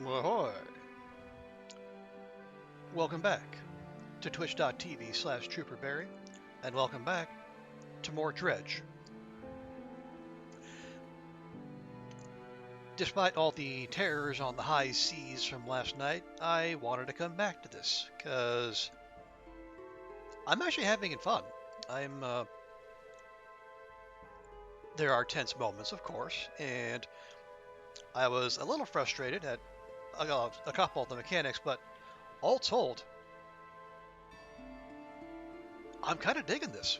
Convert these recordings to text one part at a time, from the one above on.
Ahoy! Welcome back to twitch.tv/trooperberry, and welcome back to more Dredge. Despite all the terrors on the high seas from last night, I wanted to come back to this, because I'm actually having fun. There are tense moments, of course, and I was a little frustrated at a couple of the mechanics, but all told, I'm kind of digging this.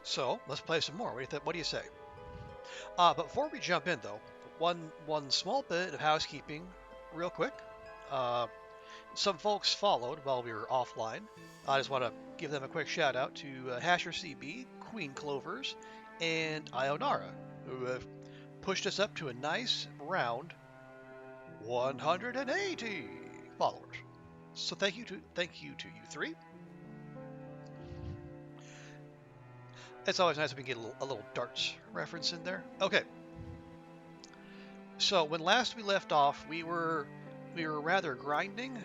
So let's play some more. What do you say? But before we jump in, though, one small bit of housekeeping, real quick. Uh, some folks followed while we were offline. I just want to give them a quick shout out to Hasher CB, Queen Clovers, and Ionara, who have pushed us up to a nice round 180 followers. So thank you to you three. It's always nice if we can get a little darts reference in there. Okay. So when last we left off, we were rather grinding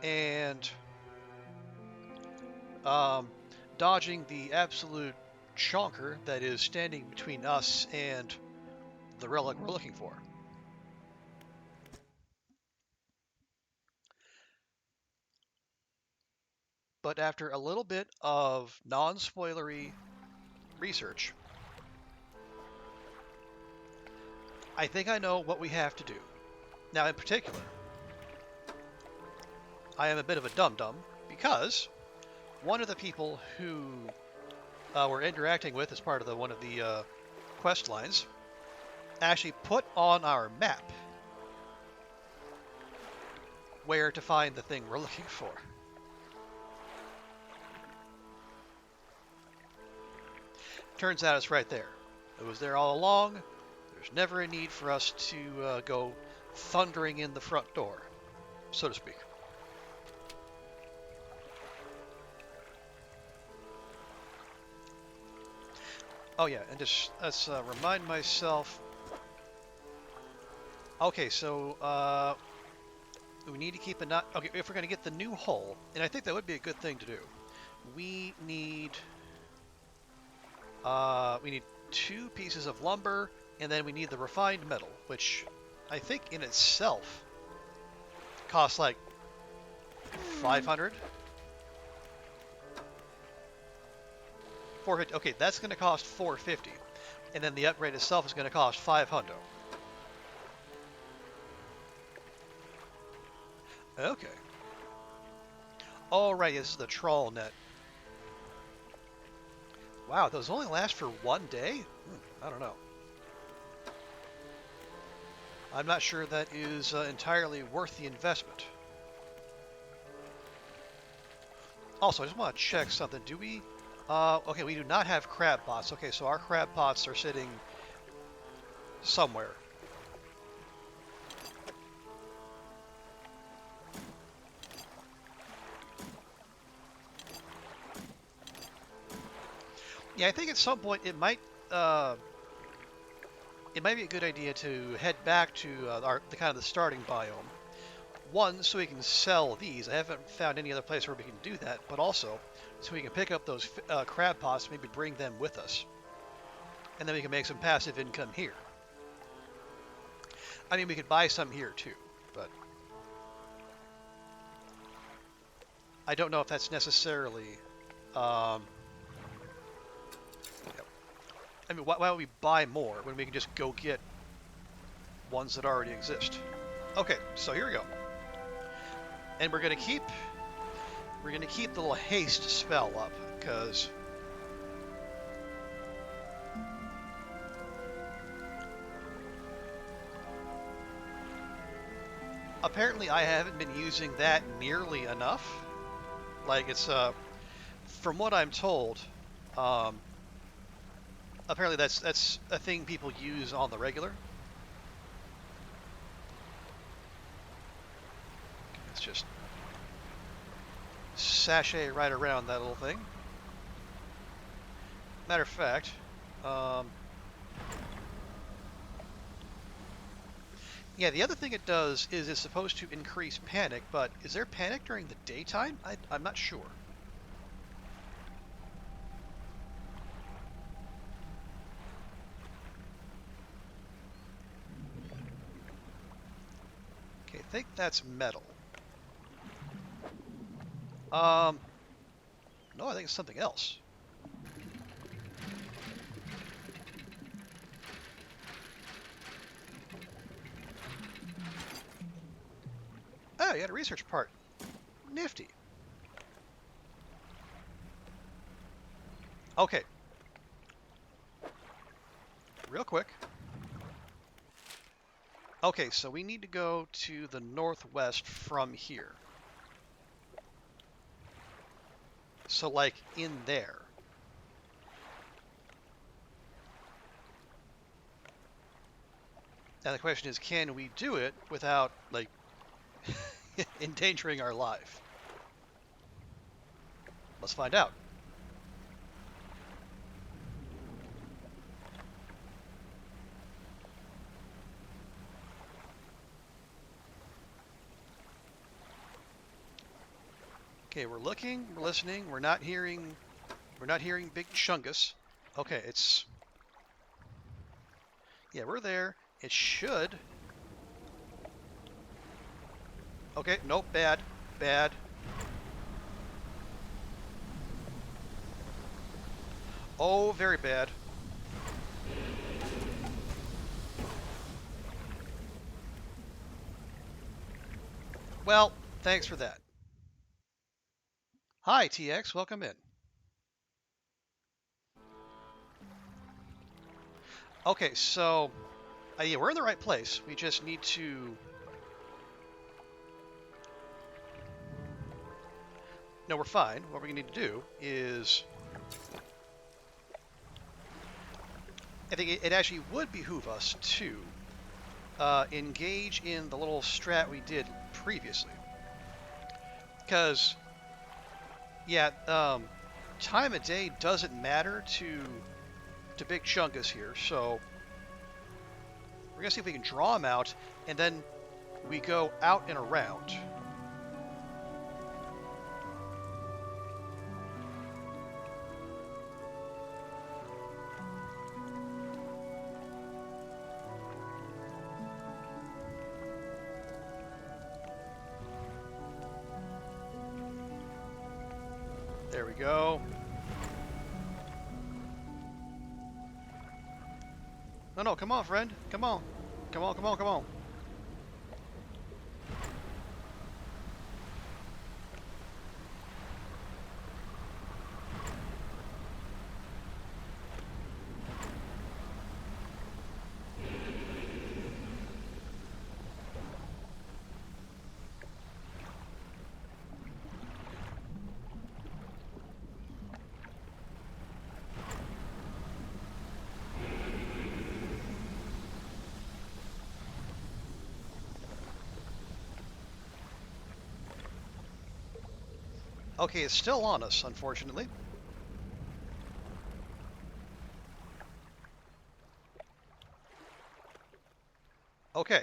and dodging the absolute chonker that is standing between us and the relic we're looking for. But after a little bit of non-spoilery research, I think I know what we have to do. Now, in particular, I am a bit of a dum-dum because one of the people who we're interacting with as part of one of the quest lines actually put on our map where to find the thing we're looking for. Turns out it's right there. It was there all along. There's never a need for us to go thundering in the front door, so to speak. Oh yeah, and just let's remind myself. Okay, so we need to keep an eye. Okay, if we're going to get the new hull, and I think that would be a good thing to do, we need 2 pieces of lumber, and then we need the refined metal, which I think in itself costs like 500. 450. Okay, that's going to cost 450, and then the upgrade itself is going to cost 500. Okay. Oh right, this is the trawl net. Wow, those only last for 1 day? I don't know. I'm not sure that is entirely worth the investment. Also, I just want to check something. Do we... okay, we do not have crab pots. Okay, so our crab pots are sitting somewhere. Yeah, I think at some point it might be a good idea to head back to the kind of the starting biome. One, so we can sell these. I haven't found any other place where we can do that, but also so we can pick up those crab pots, maybe bring them with us, and then we can make some passive income here. I mean, we could buy some here too, but I don't know if that's necessarily. I mean, why don't we buy more when we can just go get ones that already exist? Okay, so here we go. And we're gonna keep the little haste spell up, because apparently I haven't been using that nearly enough. Like, it's from what I'm told, apparently that's a thing people use on the regular. Let's just sashay right around that little thing. Matter of fact, Um, yeah, the other thing it does is it's supposed to increase panic, but is there panic during the daytime? I'm not sure. Okay, I think that's metal. Um, no, I think it's something else. Oh, you had a research part. Nifty. Okay, real quick. Okay, so we need to go to the northwest from here. So, like, in there. Now the question is, can we do it without, like, endangering our life? Let's find out. Okay, we're looking, we're listening, we're not hearing Big Chungus. Okay, yeah, we're there. It should. Okay, nope, bad, bad. Oh, very bad. Well, thanks for that. Hi, TX, welcome in. Okay, so, yeah, we're in the right place. We just need to... No, we're fine. What we need to do is... I think it actually would behoove us to engage in the little strat we did previously. Because, yeah, time of day doesn't matter to Big Chungus here, so we're gonna see if we can draw him out, and then we go out and around. There we go. No, no, come on, friend. Come on. Come on, come on, come on. Okay, it's still on us, unfortunately. Okay.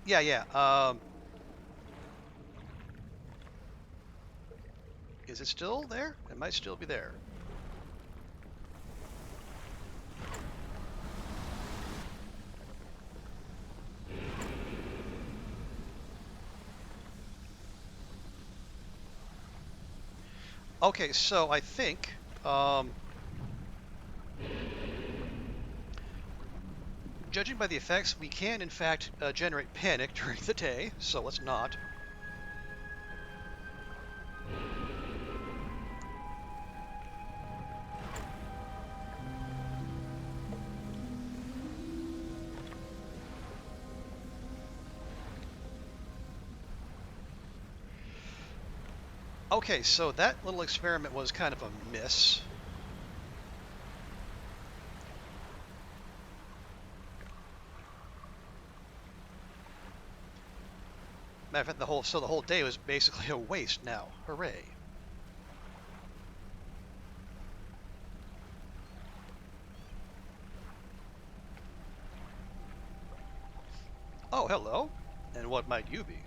Yeah, yeah. Is it still there? It might still be there. Okay, so I think judging by the effects, we can in fact generate panic during the day, so let's not. Okay, so that little experiment was kind of a miss. Matter of fact, the whole day was basically a waste now. Hooray. Oh, hello. And what might you be?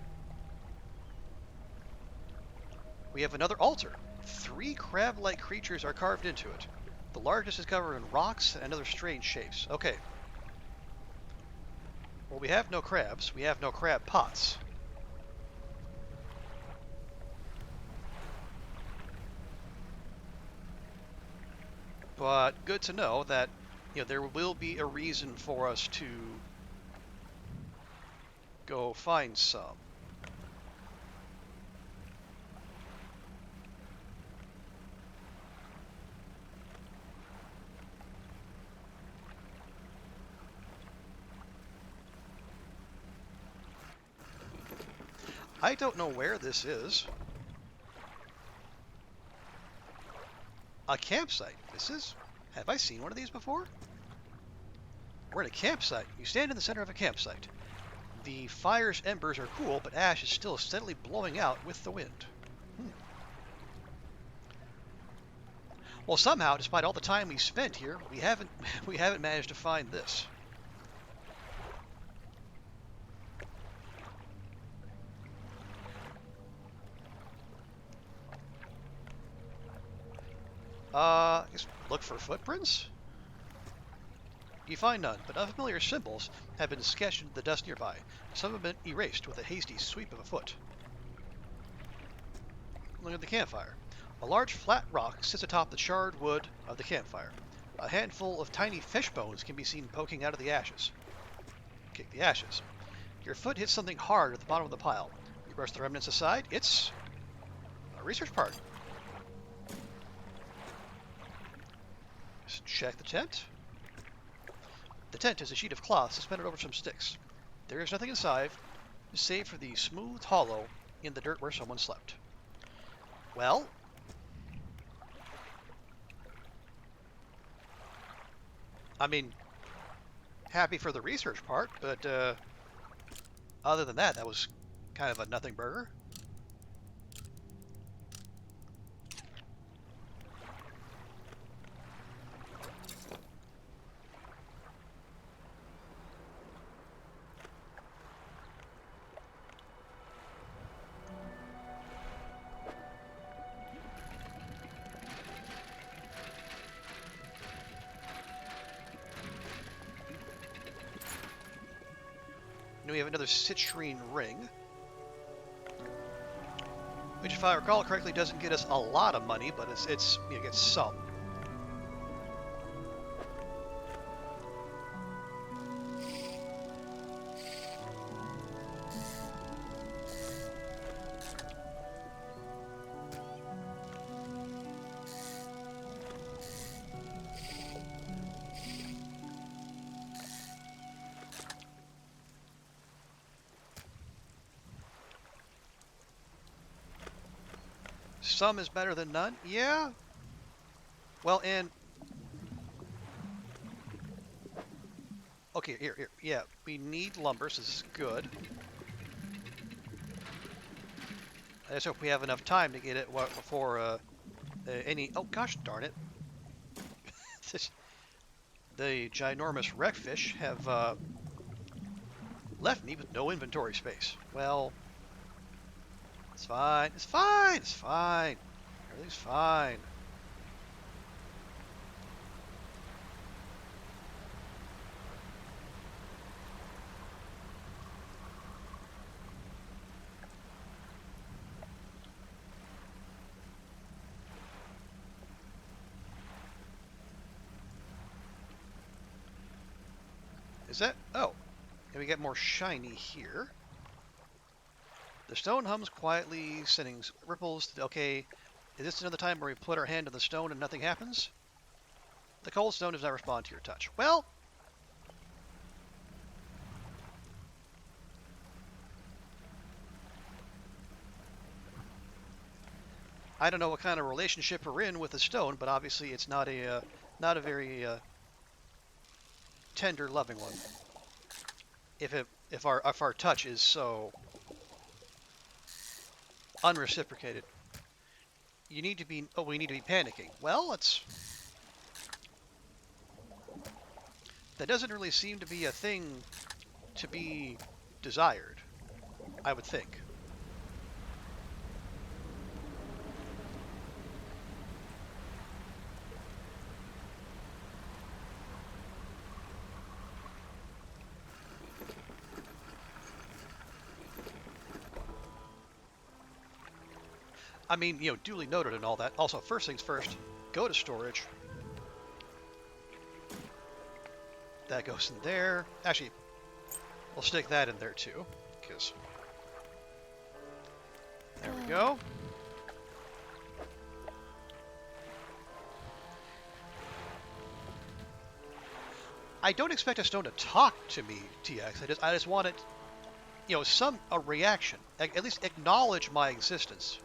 We have another altar. 3 crab-like creatures are carved into it. The largest is covered in rocks and other strange shapes. Okay. Well, we have no crabs. We have no crab pots. But good to know that, there will be a reason for us to go find some. I don't know where this is. A campsite. Have I seen one of these before? We're in a campsite. You stand in the center of a campsite. The fire's embers are cool, but ash is still steadily blowing out with the wind. Well, somehow, despite all the time we spent here, we haven't managed to find this. Just look for footprints? You find none, but unfamiliar symbols have been sketched into the dust nearby. Some have been erased with a hasty sweep of a foot. Look at the campfire. A large flat rock sits atop the charred wood of the campfire. A handful of tiny fish bones can be seen poking out of the ashes. Kick the ashes. Your foot hits something hard at the bottom of the pile. You brush the remnants aside. It's a research part. Just check the tent. The tent is a sheet of cloth suspended over some sticks. There is nothing inside, save for the smooth hollow in the dirt where someone slept. Well, I mean, happy for the research part, but other than that, that was kind of a nothing burger. And we have another citrine ring, which, if I recall correctly, doesn't get us a lot of money, but it gets some. Some is better than none? Yeah. Well, and... Okay, here. Yeah, we need lumber, so this is good. I just hope we have enough time to get it before any... Oh, gosh darn it. The ginormous wreckfish have left me with no inventory space. Well... It's fine. It's fine. It's fine. Everything's fine. Is that... Oh. And we get more shiny here. The stone hums quietly, sending ripples. Okay, is this another time where we put our hand on the stone and nothing happens? The cold stone does not respond to your touch. Well... I don't know what kind of relationship we're in with the stone, but obviously it's not a very tender, loving one. If our touch is so unreciprocated. You need to be. Oh, we need to be panicking. Well, it's that doesn't really seem to be a thing to be desired, I would think. I mean, duly noted and all that. Also, first things first, go to storage. That goes in there. Actually, we'll stick that in there too, because there we go. I don't expect a stone to talk to me, TX. I just want it, a reaction. At least acknowledge my existence.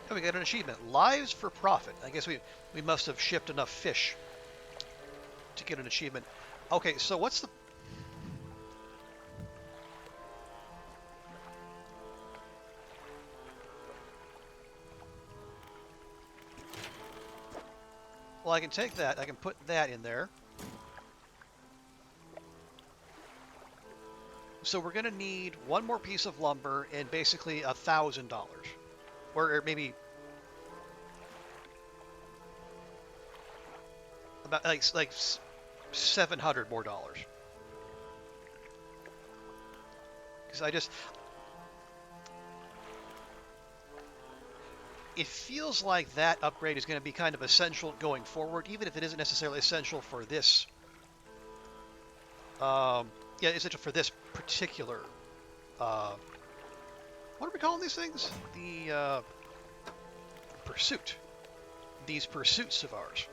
And we got an achievement. Lives for profit. I guess we must have shipped enough fish to get an achievement. Okay, so what's the... Well, I can take that. I can put that in there. So we're going to need one more piece of lumber and basically $1,000. Or maybe... about like 700 more dollars. Because it feels like that upgrade is going to be kind of essential going forward, even if it isn't necessarily essential for this. Essential for this particular. What are we calling these things? The pursuit. These pursuits of ours.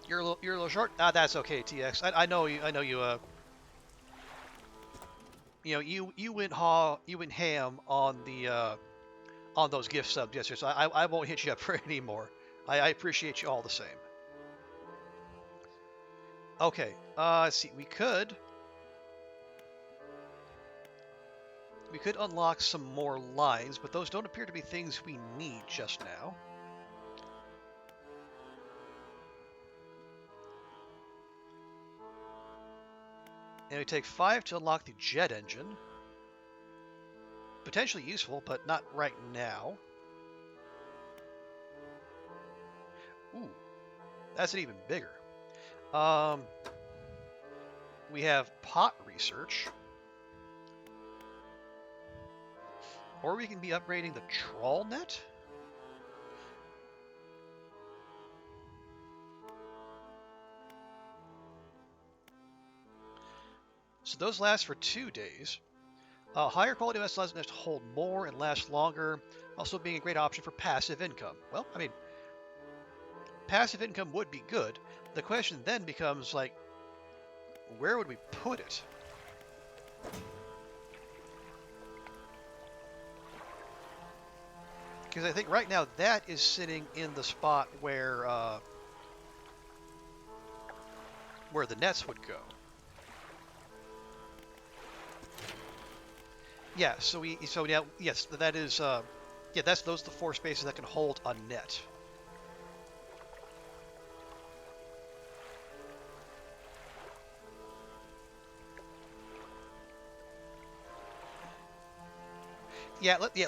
You're a little short. Ah, that's okay, TX. I know you. You went ham on the on those gift subs yesterday, so I won't hit you up for any more. I appreciate you all the same. Okay. Let's see. We could unlock some more lines, but those don't appear to be things we need just now. And we take 5 to unlock the jet engine. Potentially useful, but not right now. Ooh, that's an even bigger. We have pot research. Or we can be upgrading the trawl net. So those last for 2 days. Higher quality vessels allows us to hold more and last longer, also being a great option for passive income. Well, I mean, passive income would be good. The question then becomes, like, where would we put it? Because I think right now that is sitting in the spot where the nets would go. Yeah, so now yes, that is those are the 4 spaces that can hold a net.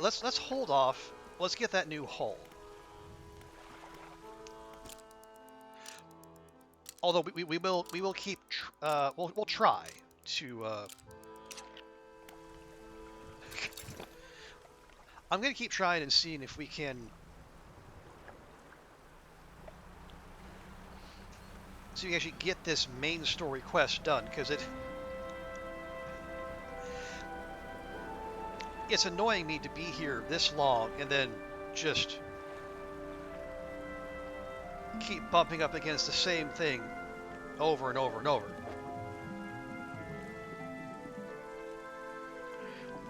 Let's hold off. Let's get that new hull. Although we will keep we'll try to. I'm gonna keep trying and seeing if we can. So you actually get this main story quest done, because it's annoying me to be here this long and then just keep bumping up against the same thing over and over and over.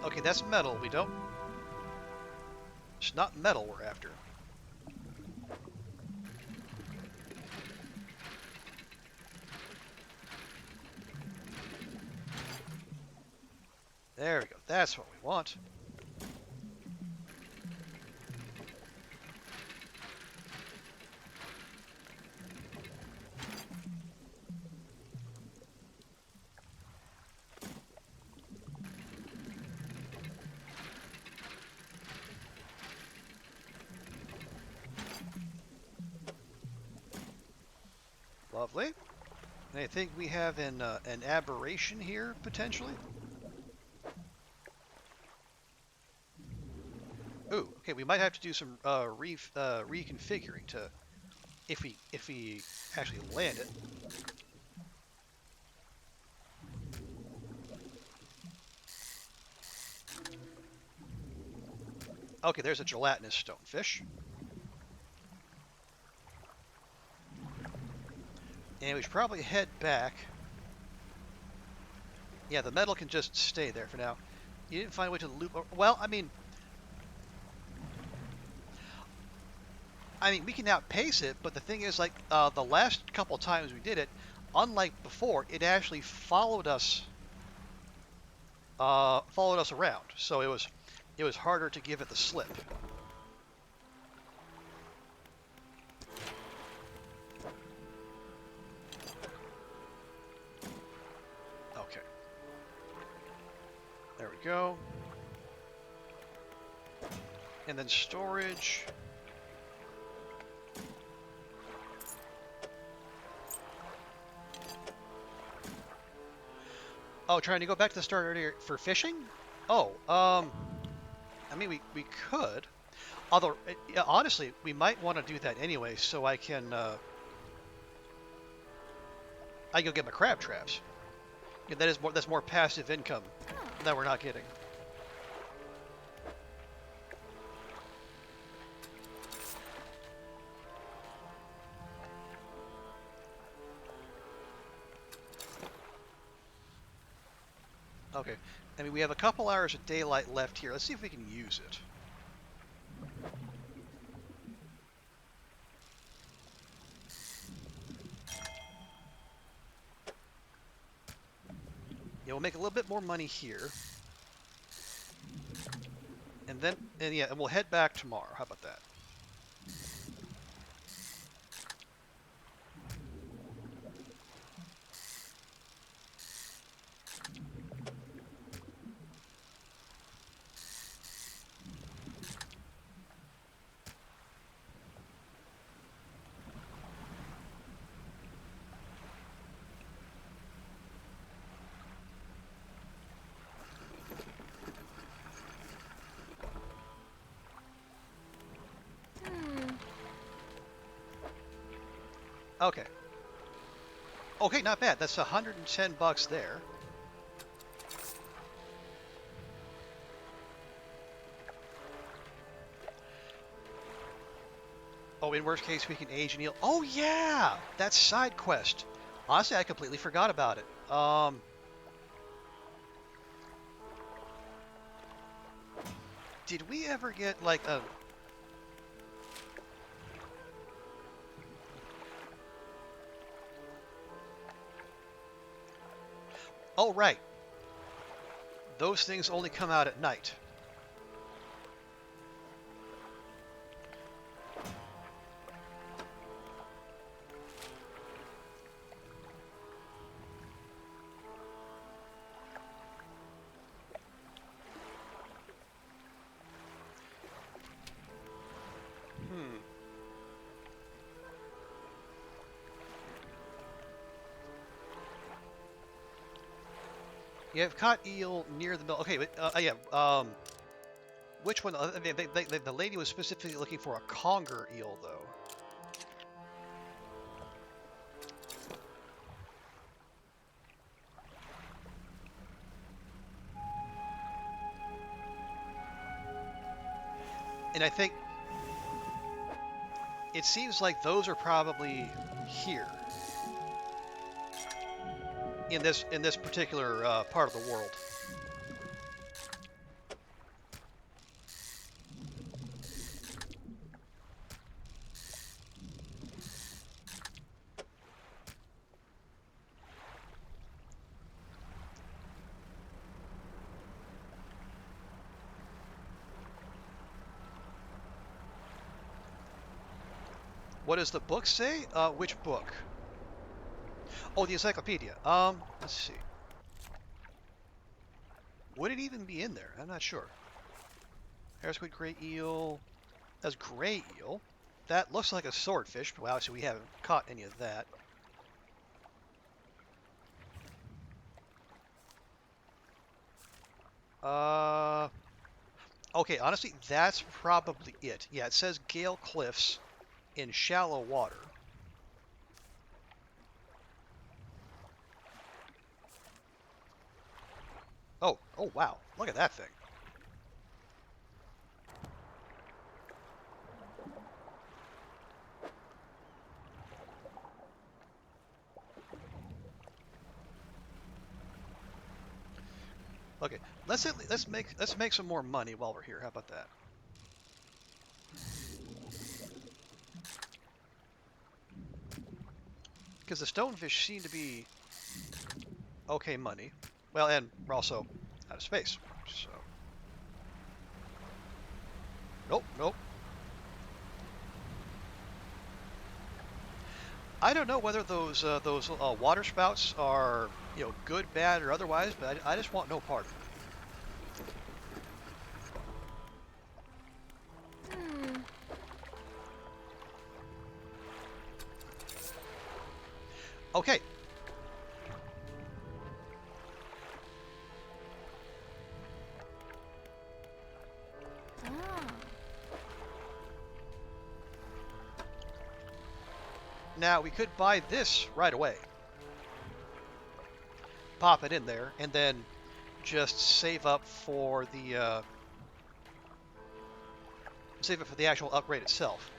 Okay, that's metal. We don't... It's not metal we're after. There we go. That's what we want. Lovely. And I think we have an aberration here, potentially. Ooh, okay, we might have to do some reconfiguring to if we actually land it. Okay, there's a gelatinous stonefish. And we should probably head back. Yeah, the metal can just stay there for now. You didn't find a way to loop. Well, I mean, we can outpace it, but the thing is, like, the last couple times we did it, unlike before, it actually followed us around. So it was harder to give it the slip. Okay. There we go. And then storage. Oh, trying to go back to the start earlier for fishing? Oh, I mean, we could. Although, honestly, we might want to do that anyway, so I can go get my crab traps. Yeah, that's more passive income that we're not getting. Okay, I mean, we have a couple hours of daylight left here. Let's see if we can use it. Yeah, we'll make a little bit more money here. And we'll head back tomorrow. How about that? Okay. Okay, not bad. That's $110 there. Oh, in worst case, we can age an eel. Oh, yeah! That's side quest. Honestly, I completely forgot about it. Did we ever get, like, a... Oh, right. Those things only come out at night. You have caught eel near the mill. Okay, but, yeah. Which one? The lady was specifically looking for a conger eel, though. And I think it seems like those are probably here in this particular part of the world. What does the book say? Which book? Oh, the encyclopedia. Let's see. Would it even be in there? I'm not sure. Hair squid, gray eel. That's gray eel. That looks like a swordfish, but obviously we haven't caught any of that. Okay, honestly, that's probably it. Yeah, it says Gale Cliffs in shallow water. Oh wow, look at that thing. Okay, let's make some more money while we're here. How about that? Because the stonefish seem to be okay money. Well, and we're also out of space. So nope. I don't know whether those water spouts are good, bad, or otherwise, but I just want no part of it. Okay. Now we could buy this right away. Pop it in there, and then just save up for the actual upgrade itself.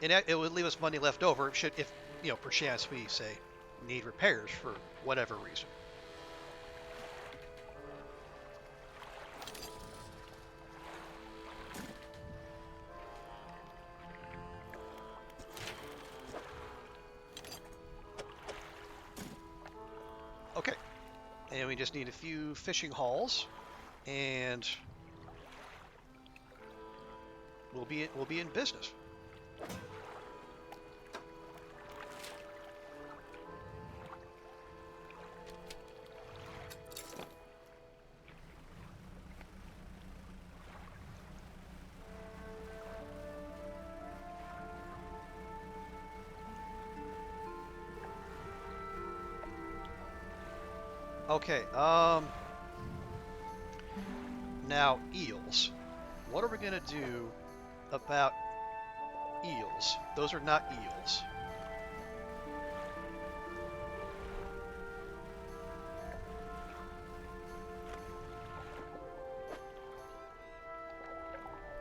And it would leave us money left over if perchance we say need repairs for whatever reason. Okay, and we just need a few fishing hauls, and we'll be in business. Okay, now eels. What are we gonna do about eels? Those are not eels.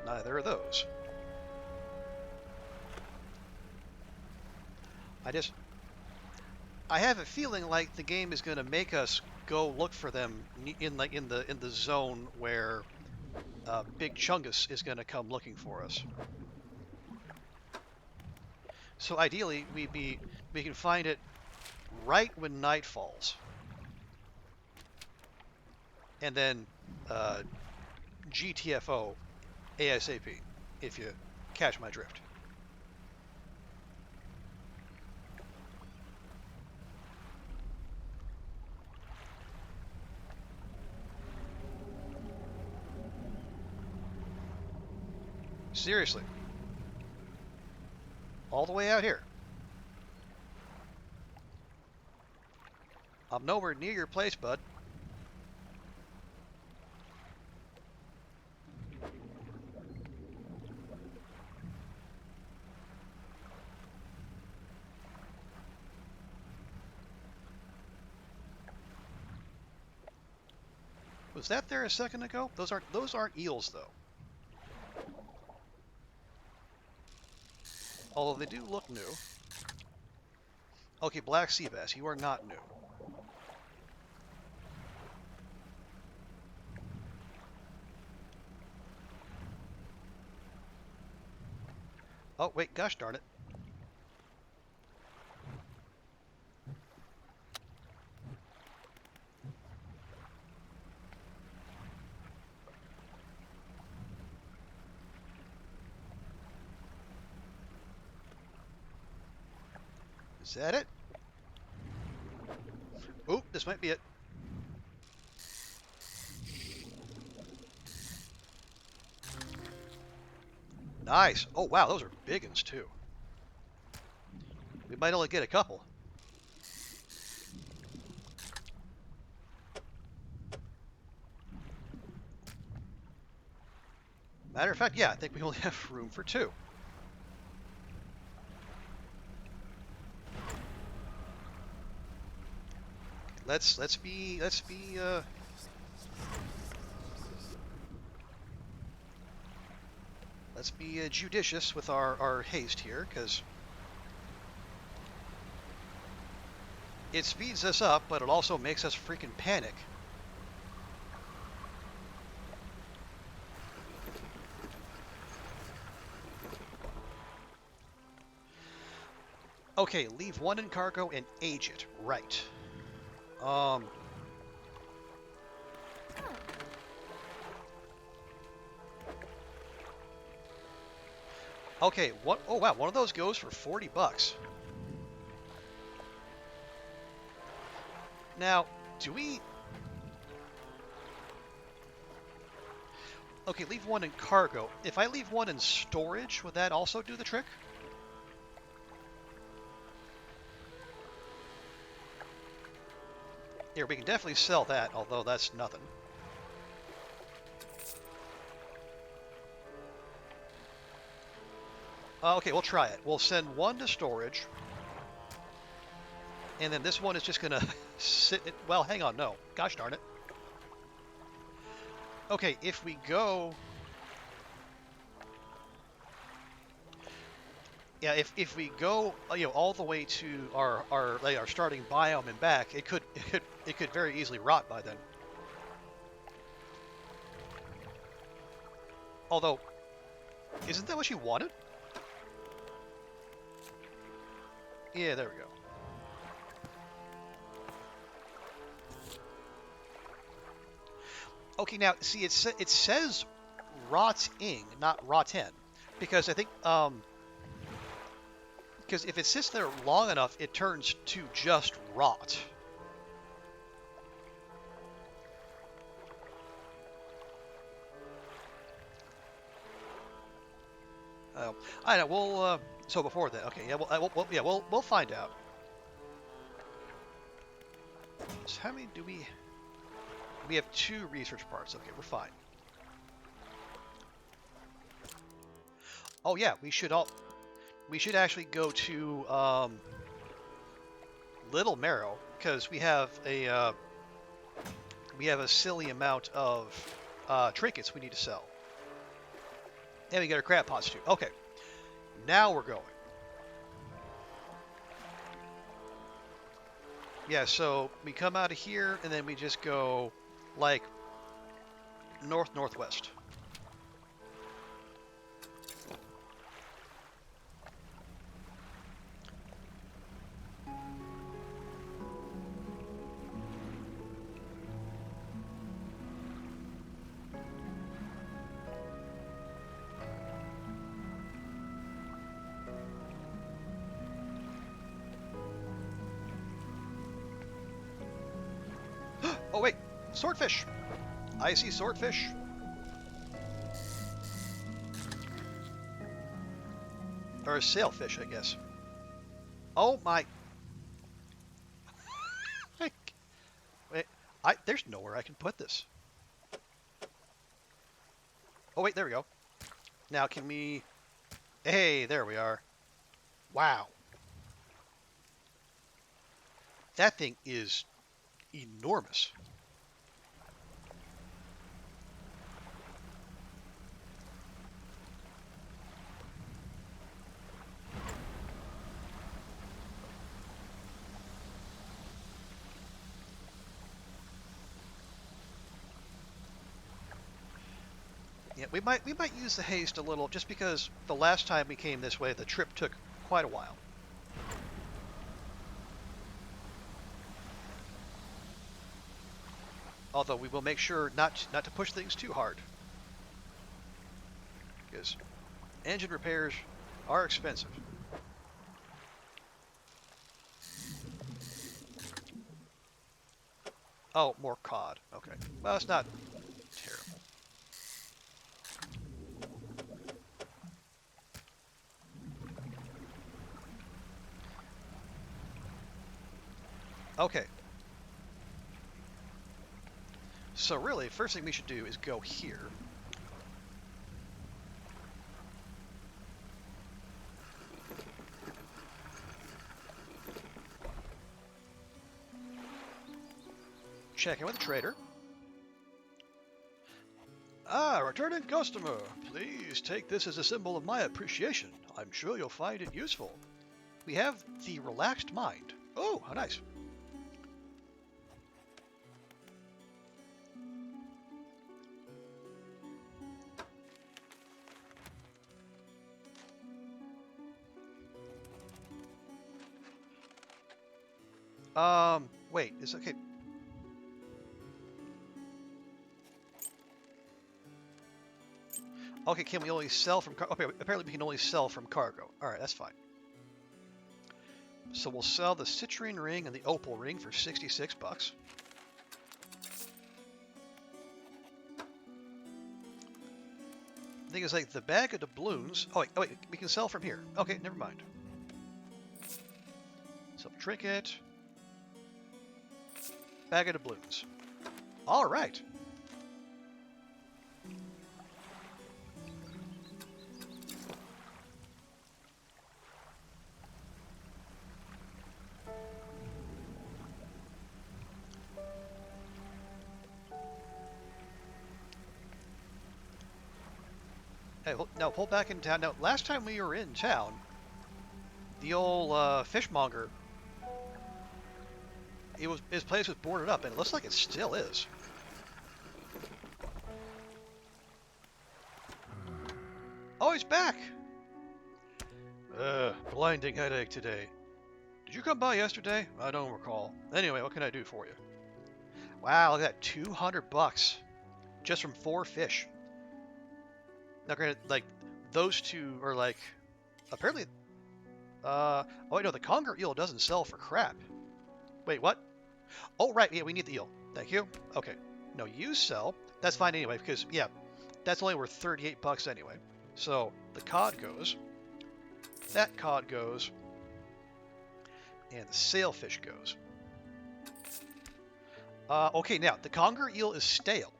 Neither are those. I have a feeling like the game is gonna make us go look for them in the zone where Big Chungus is gonna come looking for us. So ideally, we can find it right when night falls, and then GTFO ASAP, if you catch my drift. Seriously. All the way out here. I'm nowhere near your place, bud. Was that there a second ago? Those aren't eels though. Although they do look new. Okay, black sea bass, you are not new. Oh wait, gosh darn it. Is that it? Oop, this might be it. Nice. Oh, wow, those are big ones, too. We might only get a couple. Matter of fact, yeah, I think we only have room for 2. Let's be judicious with our haste here, because it speeds us up, but it also makes us freaking panic. Okay, leave 1 in cargo and age it. Right. Okay, what? Oh wow, one of those goes for $40. Now, do we? Okay, leave 1 in cargo. If I leave 1 in storage, would that also do the trick? Here, we can definitely sell that, although that's nothing. Okay, we'll try it. We'll send 1 to storage. And then this one is just going to sit... Well, hang on, no. Gosh darn it. Okay, if we go... Yeah, if we go, all the way to our starting biome and back, it could very easily rot by then. Although, isn't that what you wanted? Yeah, there we go. Okay, now see, it says rotting, not rotten, because I think because if it sits there long enough, it turns to just rot. I know. We'll so before that, okay, yeah, we'll find out. So how many do we? We have 2 research parts. Okay, we're fine. Oh yeah, we should actually go to Little Marrow, because we have a silly amount of trinkets we need to sell. And we get our crab pots too. Okay, now we're going. Yeah, so we come out of here and then we just go like northwest. Oh wait, swordfish! I see swordfish. Or a sailfish, I guess. Oh my! Wait, there's nowhere I can put this. Oh wait, there we go. Now can we... Hey, there we are. Wow. That thing is enormous. Yeah, we might use the haste a little, just because the last time we came this way, the trip took quite a while. Although we will make sure not to push things too hard, because engine repairs are expensive. Oh, more cod. Okay. Well, it's not terrible. Okay. So really, first thing we should do is go here. Check in with the trader. Ah, returning customer. Please take this as a symbol of my appreciation. I'm sure you'll find it useful. We have the relaxed mind. Oh, how nice. Wait, is okay. Okay, can we only sell from okay, apparently we can only sell from cargo. Alright, that's fine. So we'll sell the citrine ring and the opal ring for 66 bucks. The thing is, like, the bag of doubloons... Oh, wait, we can sell from here. Okay, never mind. So, trinket. Bag of doubloons. Alright. Hey, now pull back in town. Now, last time we were in town, the old fishmonger, his place was boarded up, and it looks like it still is. Oh, he's back! Blinding headache today. Did you come by yesterday? I don't recall. Anyway, what can I do for you? Wow, look at that, 200 bucks just from 4 fish. Now, granted, like, those two are like, apparently, oh wait, no, the conger eel doesn't sell for crap. Wait, what? Oh, right, yeah, we need the eel. Thank you. Okay. No, you sell. That's fine anyway, because, yeah, that's only worth 38 bucks anyway. So, the cod goes. That cod goes. And the sailfish goes. Okay, now, the conger eel is stale.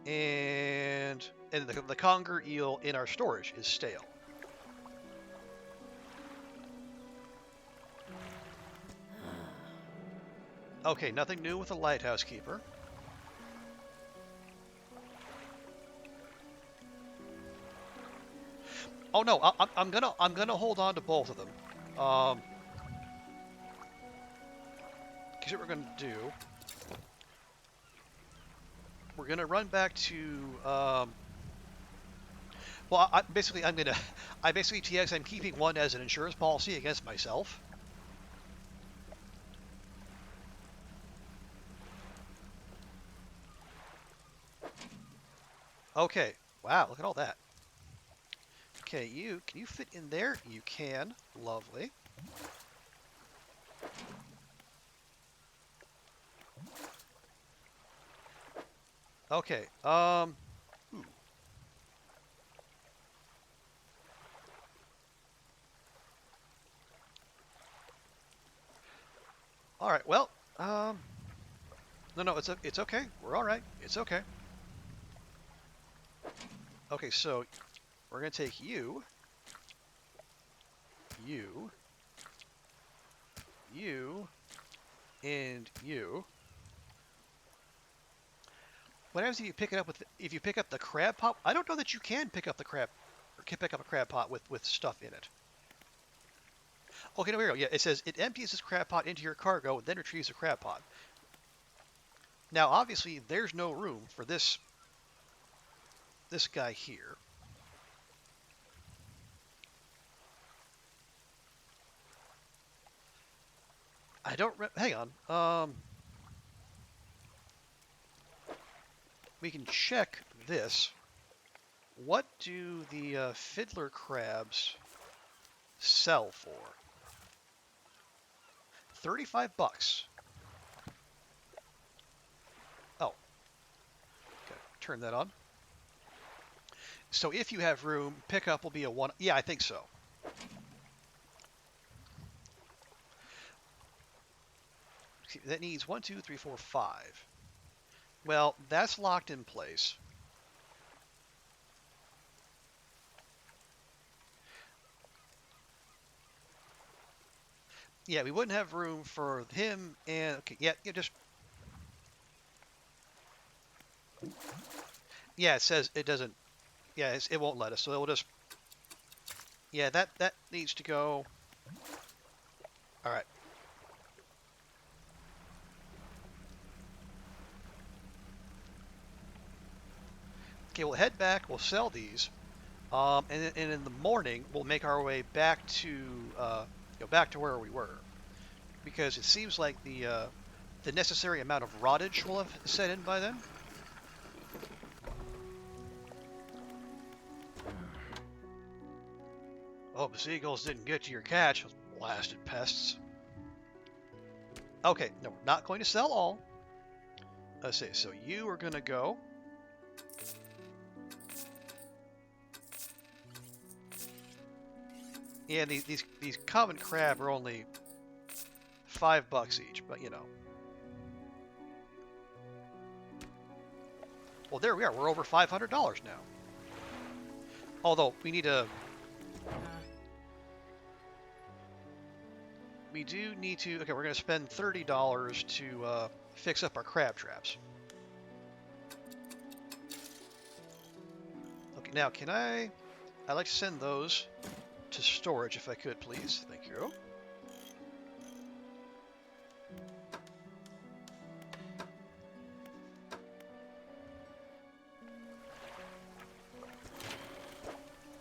And the conger eel in our storage is stale. Okay, nothing new with the lighthouse keeper. Oh no, I'm gonna hold on to both of them. Here's what we're gonna do. We're gonna run back to well, I basically TX. I'm keeping one as an insurance policy against myself. Okay. Wow, look at all that. Okay, can you fit in there? You can. Lovely. Okay. Ooh. All right. Well, no, it's okay. We're all right. It's okay. Okay, so we're gonna take you, and you. What happens if you pick it up if you pick up the crab pot? I don't know that you can pick up the crab, or can pick up a crab pot with stuff in it. Okay, no, here we go. Yeah, it says it empties this crab pot into your cargo, and then retrieves the crab pot. Now, obviously, there's no room for this guy here. I don't. Hang on. We can check this. What do the fiddler crabs sell for? $35. Oh, okay. Turn that on. So if you have room, pickup will be a one. Yeah, I think so. That needs 1, 2, 3, 4, 5. Well, that's locked in place. Yeah, we wouldn't have room for him and okay, yeah, just yeah, it says it doesn't. Yeah, it won't let us, so it will just. Yeah, that needs to go. All right. Okay, we'll head back. We'll sell these, and in the morning we'll make our way back to back to where we were, because it seems like the necessary amount of rottage will have set in by then. Oh, the seagulls didn't get to your catch, those blasted pests. Okay, no, we're not going to sell all. Let's see. So you are going to go. Yeah, these common crab are only $5 each, but you know. Well, there we are. We're over $500 now. Although we need a. We do need to. Okay, we're going to spend $30 to fix up our crab traps. Okay, now can I'd like to send those to storage if I could, please. Thank you.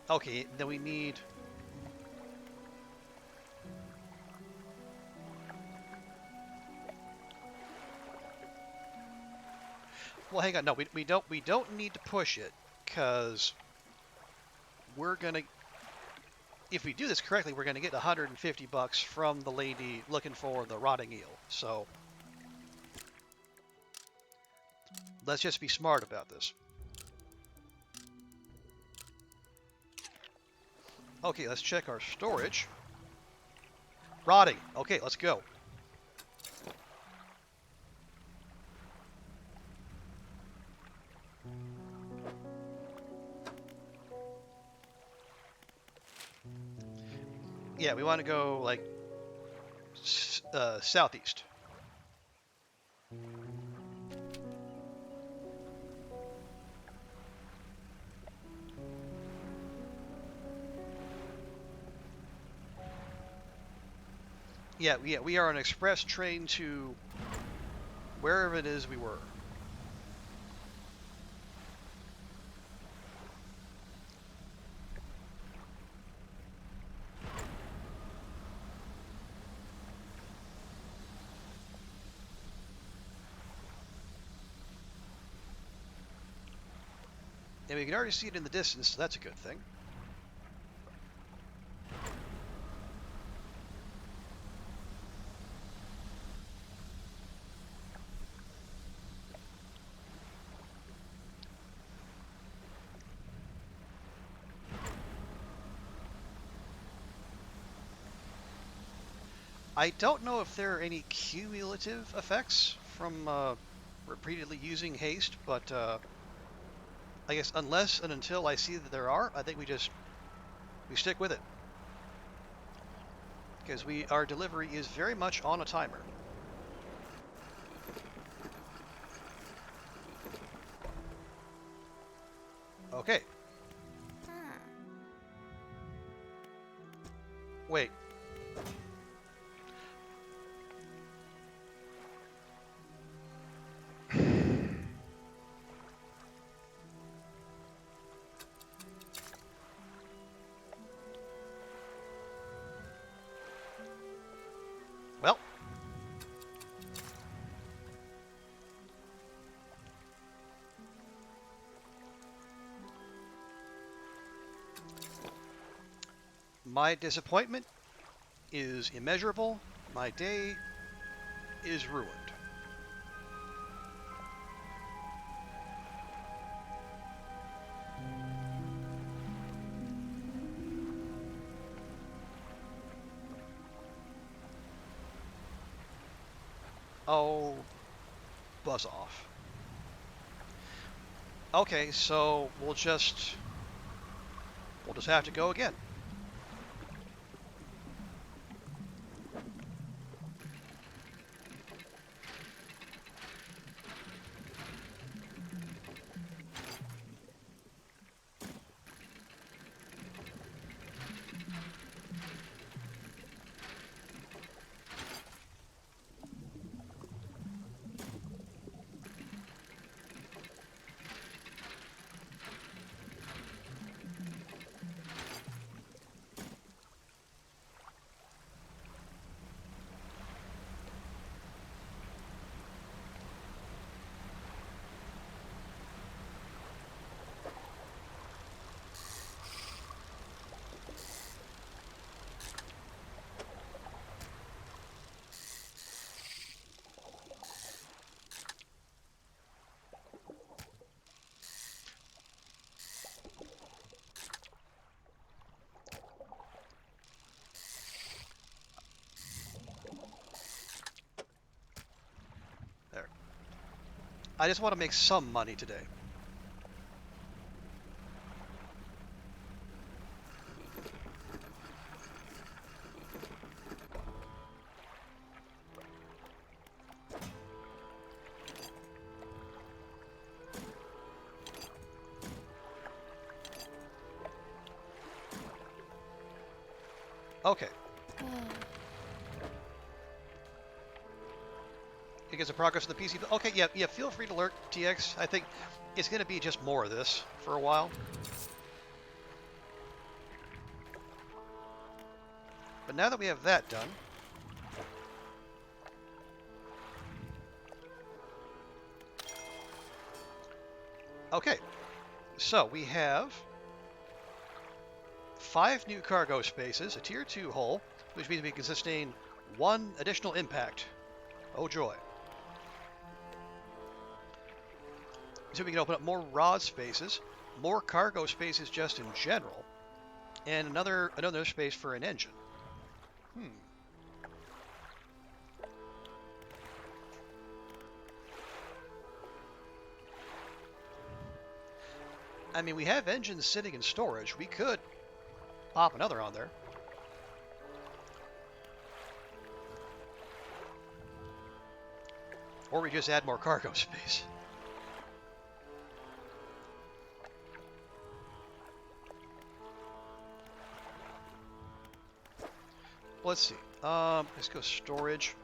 Okay, then we need. Well, hang on. No, we don't need to push it, because we're gonna. If we do this correctly, we're gonna get $150 from the lady looking for the rotting eel. So let's just be smart about this. Okay, let's check our storage. Rotting. Okay, let's go. Yeah, we want to go like southeast. Yeah, we are an express train to wherever it is we were. And we can already see it in the distance, so that's a good thing. I don't know if there are any cumulative effects from repeatedly using haste, but I guess unless and until I see that there are, I think we stick with it. Because our delivery is very much on a timer. Okay. Wait. Well. My disappointment is immeasurable. My day is ruined. Oh, buzz off. Okay, so we'll just have to go again. There. I just want to make some money today. Okay. It gets a progress on the PC. Okay, yeah, feel free to lurk, TX. I think it's going to be just more of this for a while. But now that we have that done, okay, so we have 5 new cargo spaces, a tier 2 hull, which means we can sustain 1 additional impact. Oh joy. So we can open up more rod spaces, more cargo spaces just in general, and another space for an engine. I mean, we have engines sitting in storage. We could pop another on there. Or we just add more cargo space. Let's see. Let's go storage.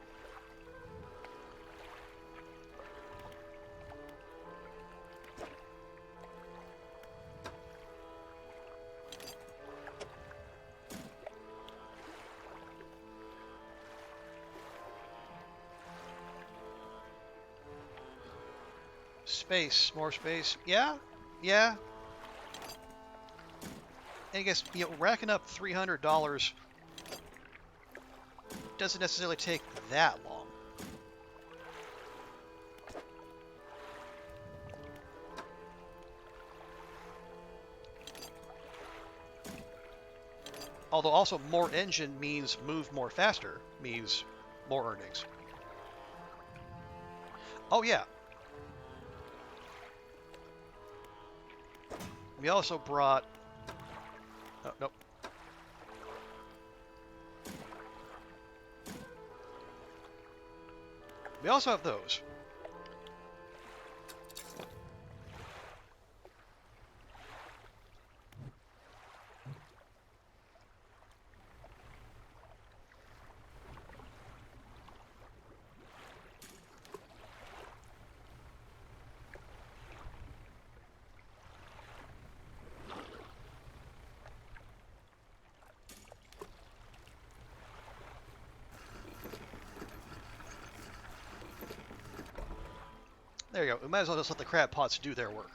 Space, more space. Yeah. And I guess, racking up $300 doesn't necessarily take that long. Although also more engine means move more faster, means more earnings. Oh yeah. We also brought... Oh, nope. We also have those. There you go. We might as well just let the crab pots do their work.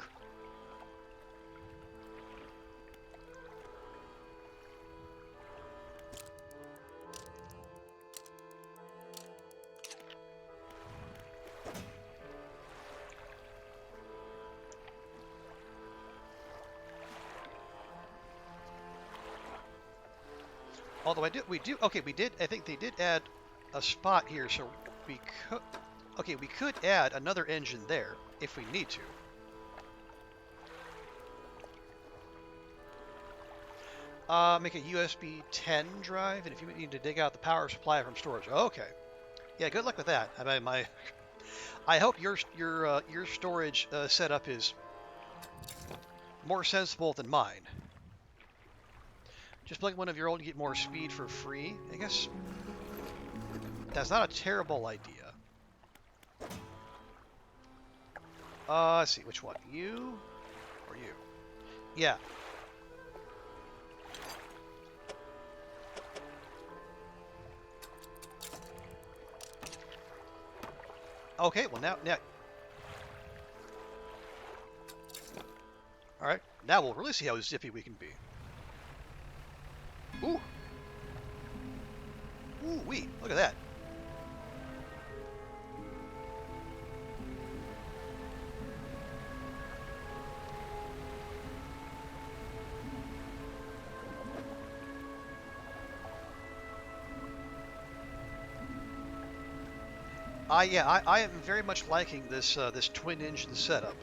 Although we did, I think they did add a spot here, so we could, okay, we could add another engine there if we need to. Make a USB 10 drive, and if you need to dig out the power supply from storage. Okay. Yeah, good luck with that. I hope your storage setup is more sensible than mine. Just plug one of your old to get more speed for free. I guess that's not a terrible idea. Let's see, which one? You or you? Yeah. Okay, well now. All right, now we'll really see how zippy we can be. Ooh. Ooh wee, look at that. I am very much liking this this twin engine setup.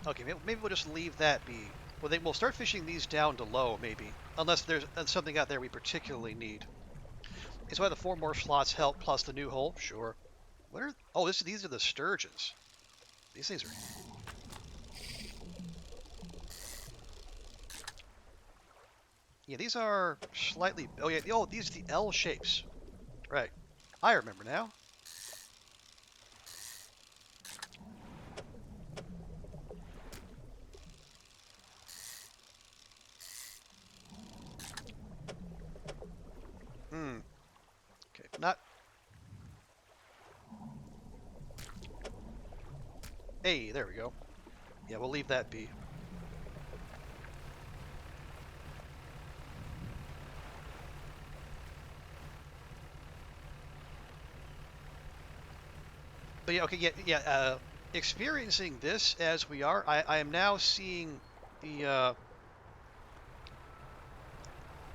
Okay, maybe we'll just leave that be. Well, we'll start fishing these down to low, maybe, unless there's something out there we particularly need. Is why the 4 more slots help plus the new hole? Sure. What are? Oh, these are the sturgeons. These things are. Yeah, these are slightly. Oh yeah. Oh, these are the L shapes. Right. I remember now. Hmm. Okay. Not. Hey, there we go. Yeah, we'll leave that be. But yeah, okay, yeah. Experiencing this as we are, I am now seeing the.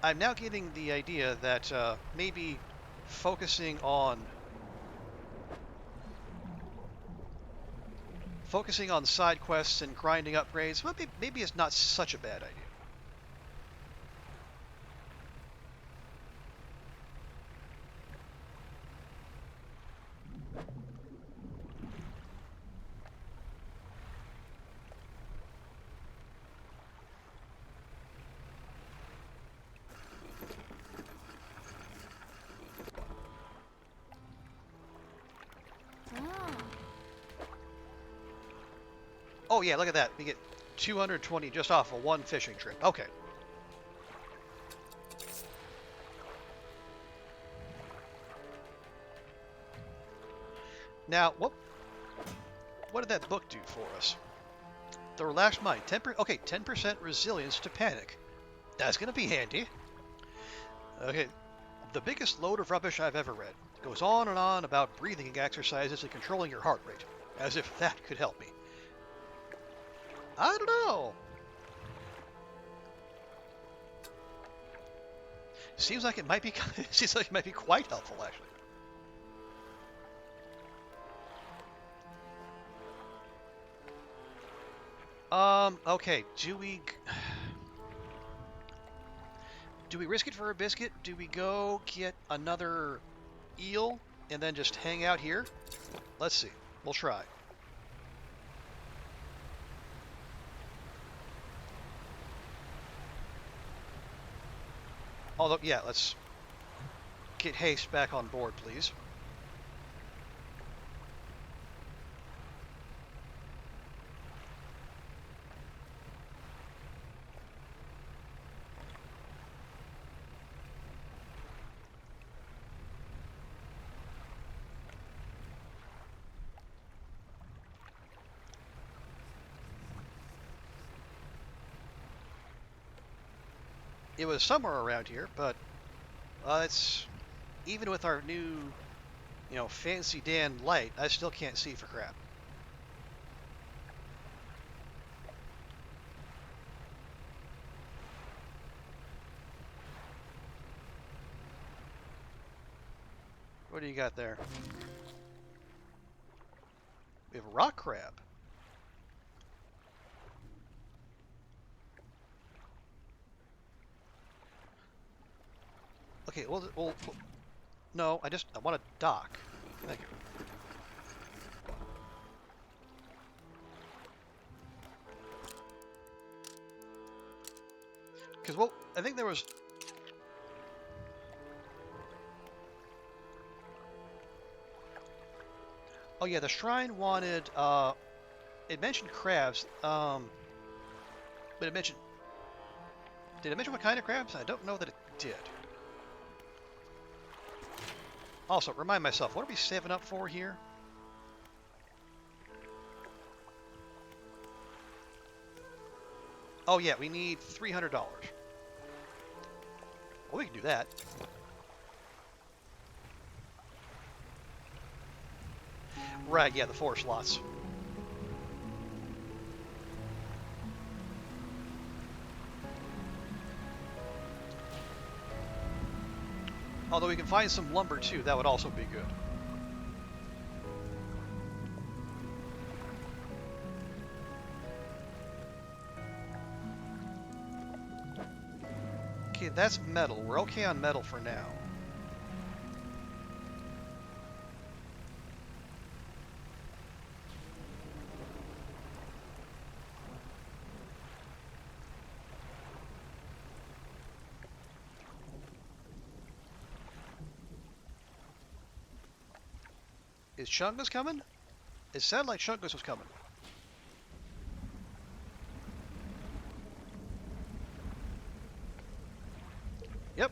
I'm now getting the idea that maybe focusing on side quests and grinding upgrades, well, maybe it's not such a bad idea. Oh yeah, look at that. We get 220 just off of one fishing trip. Okay. Now, what did that book do for us? The Relaxed Mind. 10% resilience to panic. That's going to be handy. Okay. The biggest load of rubbish I've ever read. Goes on and on about breathing exercises and controlling your heart rate. As if that could help me. I don't know. Seems like it might be. Seems like it might be quite helpful, actually. Okay. Do we risk it for a biscuit? Do we go get another eel and then just hang out here? Let's see. We'll try. Although, yeah, let's get Haste back on board, please. It was somewhere around here, but it's even with our new, fancy Dan light, I still can't see for crap. What do you got there? We have a rock crab. Okay, well, no, I want a dock. Thank you. Because, well, I think there was... Oh, yeah, the shrine wanted, it mentioned crabs, but it mentioned... Did it mention what kind of crabs? I don't know that it did. Also, remind myself, what are we saving up for here? Oh, yeah, we need $300. Well, we can do that. Right, yeah, the 4 slots. Although we can find some lumber, too. That would also be good. Okay, that's metal. We're okay on metal for now. Is Chungus coming? It sounded like Chungus was coming. Yep.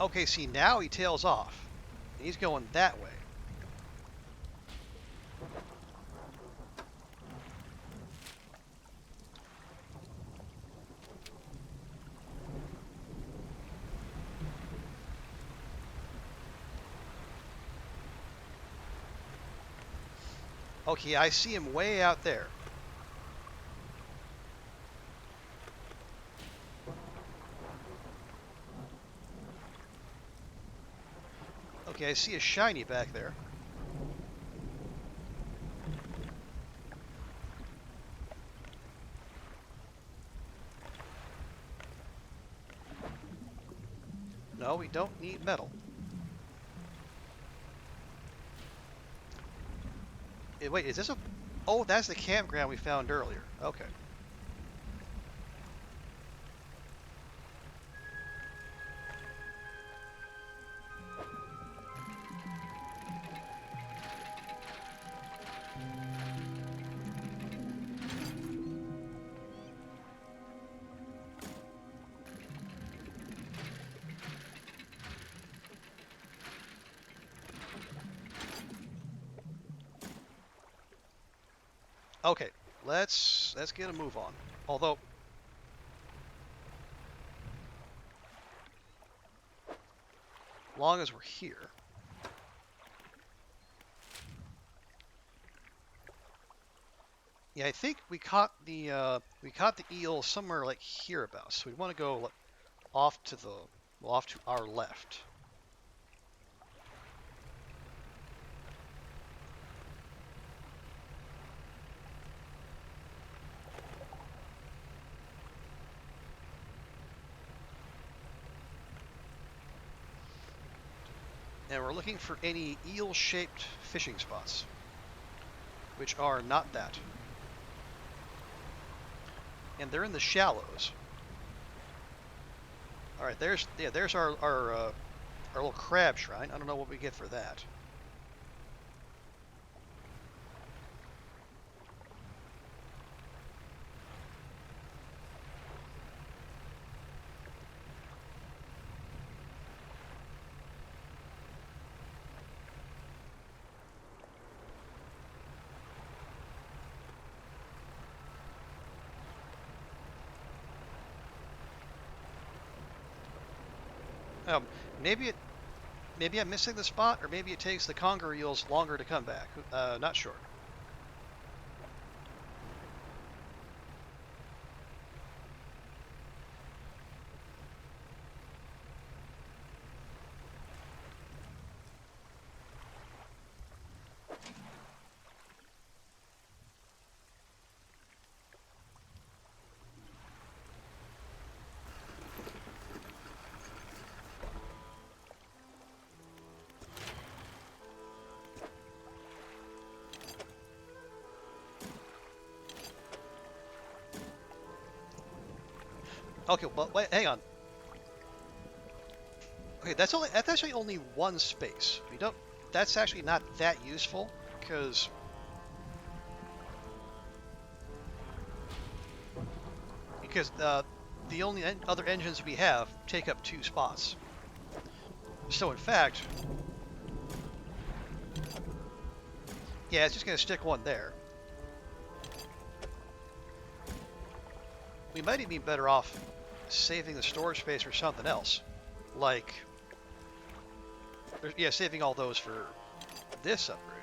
Okay, see, now he tails off. He's going that way. Okay, I see him way out there. Okay, I see a shiny back there. No, we don't need metal. Wait, is this a... Oh, that's the campground we found earlier. Okay. Okay, let's get a move on. Although, long as we're here. Yeah, I think we caught the eel somewhere like hereabouts. So we want to go off to our left. And we're looking for any eel-shaped fishing spots, which are not that. And they're in the shallows. All right, there's our little crab shrine. I don't know what we get for that. Um, maybe it, maybe I'm missing the spot, or maybe it takes the conger eels longer to come back. Not sure. Okay, well, wait, hang on. Okay, that's actually only one space. We don't. That's actually not that useful because the only other engines we have take up 2 spots. So in fact, yeah, it's just gonna stick one there. We might even be better off saving the storage space for something else, like yeah, saving all those for this upgrade.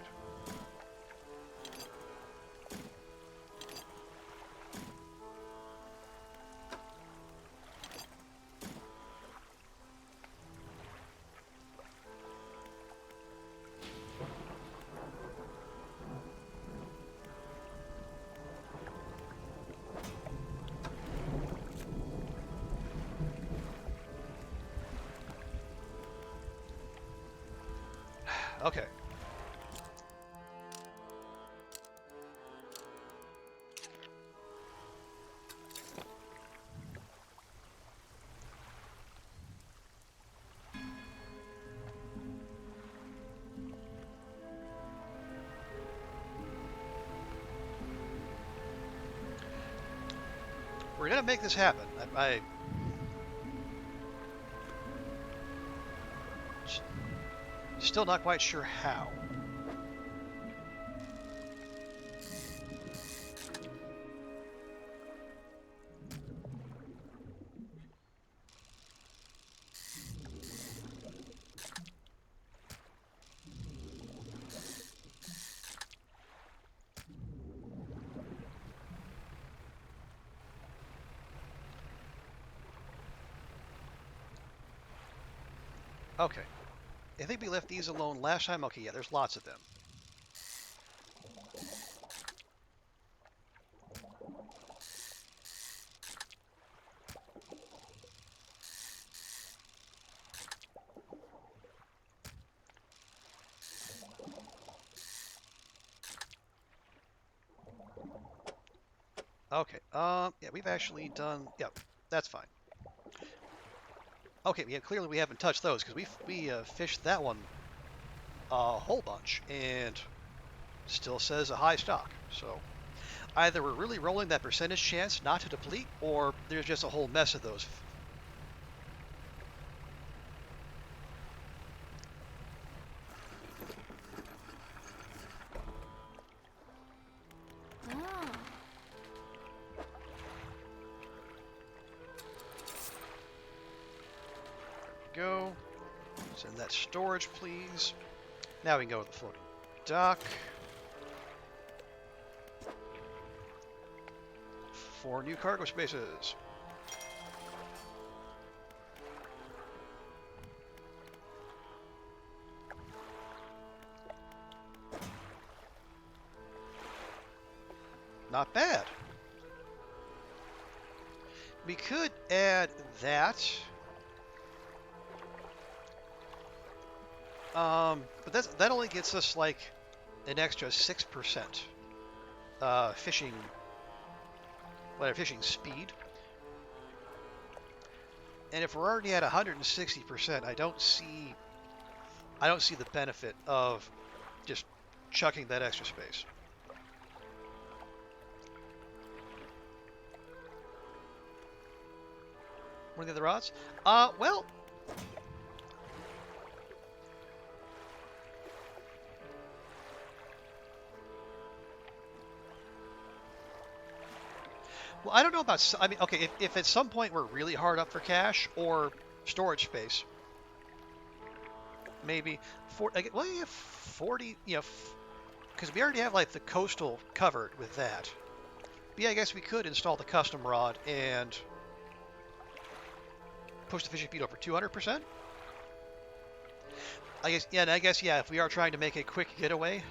Okay. We're gonna make this happen. I still not quite sure how. Okay. I think we left these alone last time. Okay, yeah, there's lots of them. Okay. Yeah, we've actually done. Yep, that's fine. Okay, yeah, clearly we haven't touched those because we fished that one a whole bunch and still says a high stock. So either we're really rolling that percentage chance not to deplete, or there's just a whole mess of those. Ah. Go. Send that storage, please. Now we can go with the floating dock. 4 new cargo spaces. Not bad. We could add that. But that only gets us like an extra 6% fishing, whatever, fishing speed. And if we're already at 160%, I don't see the benefit of just chucking that extra space. What are the other odds? Well, I don't know about. I mean, okay, if at some point we're really hard up for cash or storage space, maybe. Well, yeah, 40, you know, because we already have like the coastal covered with that. But yeah, I guess we could install the custom rod and push the fishing speed over 200%. I guess, yeah, and I guess, yeah, if we are trying to make a quick getaway,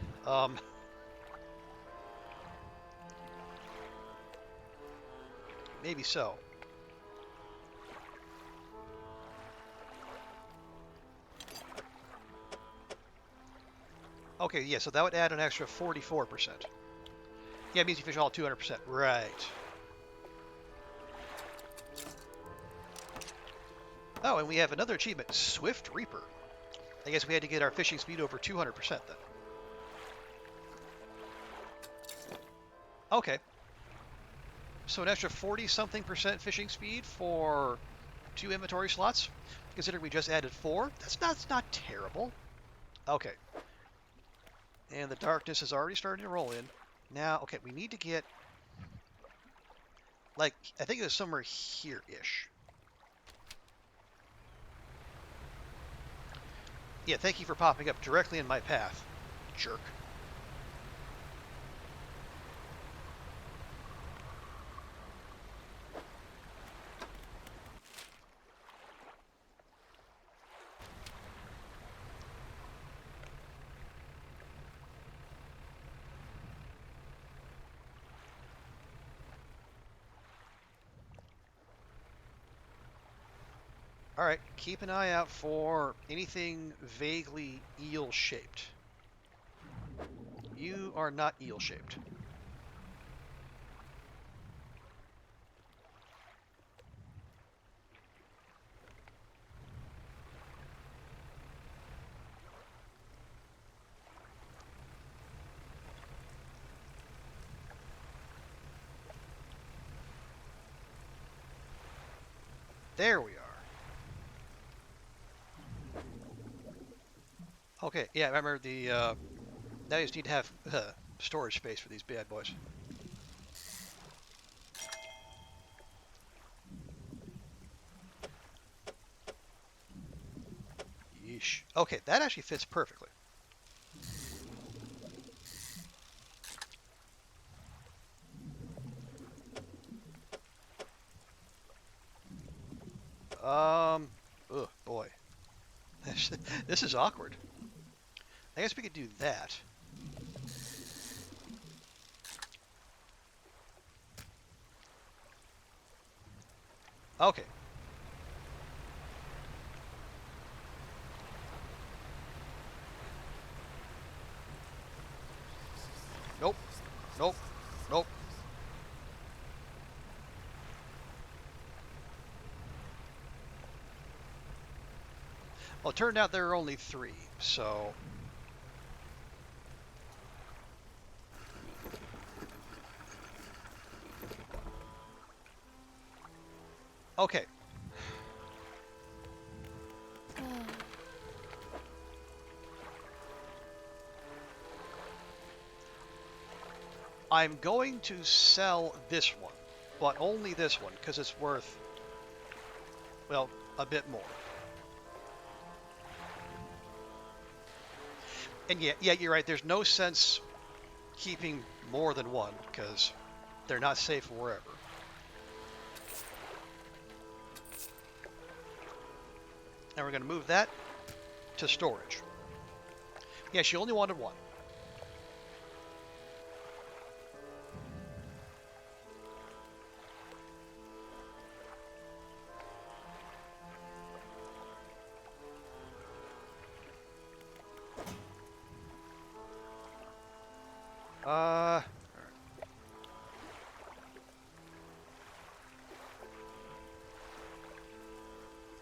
maybe so. Okay, yeah, so that would add an extra 44%. Yeah, it means you fish all 200%. Right. Oh, and we have another achievement, Swift Reaper. I guess we had to get our fishing speed over 200% then. Okay. So an extra 40-something% fishing speed for 2 inventory slots. Considering we just added 4, that's not terrible. Okay. And the darkness is already starting to roll in. Now, okay, we need to get, like, I think it was somewhere here-ish. Yeah, thank you for popping up directly in my path, jerk. Alright, keep an eye out for anything vaguely eel-shaped. You are not eel-shaped. There we are. Okay, yeah, remember the, now you just need to have storage space for these bad boys. Yeesh. Okay, that actually fits perfectly. Oh boy. This is awkward. I guess we could do that. Okay. Nope. Nope. Nope. Well, it turned out there are only 3, so... Okay. I'm going to sell this one, but only this one, because it's worth, well, a bit more. And yeah, you're right, there's no sense keeping more than one, because they're not safe wherever. And we're going to move that to storage. Yeah, she only wanted one.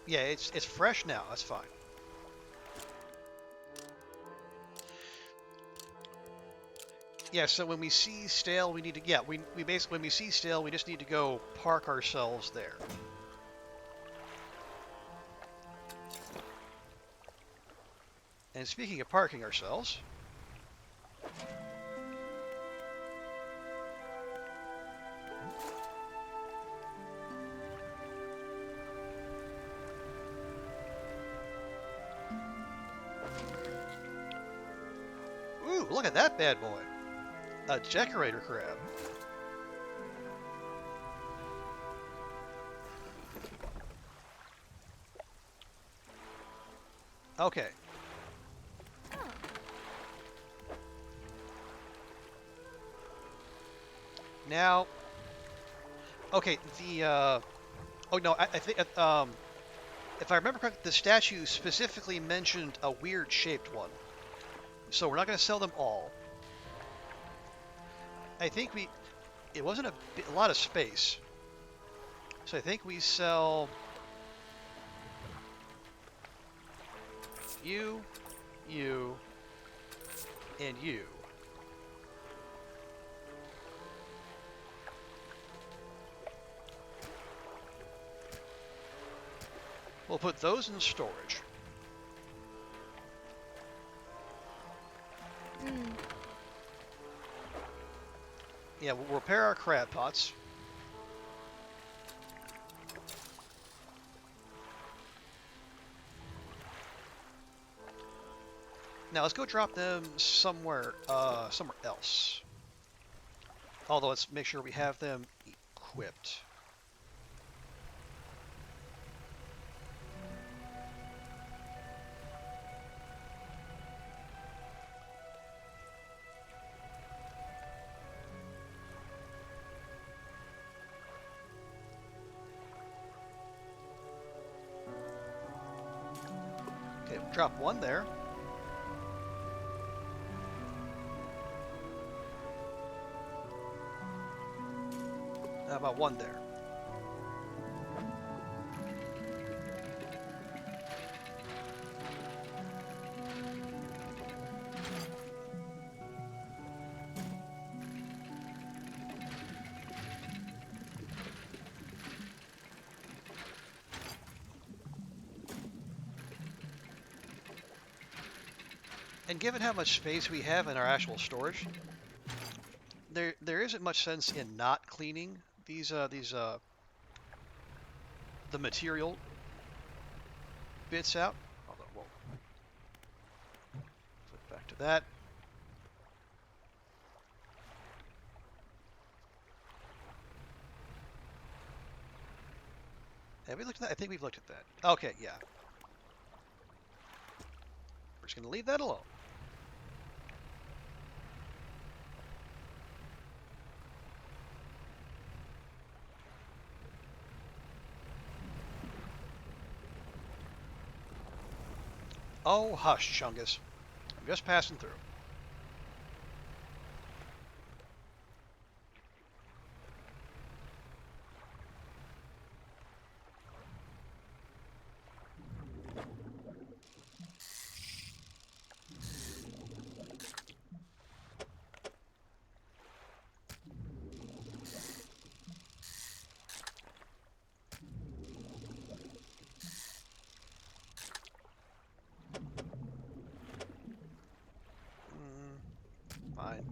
Yeah, it's fresh now. That's fine. Yeah, so when we see stale, we need to, yeah, we basically, when we see stale, we just need to go park ourselves there. And speaking of parking ourselves, Ooh, look at that bad boy. A decorator crab. Okay. Now, okay, oh no, I think, if I remember correctly, the statue specifically mentioned a weird-shaped one. So we're not going to sell them all. I think it wasn't a lot of space. So I think we sell you, you, and you. We'll put those in storage. Yeah, we'll repair our crab pots. Now let's go drop them somewhere else. Although let's make sure we have them equipped. Okay, we'll drop one there. How about one there? And given how much space we have in our actual storage, there isn't much sense in not cleaning the material bits out. Although we'll flip back to that. Have we looked at that? I think we've looked at that. Okay, yeah. We're just going to leave that alone. Oh, hush, Chungus. I'm just passing through. Fine.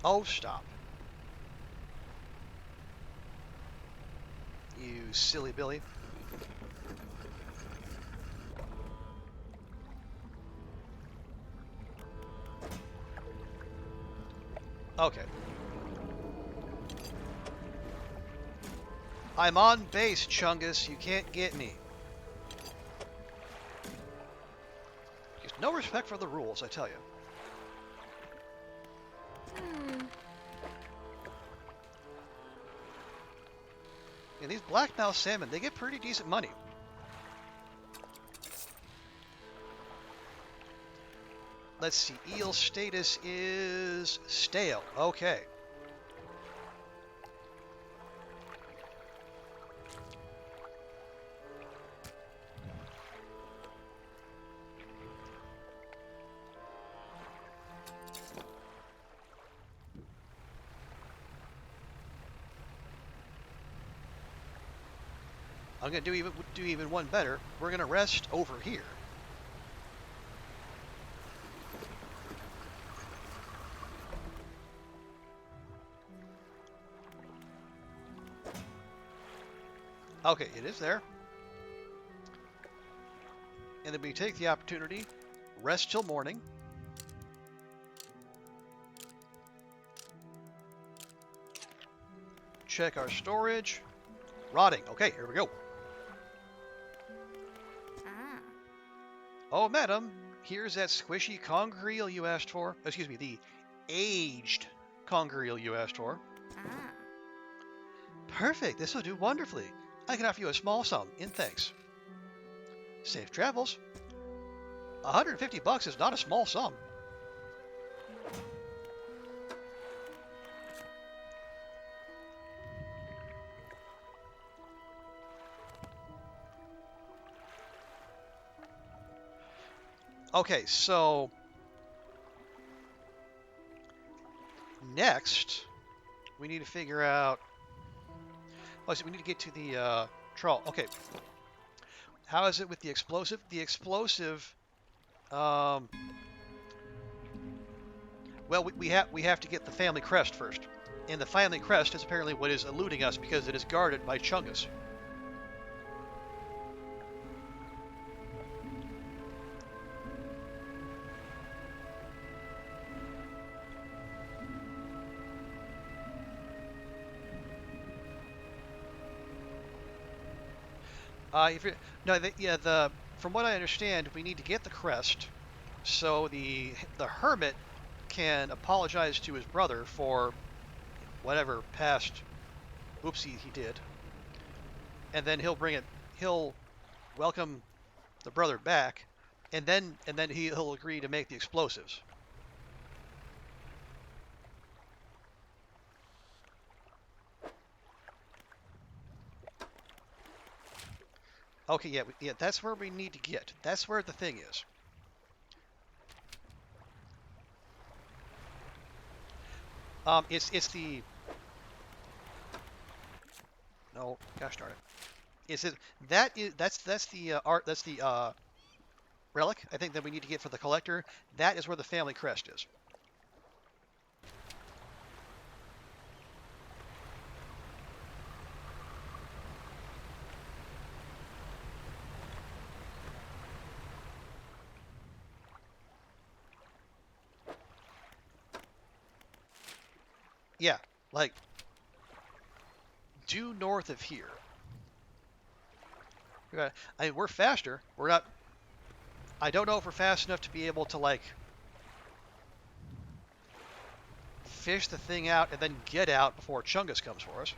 Oh, stop. You silly Billy. Okay. I'm on base, Chungus. You can't get me. Just no respect for the rules, I tell you. And these blackmouth salmon, they get pretty decent money. Let's see, eel status is stale. Okay. I'm gonna do even one better. We're gonna rest over here. Okay, it is there. And then we take the opportunity, rest till morning. Check our storage. Rotting. Okay, here we go. Ah. Oh, madam, here's that squishy conger eel you asked for. Excuse me, the aged conger eel you asked for. Ah. Perfect. This will do wonderfully. I can offer you a small sum in thanks. Safe travels. $150 is not a small sum. Okay, so next we need to figure out. Oh, so we need to get to the trawl. Okay, how is it with the explosive? The explosive. Um, well, we have to get the family crest first, and the family crest is apparently what is eluding us because it is guarded by Chungus. If you're, no, yeah, the from what I understand, we need to get the crest so the hermit can apologize to his brother for whatever past oopsie he did, and then he'll bring it. He'll welcome the brother back, and then he'll agree to make the explosives. Okay, yeah, yeah, that's where we need to get. That's where the thing is. It's the no, gosh darn it. Is it that's the art that's the relic I think that we need to get for the collector. That is where the family crest is. Yeah, like due north of here. I mean, we're faster. We're not. I don't know if we're fast enough to be able to like fish the thing out and then get out before Chungus comes for us.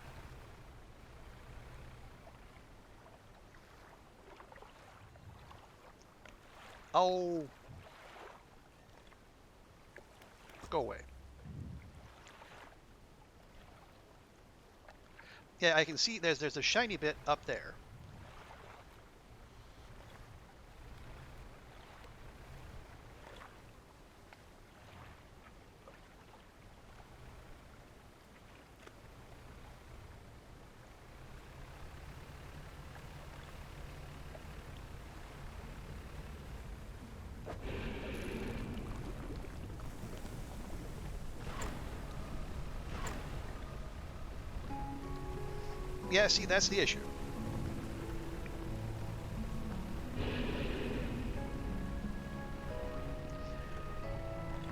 Oh, go away. Yeah, I can see there's a shiny bit up there. Yeah, see, that's the issue.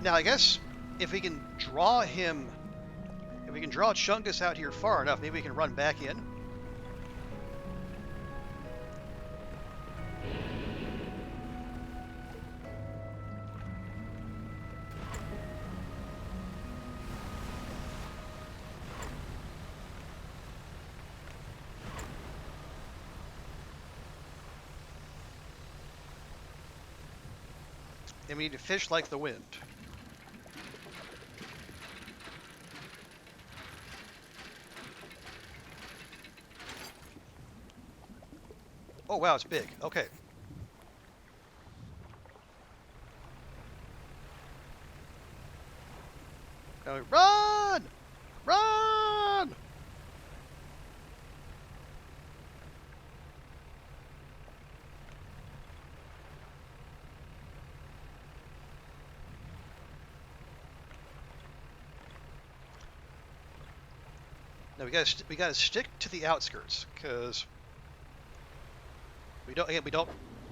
Now, I guess if we can draw him, if we can draw Chungus out here far enough, maybe we can run back in. And we need to fish like the wind. Oh, wow, it's big. Okay. Now, run! Run! Now we gotta stick to the outskirts, because We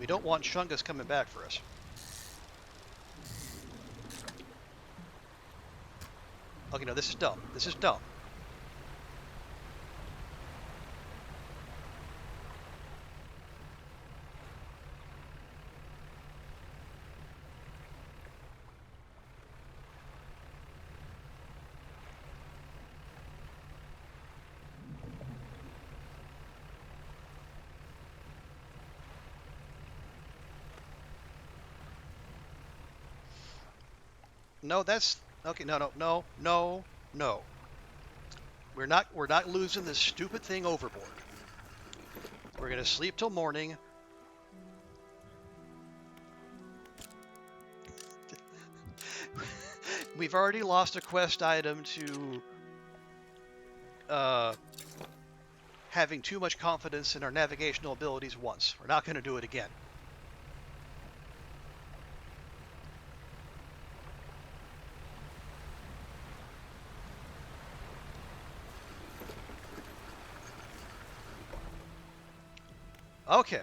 don't want Shungus coming back for us. Okay, no, this is dumb. This is dumb. No, that's okay. No, no, no, no, no. We're not losing this stupid thing overboard. We're gonna sleep till morning. We've already lost a quest item to having too much confidence in our navigational abilities once. We're not gonna do it again. Okay.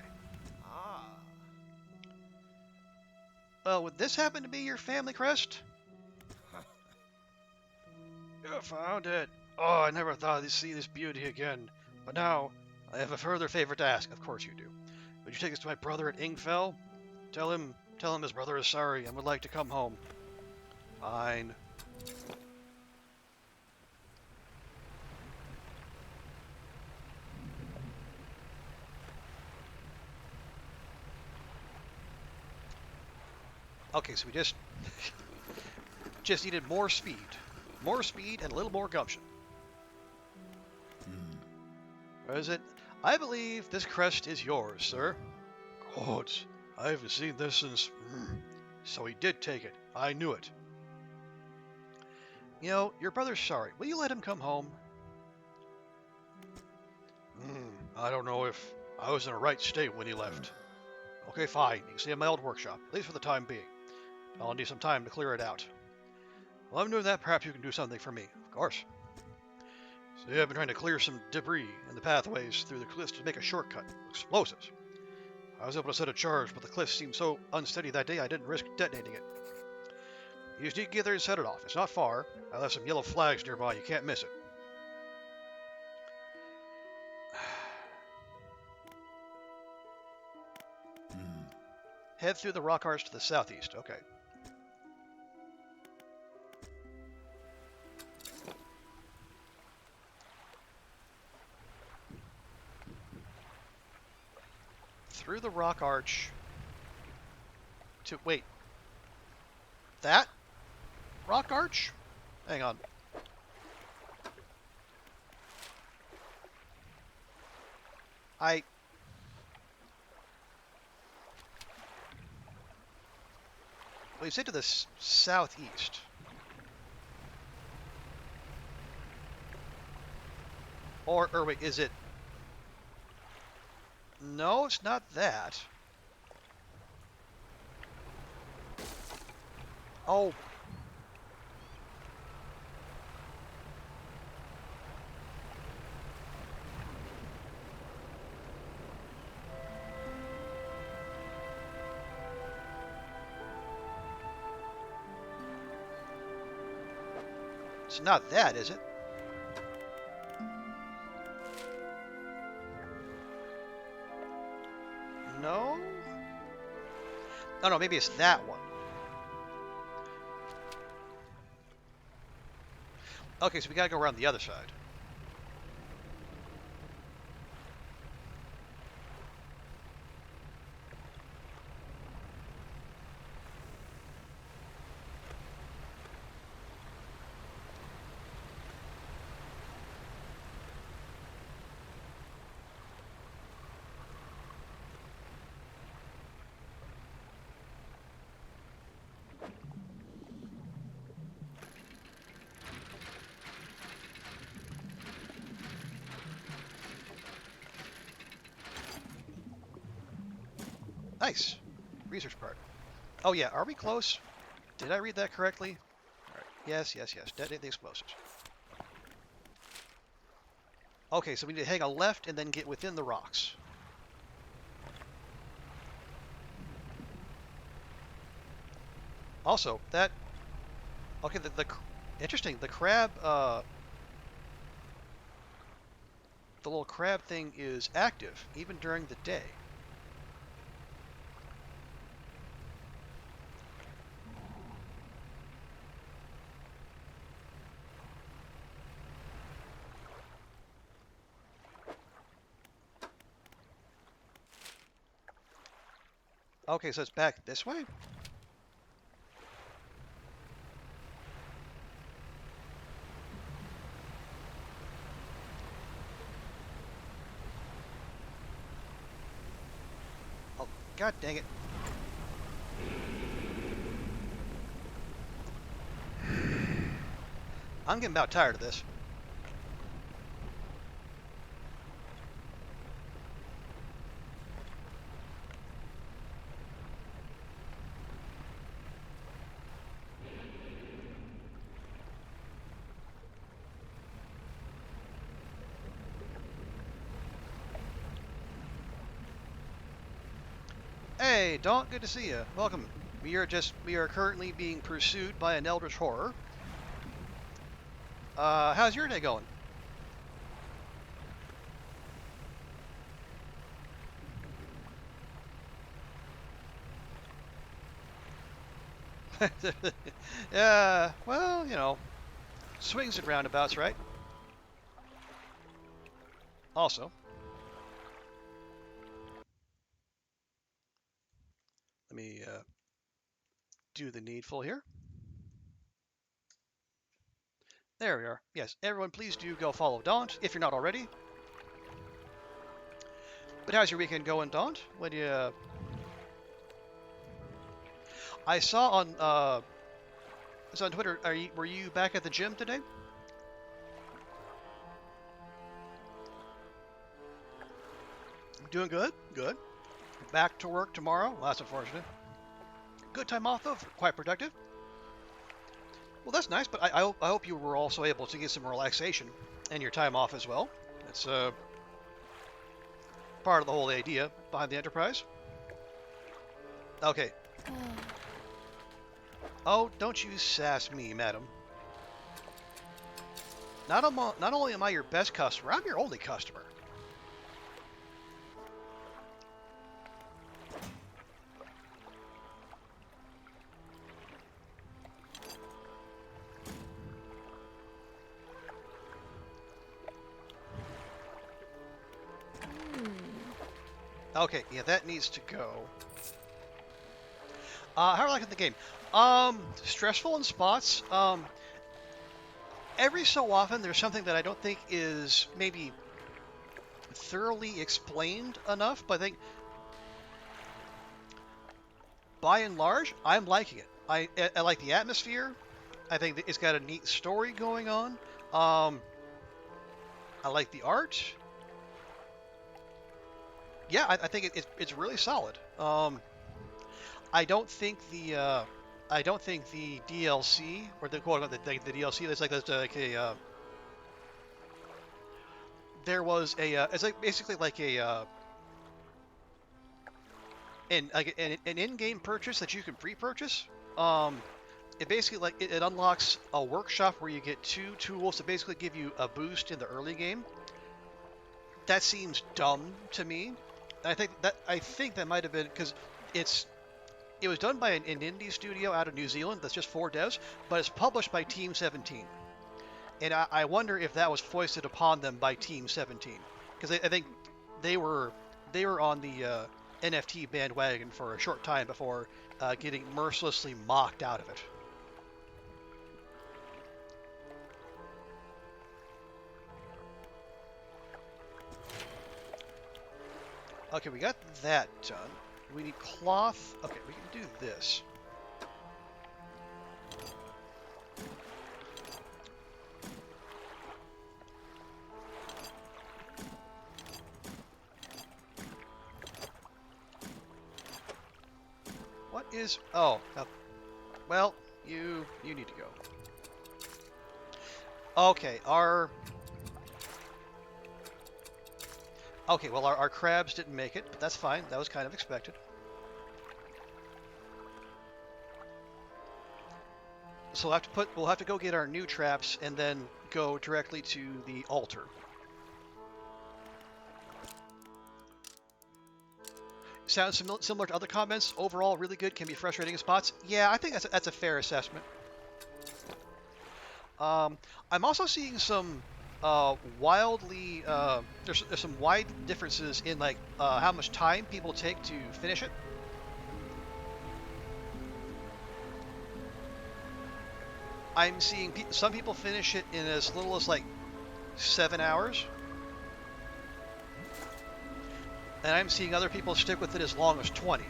Would this happen to be your family crest? You found it. Oh, I never thought I'd see this beauty again. But now, I have a further favor to ask. Of course you do. Would you take this to my brother at Ingfell? Tell him his brother is sorry and would like to come home. Fine. Okay, so we just needed more speed. More speed and a little more gumption. What is it? I believe this crest is yours, sir. God, I haven't seen this since... So he did take it. I knew it. You know, your brother's sorry. Will you let him come home? I don't know if I was in a right state when he left. Okay, fine. You can stay in my old workshop, at least for the time being. I'll need some time to clear it out. While I'm doing that, perhaps you can do something for me. Of course. So yeah, I've been trying to clear some debris in the pathways through the cliffs to make a shortcut. Explosives. I was able to set a charge, but the cliff seemed so unsteady that day I didn't risk detonating it. You just need to get there and set it off. It's not far. I left some yellow flags nearby. You can't miss it. Head through the rock arch to the southeast. Okay. Through the rock arch to... Wait. That? Rock arch? Hang on. Wait, you said to the southeast. Or wait, is it... No, it's not that. Oh. It's not that, is it? No? Oh, no, maybe it's that one. Okay, so we gotta go around the other side. Nice. Research part. Oh yeah, are we close? Did I read that correctly? Alright. Yes, yes, yes. Detonate the explosives. Okay, so we need to hang a left and then get within the rocks. Also, that okay. Interesting. The crab, the little crab thing is active even during the day. Okay, so it's back this way. Oh, god dang it! I'm getting about tired of this. Hey, Dawn, good to see you. Welcome. We are currently being pursued by an eldritch horror. How's your day going? Yeah, well, swings and roundabouts, right? Also, let me do the needful here. There we are. Yes, everyone, please do go follow Daunt if you're not already. But how's your weekend going, Daunt? When you, I saw on Twitter. Were you back at the gym today? Doing good. Good. Back to work tomorrow. Well, that's unfortunate. Good time off though. Quite productive. Well, that's nice. But I hope you were also able to get some relaxation and your time off as well. It's part of the whole idea behind the enterprise. Okay. Oh, don't you sass me, madam. Not only am I your best customer, I'm your only customer. Okay, yeah, that needs to go. How are you liking the game? Stressful in spots. Every so often there's something that I don't think is maybe thoroughly explained enough, but I think by and large, I'm liking it. I like the atmosphere. I think that it's got a neat story going on. I like the art. Yeah, I think it's really solid. I don't think the DLC or the quote unquote the DLC. There's like a there was a it's like basically like a an in-game purchase that you can pre-purchase. It basically it unlocks a workshop where you get 2 tools to basically give you a boost in the early game. That seems dumb to me. I think that might have been because it was done by an indie studio out of New Zealand that's just 4 devs, but it's published by Team 17. And I wonder if that was foisted upon them by Team 17, because I think they were on the NFT bandwagon for a short time before getting mercilessly mocked out of it. Okay, we got that done. We need cloth. Okay, we can do this. What is... Oh, well, you need to go. Okay, Okay, well, our crabs didn't make it, but that's fine. That was kind of expected. So we'll have to go get our new traps and then go directly to the altar. Sounds similar to other comments. Overall, really good. Can be frustrating in spots. Yeah, I think that's a fair assessment. I'm also seeing some wildly there's some wide differences in like how much time people take to finish it. I'm seeing some people finish it in as little as like 7 hours, and I'm seeing other people stick with it as long as 20.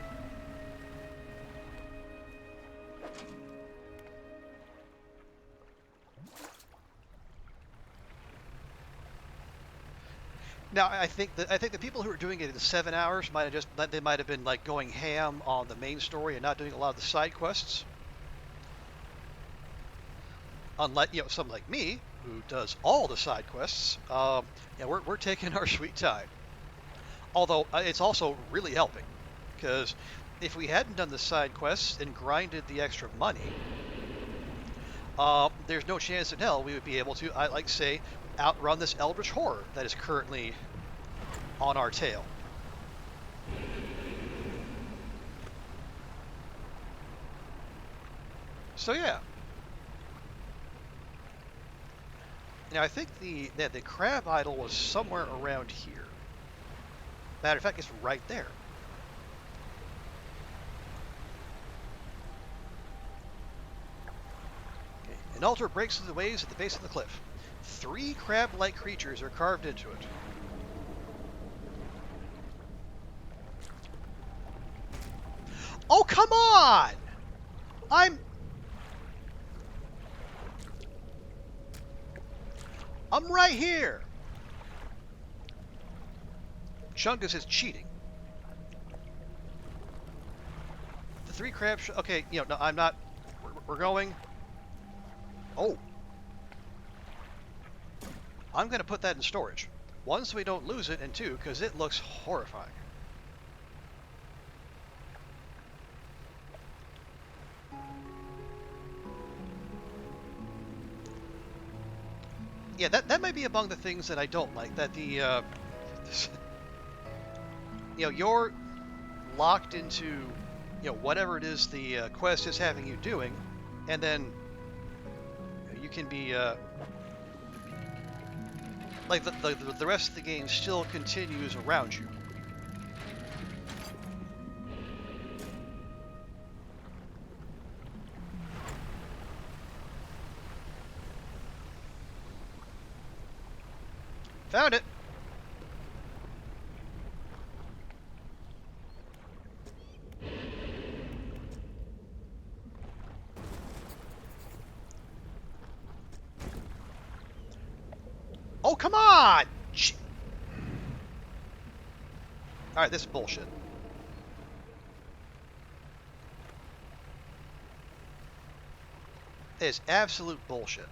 Now, I think the people who are doing it in 7 hours might have been like going ham on the main story and not doing a lot of the side quests. Unlike someone like me who does all the side quests, yeah, we're taking our sweet time. Although it's also really helping, because if we hadn't done the side quests and grinded the extra money, there's no chance in hell we would be able to, say, outrun this eldritch horror that is currently on our tail. So yeah. Now I think the crab idol was somewhere around here. Matter of fact, it's right there. Okay. An altar breaks through the waves at the base of the cliff. 3 crab-like creatures are carved into it. Oh, come on! I'm right here! Chungus is cheating. The 3 crabs... Okay, no, I'm not... We're going... Oh. I'm going to put that in storage. 1, so we don't lose it, and 2, because it looks horrifying. Yeah, that might be among the things that I don't like. That the, you're locked into, whatever it is the quest is having you doing, and then you can be, like the rest of the game still continues around you. Found it! Oh, come on! Alright, this is bullshit. It is absolute bullshit.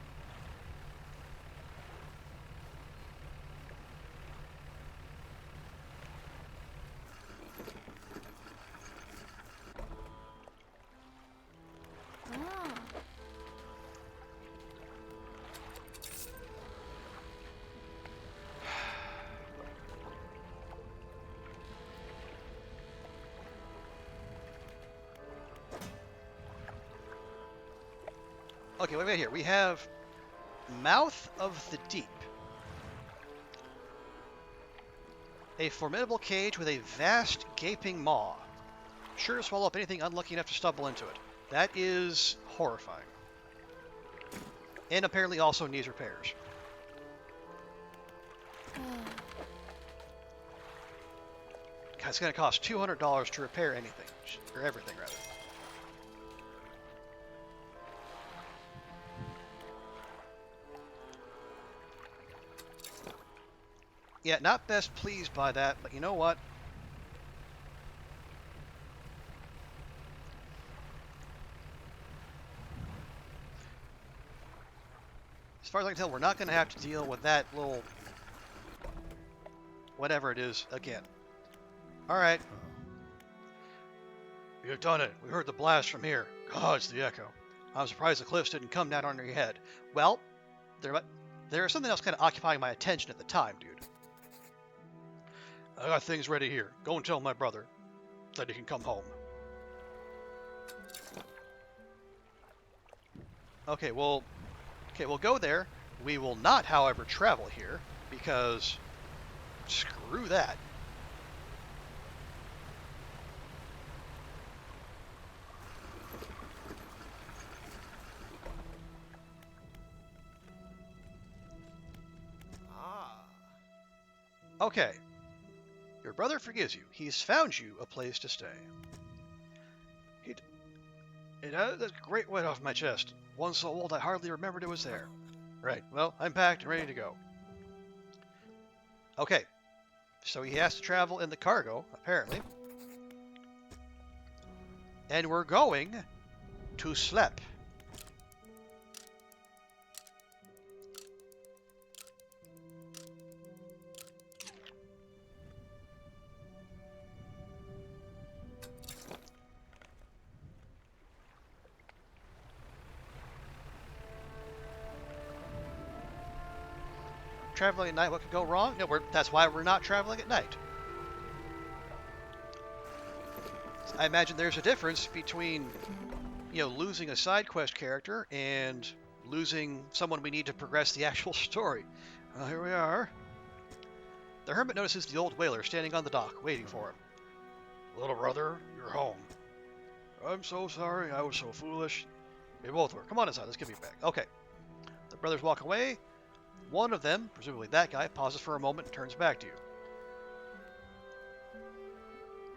Okay, wait a minute here. We have Mouth of the Deep. A formidable cage with a vast gaping maw. Sure to swallow up anything unlucky enough to stumble into it. That is horrifying. And apparently also needs repairs. God, it's going to cost $200 to repair anything. Or everything, rather. Yeah, not best pleased by that, but you know what? As far as I can tell, we're not going to have to deal with that little... whatever it is again. Alright. You've done it. We heard the blast from here. God, it's the echo. I'm surprised the cliffs didn't come down on your head. Well, there was something else kind of occupying my attention at the time, dude. I got things ready here. Go and tell my brother that he can come home. Okay, we'll go there. We will not, however, travel here, because screw that. Okay. Your brother forgives you. He's found you a place to stay. That's a great weight off my chest. One so old I hardly remembered it was there. Right, well, I'm packed and ready to go. Okay, so he has to travel in the cargo, apparently. And we're going to Slep. Traveling at night, what could go wrong? No, that's why we're not traveling at night. I imagine there's a difference between, losing a side quest character and losing someone we need to progress the actual story. Well, here we are. The hermit notices the old whaler standing on the dock, waiting for him. Little brother, you're home. I'm so sorry, I was so foolish. We both were. Come on inside, let's give you back. Okay. The brothers walk away. One of them, presumably that guy, pauses for a moment and turns back to you.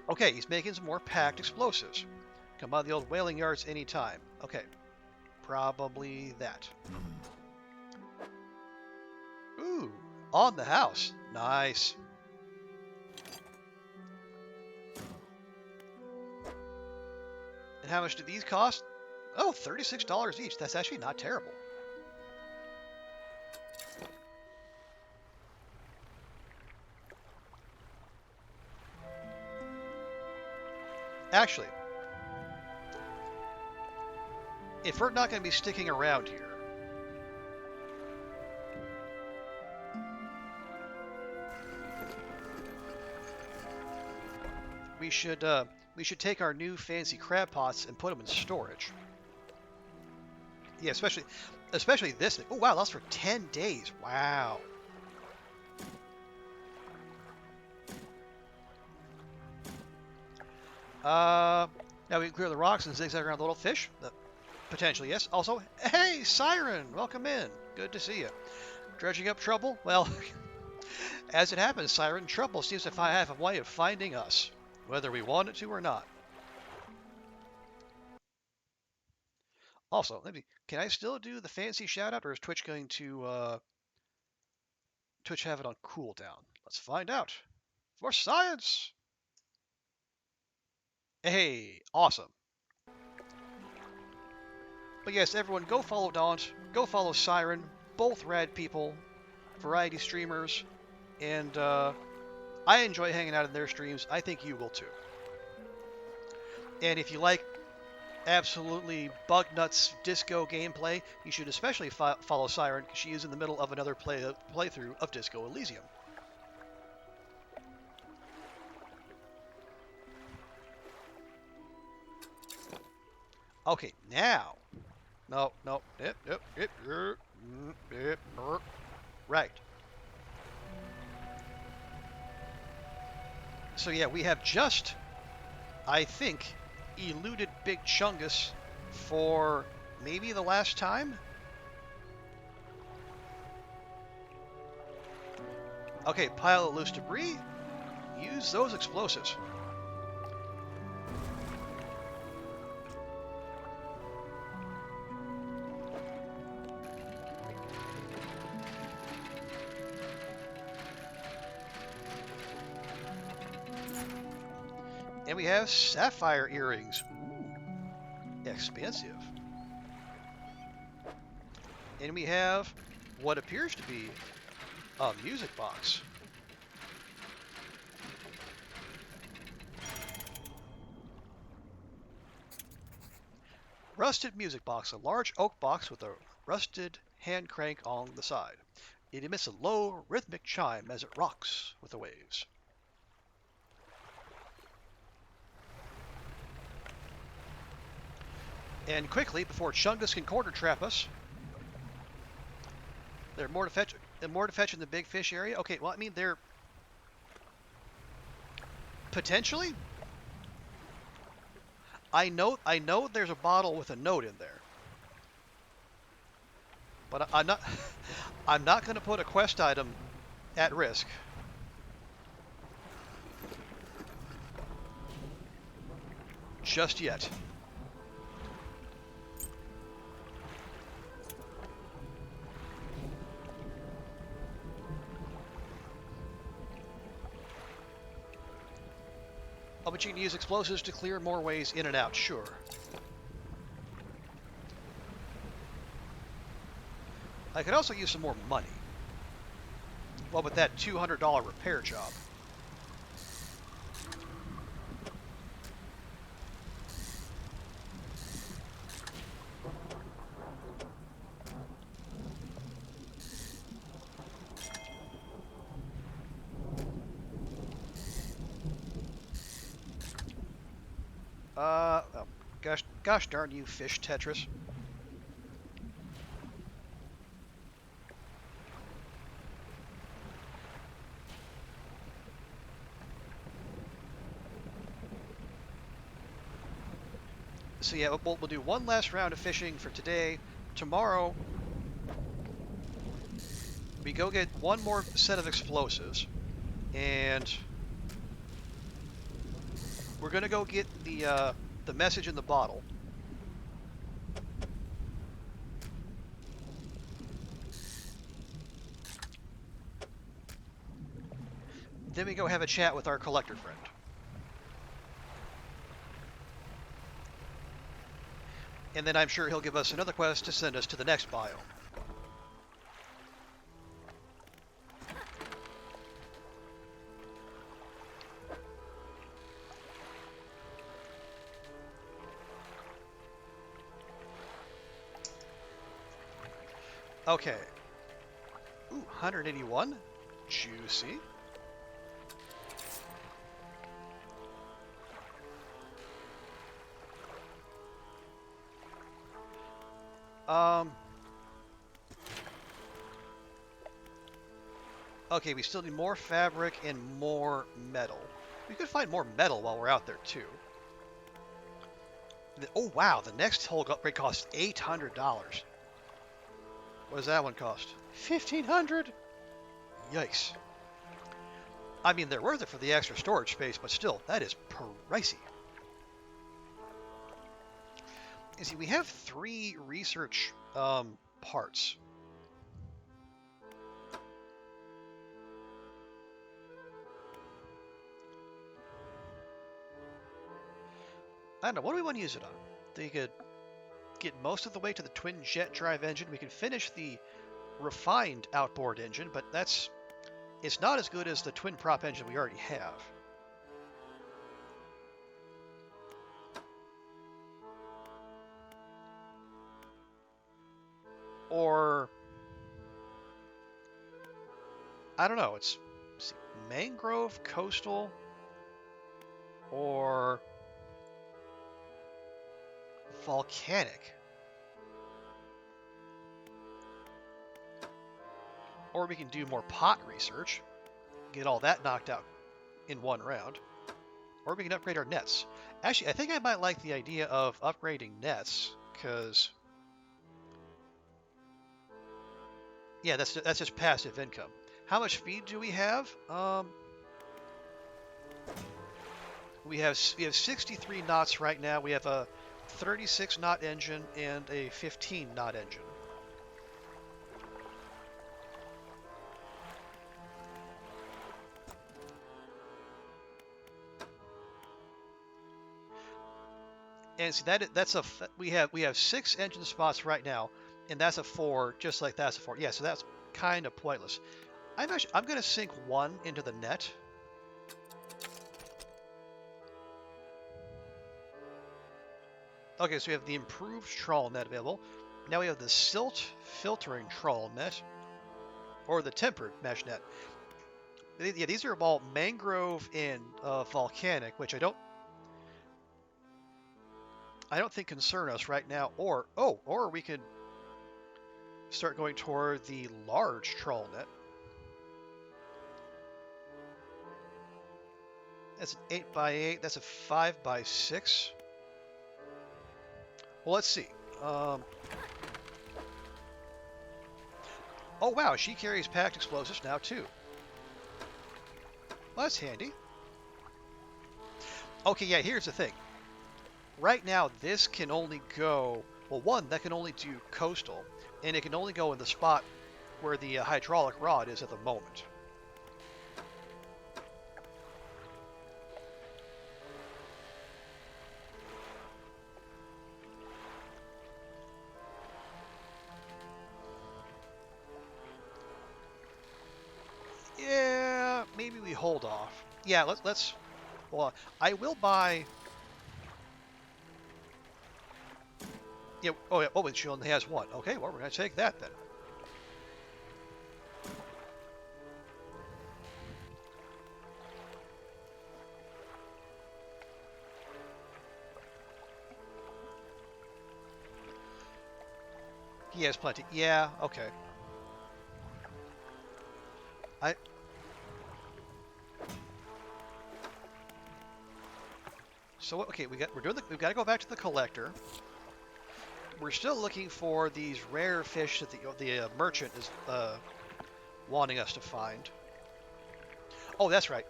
Okay, he's making some more packed explosives. Come by the old whaling yards anytime. Okay, probably that. Ooh, on the house. Nice. And how much do these cost? Oh, $36 each. That's actually not terrible. Actually, if we're not going to be sticking around here, we should take our new fancy crab pots and put them in storage. Yeah, especially this thing. Oh wow, that's for 10 days. Wow. Now we can clear the rocks and zigzag around the little fish. Potentially, yes. Also, hey, Siren, welcome in. Good to see you. Dredging up trouble? Well, as it happens, Siren, trouble seems to have a way of finding us, whether we want it to or not. Also, can I still do the fancy shout-out, or is Twitch going to Twitch have it on cooldown? Let's find out. For science! Hey, awesome. But yes, everyone, go follow Daunt, go follow Siren, both rad people, variety streamers, and I enjoy hanging out in their streams. I think you will too. And if you like absolutely bug nuts disco gameplay, you should especially follow Siren, because she is in the middle of another playthrough of Disco Elysium. Okay, now. No. Right. So yeah, we have just, I think, eluded Big Chungus for maybe the last time? Okay, pile of loose debris. Use those explosives. And we have sapphire earrings. Ooh, expensive. And we have what appears to be a music box. Rusted music box, a large oak box with a rusted hand crank on the side. It emits a low, rhythmic chime as it rocks with the waves. And quickly, before Chungus can quarter trap us, they're more to fetch in the big fish area. Okay, well, I mean, they're potentially. I know there's a bottle with a note in there, but I'm not. I'm not going to put a quest item at risk. Just yet. Oh, but you can use explosives to clear more ways in and out, sure. I could also use some more money. Well, with that $200 repair job. Oh, gosh darn you, fish Tetris. So yeah, we'll do one last round of fishing for today. Tomorrow, we go get one more set of explosives, and we're gonna go get the message in the bottle. Then we go have a chat with our collector friend. And then I'm sure he'll give us another quest to send us to the next biome. Okay. Ooh, 181. Juicy. Okay, we still need more fabric and more metal. We could find more metal while we're out there, too. Oh, wow, the next whole upgrade costs $800. What does that one cost? $1,500? Yikes. I mean, they're worth it for the extra storage space, but still, that is pricey. You see, we have 3 research parts. I don't know, what do we want to use it on? They could get most of the way to the twin jet drive engine. We can finish the refined outboard engine, but it's not as good as the twin prop engine we already have. Or I don't know, it's mangrove, coastal, or volcanic. Or we can do more pot research, get all that knocked out in one round. Or we can upgrade our nets. Actually, I think I might like the idea of upgrading nets, because yeah, that's just passive income. How much speed do we have? We have 63 knots right now. We have a 36 knot engine and a 15 knot engine. And see we have 6 engine spots right now, and that's a 4, just like that's a 4. Yeah, so that's kind of pointless. I'm going to sink 1 into the net. Okay, so we have the improved trawl net available. Now we have the silt filtering trawl net, or the tempered mesh net. Yeah, these are all mangrove and volcanic, which I don't think concern us right now. Or we could start going toward the large trawl net. That's an 8x8. That's a 5x6. Well, let's see. Oh wow, she carries packed explosives now too. Well, that's handy. Okay, yeah, here's the thing. Right now, this can only go, well, one, that can only do coastal, and it can only go in the spot where the hydraulic rod is at the moment. Yeah, maybe we hold off. Yeah, let's. Well, I will buy. Yeah. Oh, yeah. Oh, she only has one. Okay. Well, we're gonna take that then. He has plenty. Yeah. Okay. I. So okay, we've got to go back to the collector. We're still looking for these rare fish that the merchant is wanting us to find. Oh, that's right.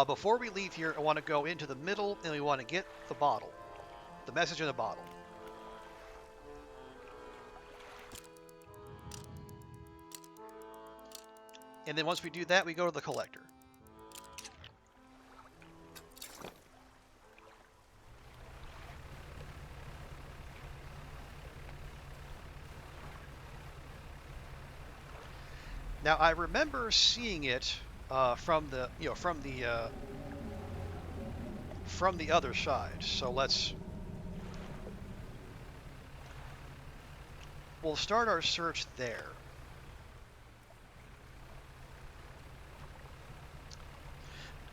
Before we leave here, I want to go into the middle and we want to get the bottle. The message in the bottle. And then once we do that, we go to the collector. Now I remember seeing it from the from the other side. So we'll start our search there.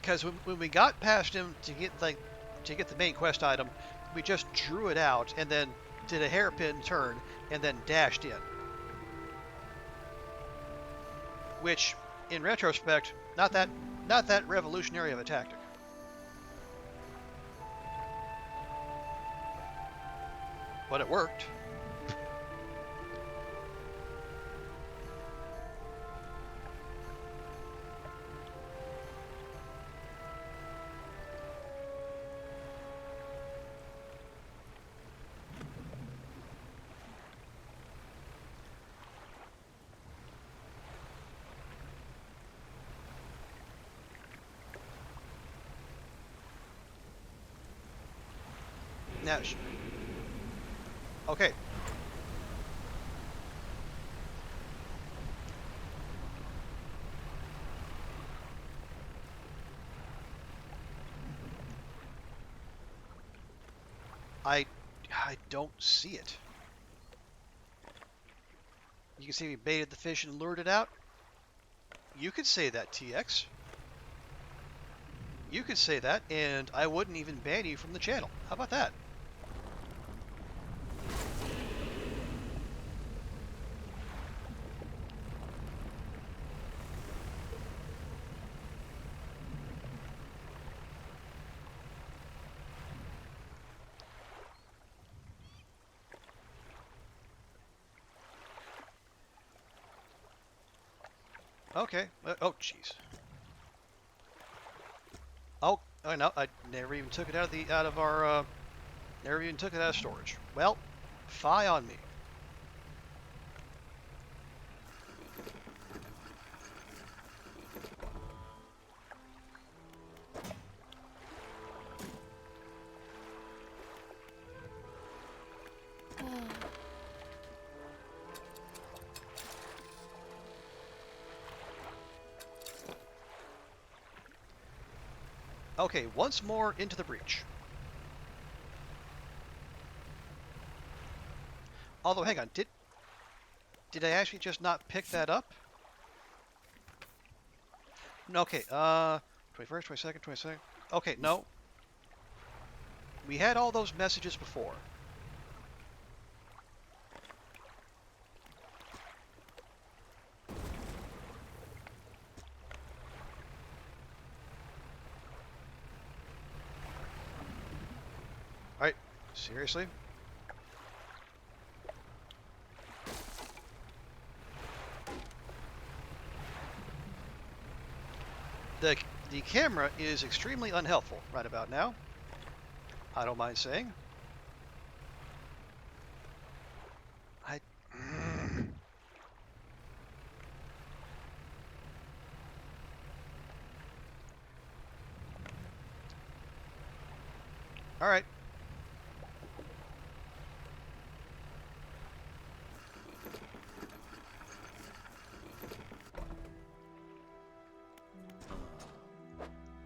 Because when we got past him to get the main quest item, we just drew it out and then did a hairpin turn and then dashed in. Which, in retrospect, not that revolutionary of a tactic. But it worked. Now, okay. I don't see it. You can see we baited the fish and lured it out. You could say that, TX. You could say that, and I wouldn't even ban you from the channel. How about that? Okay. Oh, jeez. Oh, no, I never even took it out of our never even took it out of storage. Well, fie on me. Okay, once more into the breach. Although, hang on, did I actually just not pick that up? No, okay, 21st, 22nd, 22nd. Okay, no. We had all those messages before. Alright, seriously? The camera is extremely unhelpful right about now. I don't mind saying. I... Alright.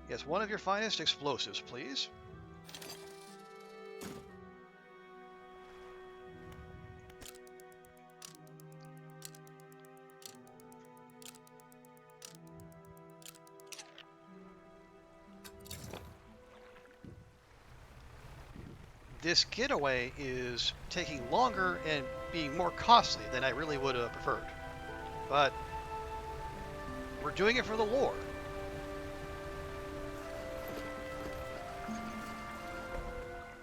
Yes, one of your finest explosives, please. This getaway is taking longer and being more costly than I really would have preferred. But we're doing it for the lore.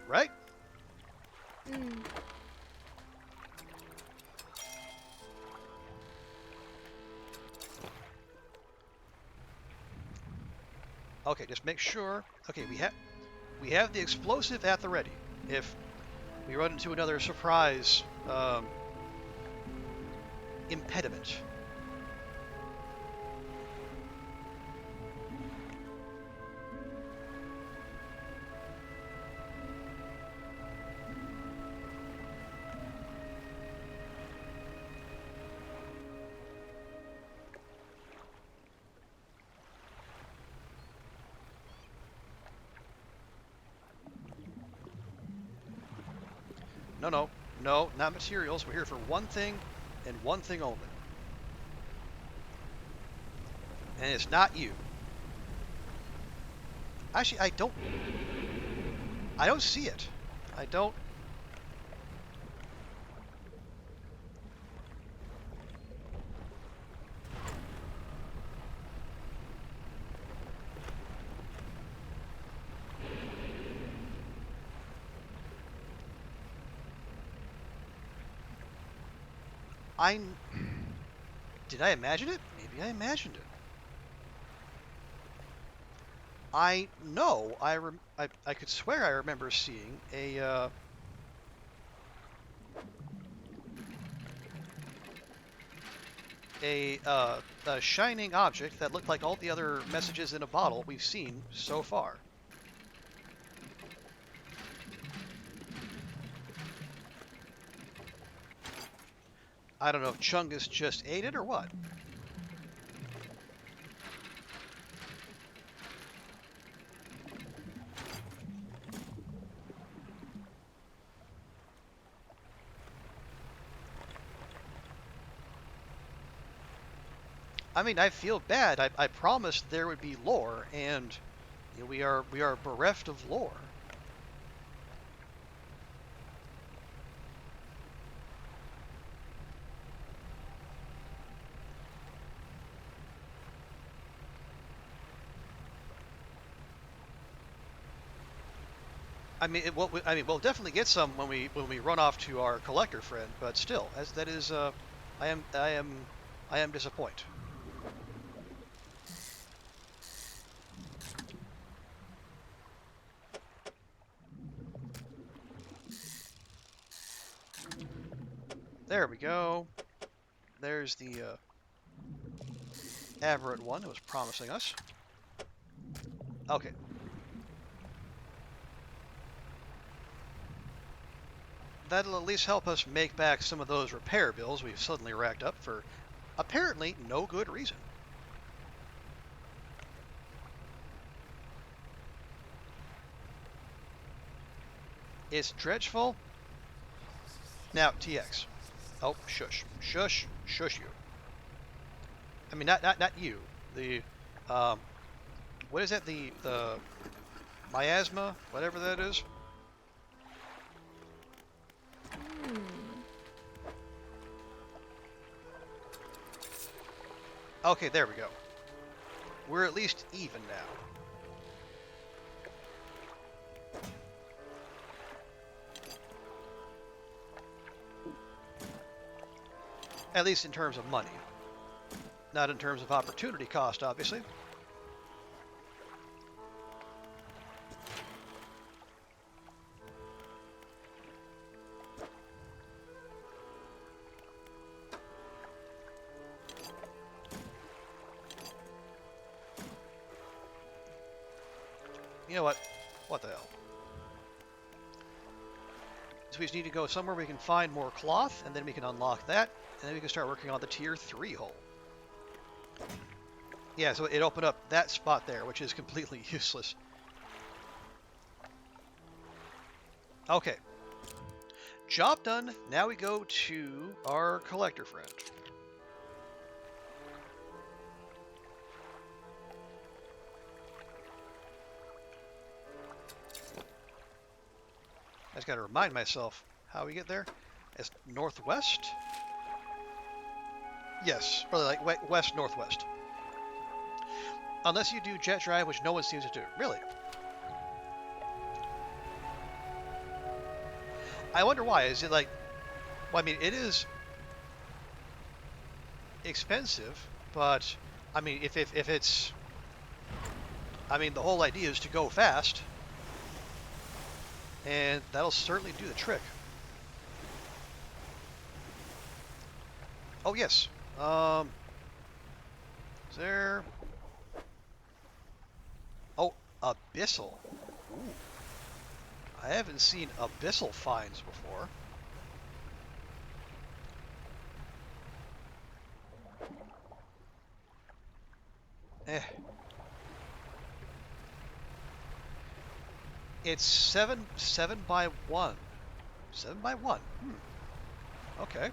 Right? Mm. Okay, just make sure. Okay, we have the explosive at the ready. If we run into another surprise impediment. No, no, no, not materials. We're here for one thing and one thing only. And it's not you. Actually, I don't see it. I don't. Did I imagine it? Maybe I imagined it. I know. I could swear I remember seeing a shining object that looked like all the other messages in a bottle we've seen so far. I don't know if Chungus just ate it or what. I mean, I feel bad. I promised there would be lore, and you know, we are bereft of lore. I mean, we'll definitely get some when we run off to our collector friend, but still, as that is, I am disappointed. There we go. There's the aberrant one that was promising us. Okay. That'll at least help us make back some of those repair bills we've suddenly racked up for apparently no good reason. It's Dredge full? Now, TX. Oh, shush. Shush. Shush you. I mean, not you. The, um, what is that? The miasma? Whatever that is? Hmm. Okay, there we go. We're at least even now. At least in terms of money. Not in terms of opportunity cost, obviously. You know what? What the hell? So we just need to go somewhere we can find more cloth, and then we can unlock that, and then we can start working on the tier 3 hole. Yeah, so it opened up that spot there, which is completely useless. Okay. Job done. Now we go to our collector friend. I just gotta remind myself how we get there. It's northwest? Yes, probably like west-northwest. Unless you do jet drive, which no one seems to do. Really? I wonder why. Is it like... Well, I mean, it is expensive, but... I mean, if it's... I mean, the whole idea is to go fast. And that'll certainly do the trick. Oh, yes. Is there... Oh, abyssal. Ooh. I haven't seen abyssal finds before. Eh. It's 7 by 1. 7 by 1. Okay.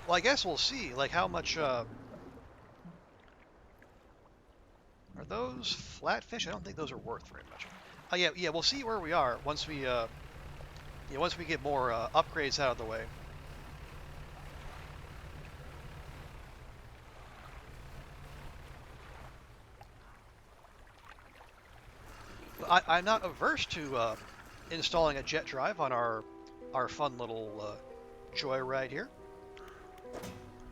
Well, I guess we'll see, like, how much, Are those flatfish? I don't think those are worth very much. Oh, yeah, we'll see where we are once we, once we get more, upgrades out of the way. I'm not averse to, installing a jet drive on our fun little, joyride here.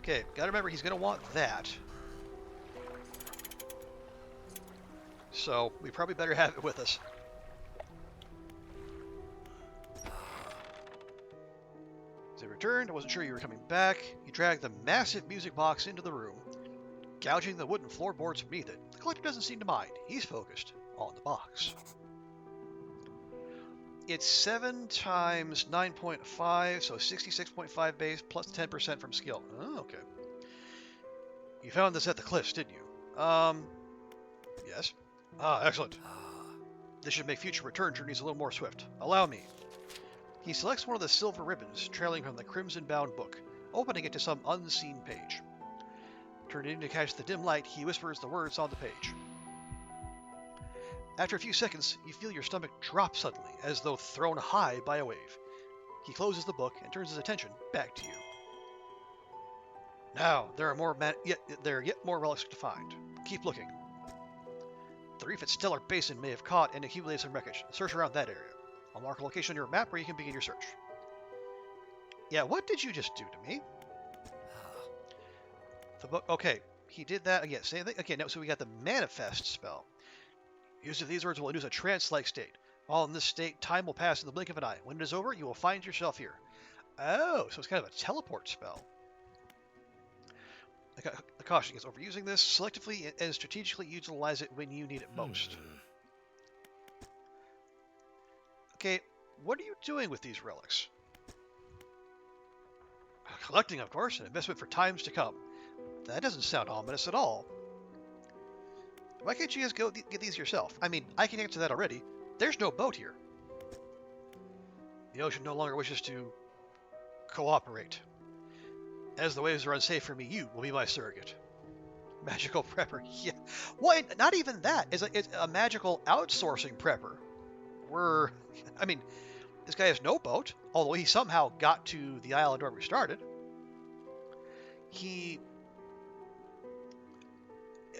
Okay, gotta remember he's gonna want that. So, we probably better have it with us. As they returned, I wasn't sure you were coming back. He dragged the massive music box into the room, gouging the wooden floorboards beneath it. The collector doesn't seem to mind. He's focused on the box. It's 7 times 9.5, so 66.5 base plus 10% from skill. Oh, okay. You found this at the cliffs, didn't you? Yes. Ah, excellent. This should make future return journeys a little more swift. Allow me. He selects one of the silver ribbons trailing from the crimson-bound book, opening it to some unseen page. Turning to catch the dim light, he whispers the words on the page. After a few seconds, you feel your stomach drop suddenly, as though thrown high by a wave. He closes the book and turns his attention back to you. Now, there are yet more relics to find. Keep looking. The reef at Stellar Basin may have caught and accumulated some wreckage. Search around that area. I'll mark a location on your map where you can begin your search. Yeah, what did you just do to me? The book. Okay, he did that again. Same thing. Okay, now so we got the manifest spell. Use of these words will induce a trance-like state. While in this state, time will pass in the blink of an eye. When it is over, you will find yourself here. Oh, so it's kind of a teleport spell. The caution is overusing this selectively and strategically utilize it when you need it most. Okay, what are you doing with these relics? Collecting, of course, an investment for times to come. That doesn't sound ominous at all. Why can't you just go get these yourself? I mean, I can answer that already. There's no boat here. The ocean no longer wishes to cooperate. As the waves are unsafe for me, you will be my surrogate. Magical prepper. Yeah. Well, not even that. It's a magical outsourcing prepper. I mean, this guy has no boat, although he somehow got to the island where we started.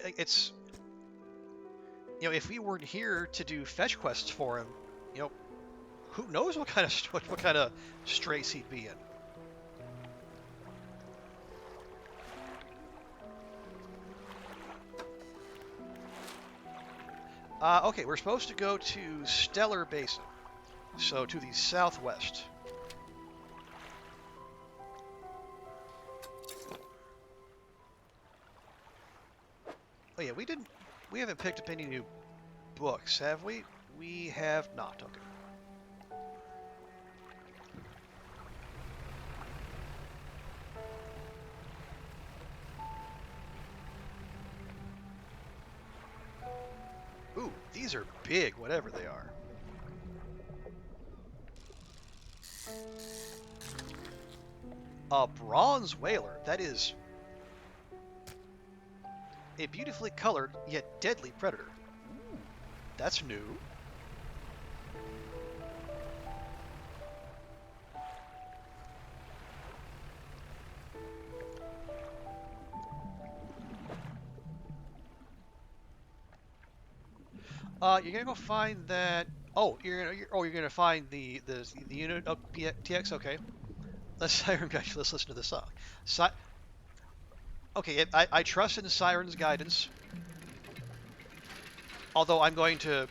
It's, if we weren't here to do fetch quests for him, you know, who knows what kind of what kind of straits he'd be in. Okay, we're supposed to go to Stellar Basin, so to the southwest. Oh yeah, we haven't picked up any new books, have we? We have not. Okay. Ooh, these are big, whatever they are. A bronze whaler. That is a beautifully colored yet deadly predator. Ooh, that's new. You're gonna go find that. Oh, you're gonna find the unit of TX. Okay, let's Siren guide. Let's listen to the song. Si okay, I trust in Siren's guidance. Although I'm going to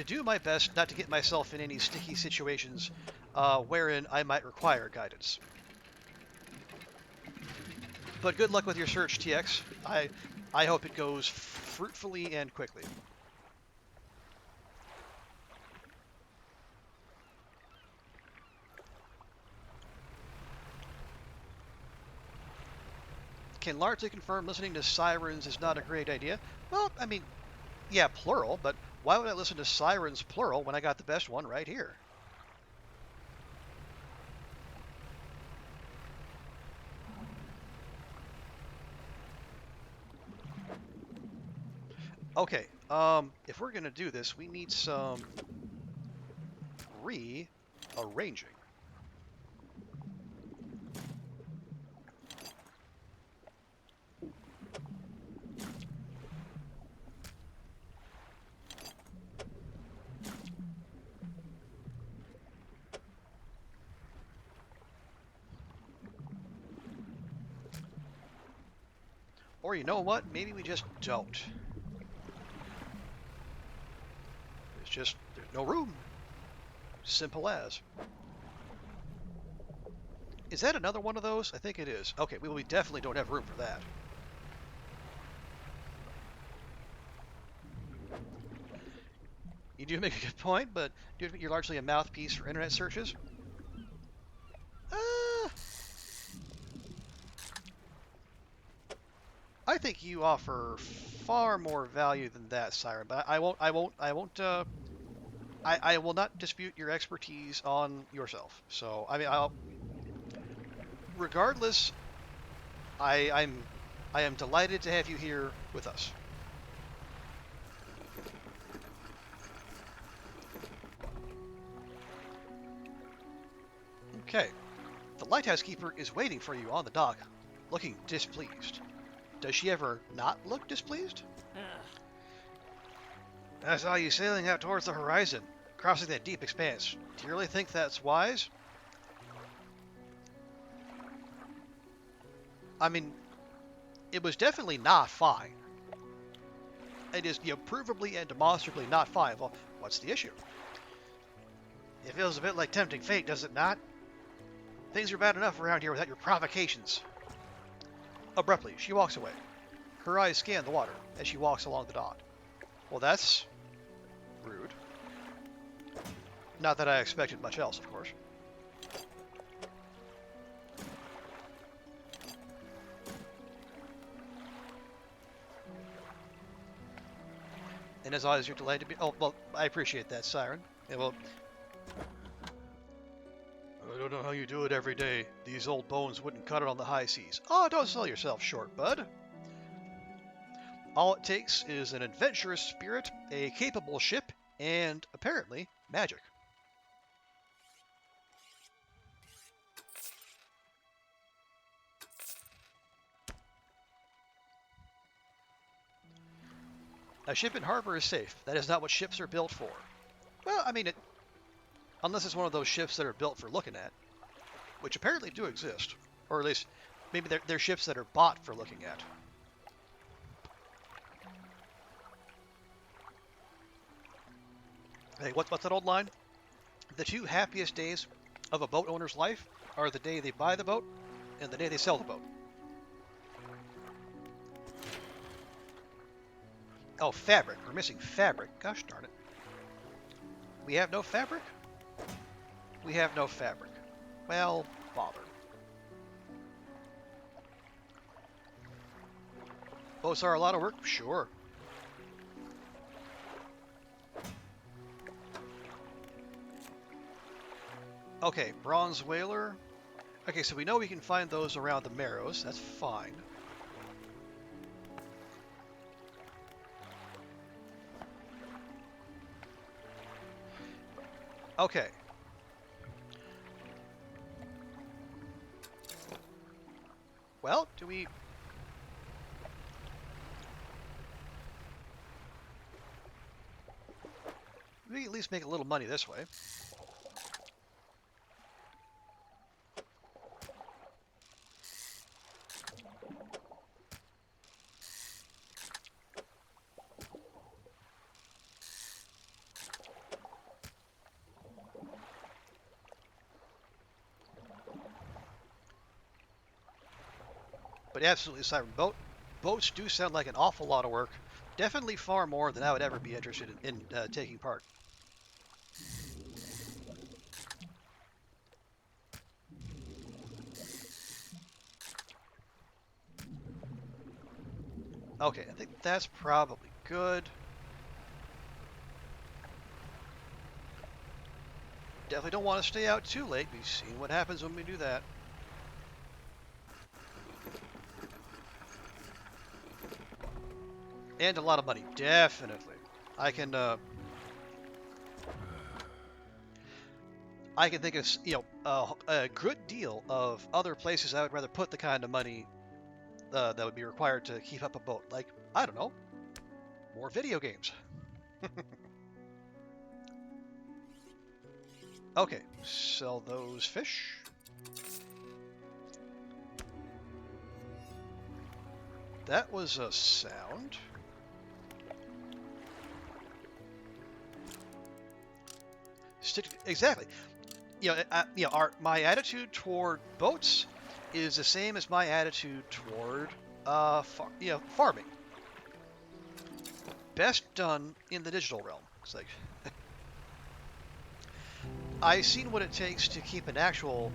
do my best not to get myself in any sticky situations, wherein I might require guidance. But good luck with your search, TX. I hope it goes fruitfully and quickly. Can largely confirm listening to sirens is not a great idea. Well, I mean, yeah, plural, but why would I listen to sirens plural when I got the best one right here? Okay, if we're gonna do this, we need some rearranging. Or you know what? Maybe we just don't. There's no room. Simple as. Is that another one of those? I think it is. Okay, we definitely don't have room for that. You do make a good point, but do you admit you're largely a mouthpiece for internet searches? Uh, I think you offer far more value than that, Siren. But I won't. I will not dispute your expertise on yourself. So I mean, regardless, I, I'm I am delighted to have you here with us. Okay, the lighthouse keeper is waiting for you on the dock, looking displeased. Does she ever not look displeased? I saw you sailing out towards the horizon, crossing that deep expanse. Do you really think that's wise? I mean, it was definitely not fine. It is, provably and demonstrably not fine. Well, what's the issue? It feels a bit like tempting fate, does it not? Things are bad enough around here without your provocations. Abruptly, she walks away. Her eyes scan the water as she walks along the dock. Well, that's rude. Not that I expected much else, of course. And as always, you're delighted to be. Oh, well, I appreciate that, Siren. Yeah, well, don't know how you do it every day. These old bones wouldn't cut it on the high seas. Oh, don't sell yourself short, bud. All it takes is an adventurous spirit, a capable ship, and, apparently, magic. A ship in harbor is safe. That is not what ships are built for. Well, I mean, unless it's one of those ships that are built for looking at, which apparently do exist. Or at least, maybe they're ships that are bought for looking at. Hey, what's that old line? The two happiest days of a boat owner's life are the day they buy the boat and the day they sell the boat. Oh, fabric. We're missing fabric. Gosh darn it. We have no fabric? We have no fabric. Well, bother. Boats are a lot of work? Sure. Okay, bronze whaler. Okay, so we know we can find those around the Marrows. That's fine. Okay. Well, do we... We at least make a little money this way. But absolutely, Siren, boats do sound like an awful lot of work. Definitely far more than I would ever be interested in taking part. Okay, I think that's probably good. Definitely don't want to stay out too late. We've seen what happens when we do that. And a lot of money, definitely. I can think of, a good deal of other places I would rather put the kind of money that would be required to keep up a boat. Like, I don't know, more video games. Okay, sell those fish. That was a sound. Exactly. My attitude toward boats is the same as my attitude toward farming. Best done in the digital realm. It's like I've seen what it takes to keep an actual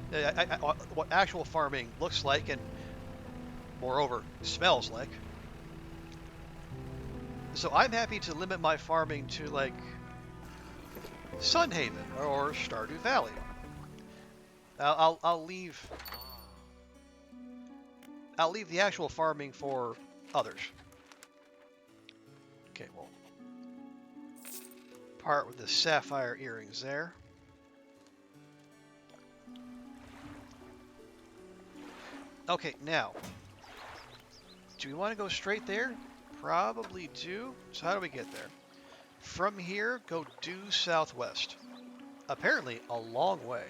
what actual farming looks like and moreover smells like. So I'm happy to limit my farming to like Sunhaven or Stardew Valley. I'll leave the actual farming for others. Okay, well, part with the sapphire earrings there. Okay, now, do we want to go straight there? Probably do. So how do we get there? From here, go due southwest. Apparently, a long way.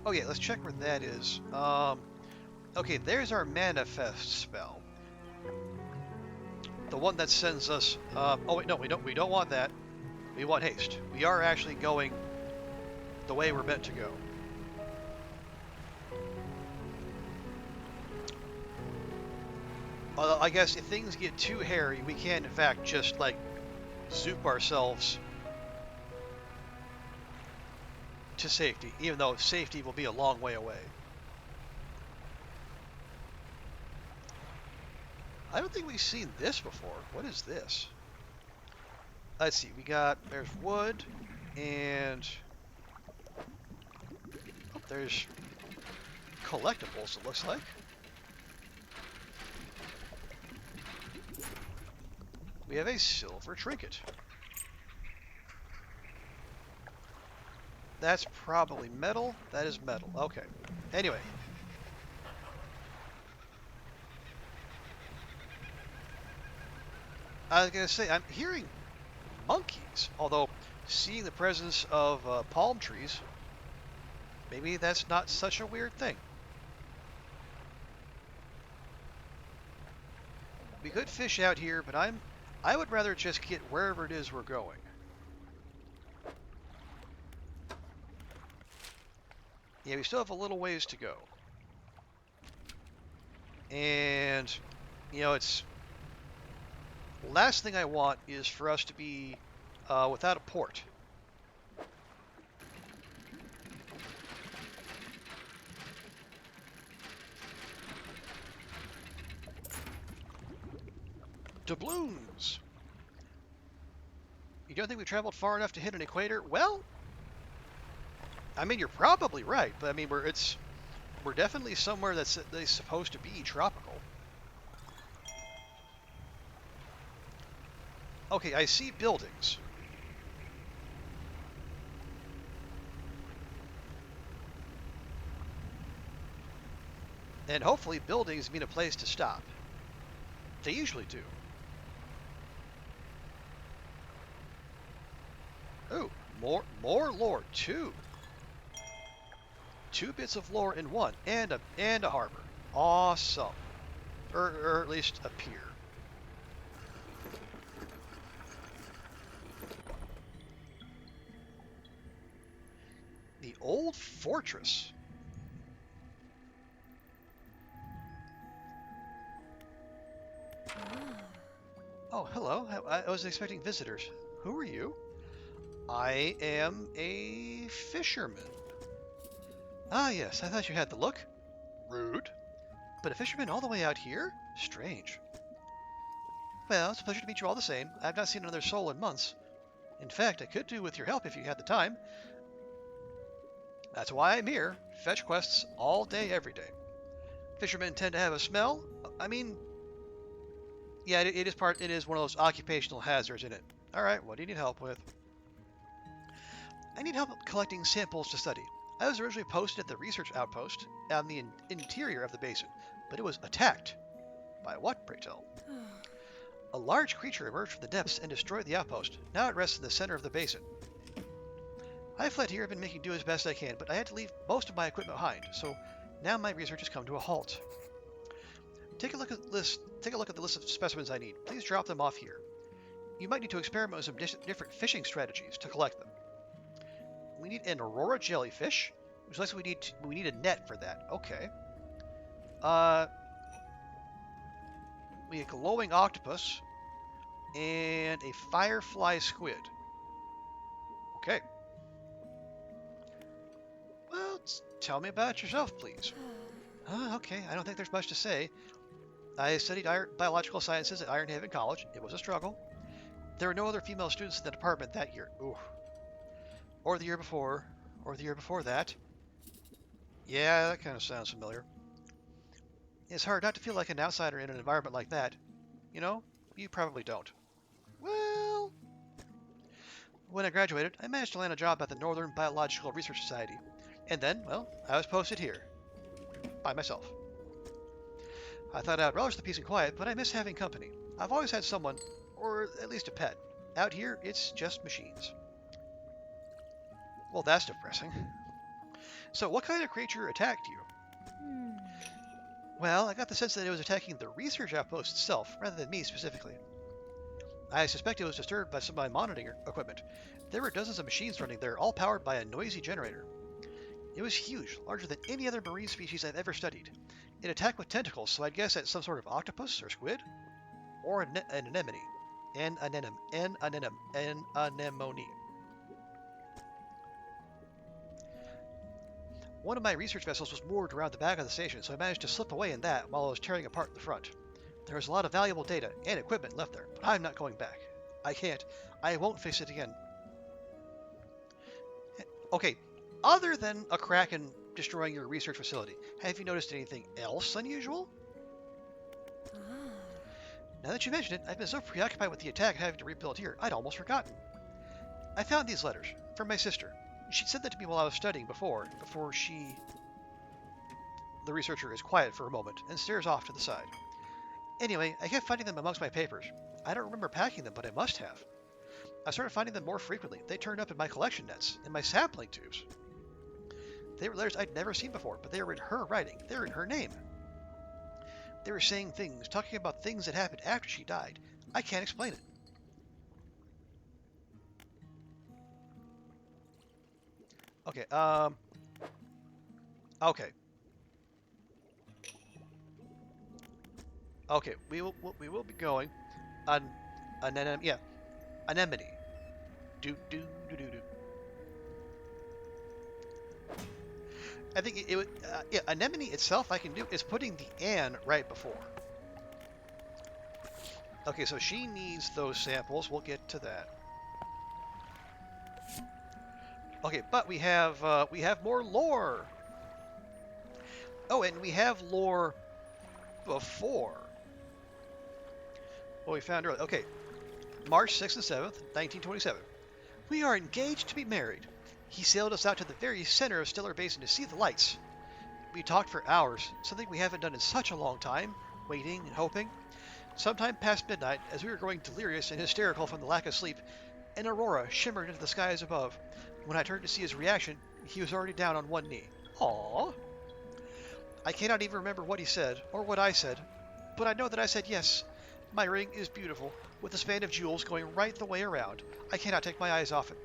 Okay, let's check where that is. Okay, there's our manifest spell. The one that sends us. Oh wait, no, we don't want that. We want haste. We are actually going the way we're meant to go. I guess if things get too hairy, we can in fact just like zoop ourselves to safety, even though safety will be a long way away. I don't think we've seen this before. What is this? Let's see. There's wood, and there's collectibles, it looks like. We have a silver trinket. That's probably metal. That is metal. Okay. Anyway. I was going to say, I'm hearing monkeys, although seeing the presence of palm trees, maybe that's not such a weird thing. We could fish out here, but I would rather just get wherever it is we're going. Yeah, we still have a little ways to go. And, it's... Last thing I want is for us to be without a port. Doubloons! You don't think we traveled far enough to hit an equator? Well, I mean, you're probably right, but I mean, we're definitely somewhere that's supposed to be tropical. Okay, I see buildings. And hopefully buildings mean a place to stop. They usually do. Ooh, more lore. Two bits of lore in one, and a harbor. Awesome. Or at least a pier. The old fortress. Oh, hello. I was expecting visitors. Who are you? I am a fisherman. Ah, yes, I thought you had the look. Rude. But a fisherman all the way out here? Strange. Well, it's a pleasure to meet you all the same. I've not seen another soul in months. In fact, I could do with your help if you had the time. That's why I'm here. Fetch quests all day, every day. Fishermen tend to have a smell. I mean, yeah, it is one of those occupational hazards, isn't it? Alright, what do you need help with? I need help collecting samples to study. I was originally posted at the research outpost on the interior of the basin, but it was attacked. By what, pray tell? A large creature emerged from the depths and destroyed the outpost. Now it rests in the center of the basin. I fled here and been making do as best I can, but I had to leave most of my equipment behind, so now my research has come to a halt. Take a look at the list of specimens I need. Please drop them off here. You might need to experiment with some different fishing strategies to collect them. We need an aurora jellyfish, which looks like we need a net for that. Okay. We need a glowing octopus and a firefly squid. Okay. Well, tell me about yourself, please. Okay, I don't think there's much to say. I studied biological sciences at Iron Haven College. It was a struggle. There were no other female students in the department that year. Ooh. Or the year before. Or the year before that. Yeah, that kind of sounds familiar. It's hard not to feel like an outsider in an environment like that. You know, you probably don't. Well, when I graduated, I managed to land a job at the Northern Biological Research Society. And then, well, I was posted here. By myself. I thought I'd relish the peace and quiet, but I miss having company. I've always had someone, or at least a pet. Out here, it's just machines. Well, that's depressing. So, what kind of creature attacked you? Well, I got the sense that it was attacking the research outpost itself, rather than me specifically. I suspect it was disturbed by some of my monitoring equipment. There were dozens of machines running there, all powered by a noisy generator. It was huge, larger than any other marine species I've ever studied. It attacked with tentacles, so I'd guess that's some sort of octopus or squid? Or an anemone. An anemone. One of my research vessels was moored around the back of the station, so I managed to slip away in that while I was tearing apart the front. There was a lot of valuable data and equipment left there, but I'm not going back. I can't. I won't face it again. Okay, other than a Kraken destroying your research facility, have you noticed anything else unusual? Now that you mention it, I've been so preoccupied with the attack and having to rebuild here, I'd almost forgotten. I found these letters from my sister. She sent them to me while I was studying before she... The researcher is quiet for a moment and stares off to the side. Anyway, I kept finding them amongst my papers. I don't remember packing them, but I must have. I started finding them more frequently. They turned up in my collection nets, in my sapling tubes. They were letters I'd never seen before, but they were in her writing. They were in her name. They were saying things, talking about things that happened after she died. I can't explain it. Okay, okay. Okay, we will be going on anemone. Do do do do do. I think it would yeah, anemone itself I can do is putting the "an" right before. Okay, so she needs those samples. We'll get to that. Okay, but we have more lore. Oh, and we have lore before what we found earlier. Okay, March 6th and 7th, 1927. We are engaged to be married. He sailed us out to the very center of Stellar Basin to see the lights. We talked for hours, something we haven't done in such a long time, waiting and hoping. Sometime past midnight, as we were growing delirious and hysterical from the lack of sleep, an aurora shimmered into the skies above. When I turned to see his reaction, he was already down on one knee. Aww. I cannot even remember what he said, or what I said, but I know that I said yes. My ring is beautiful, with a span of jewels going right the way around. I cannot take my eyes off it.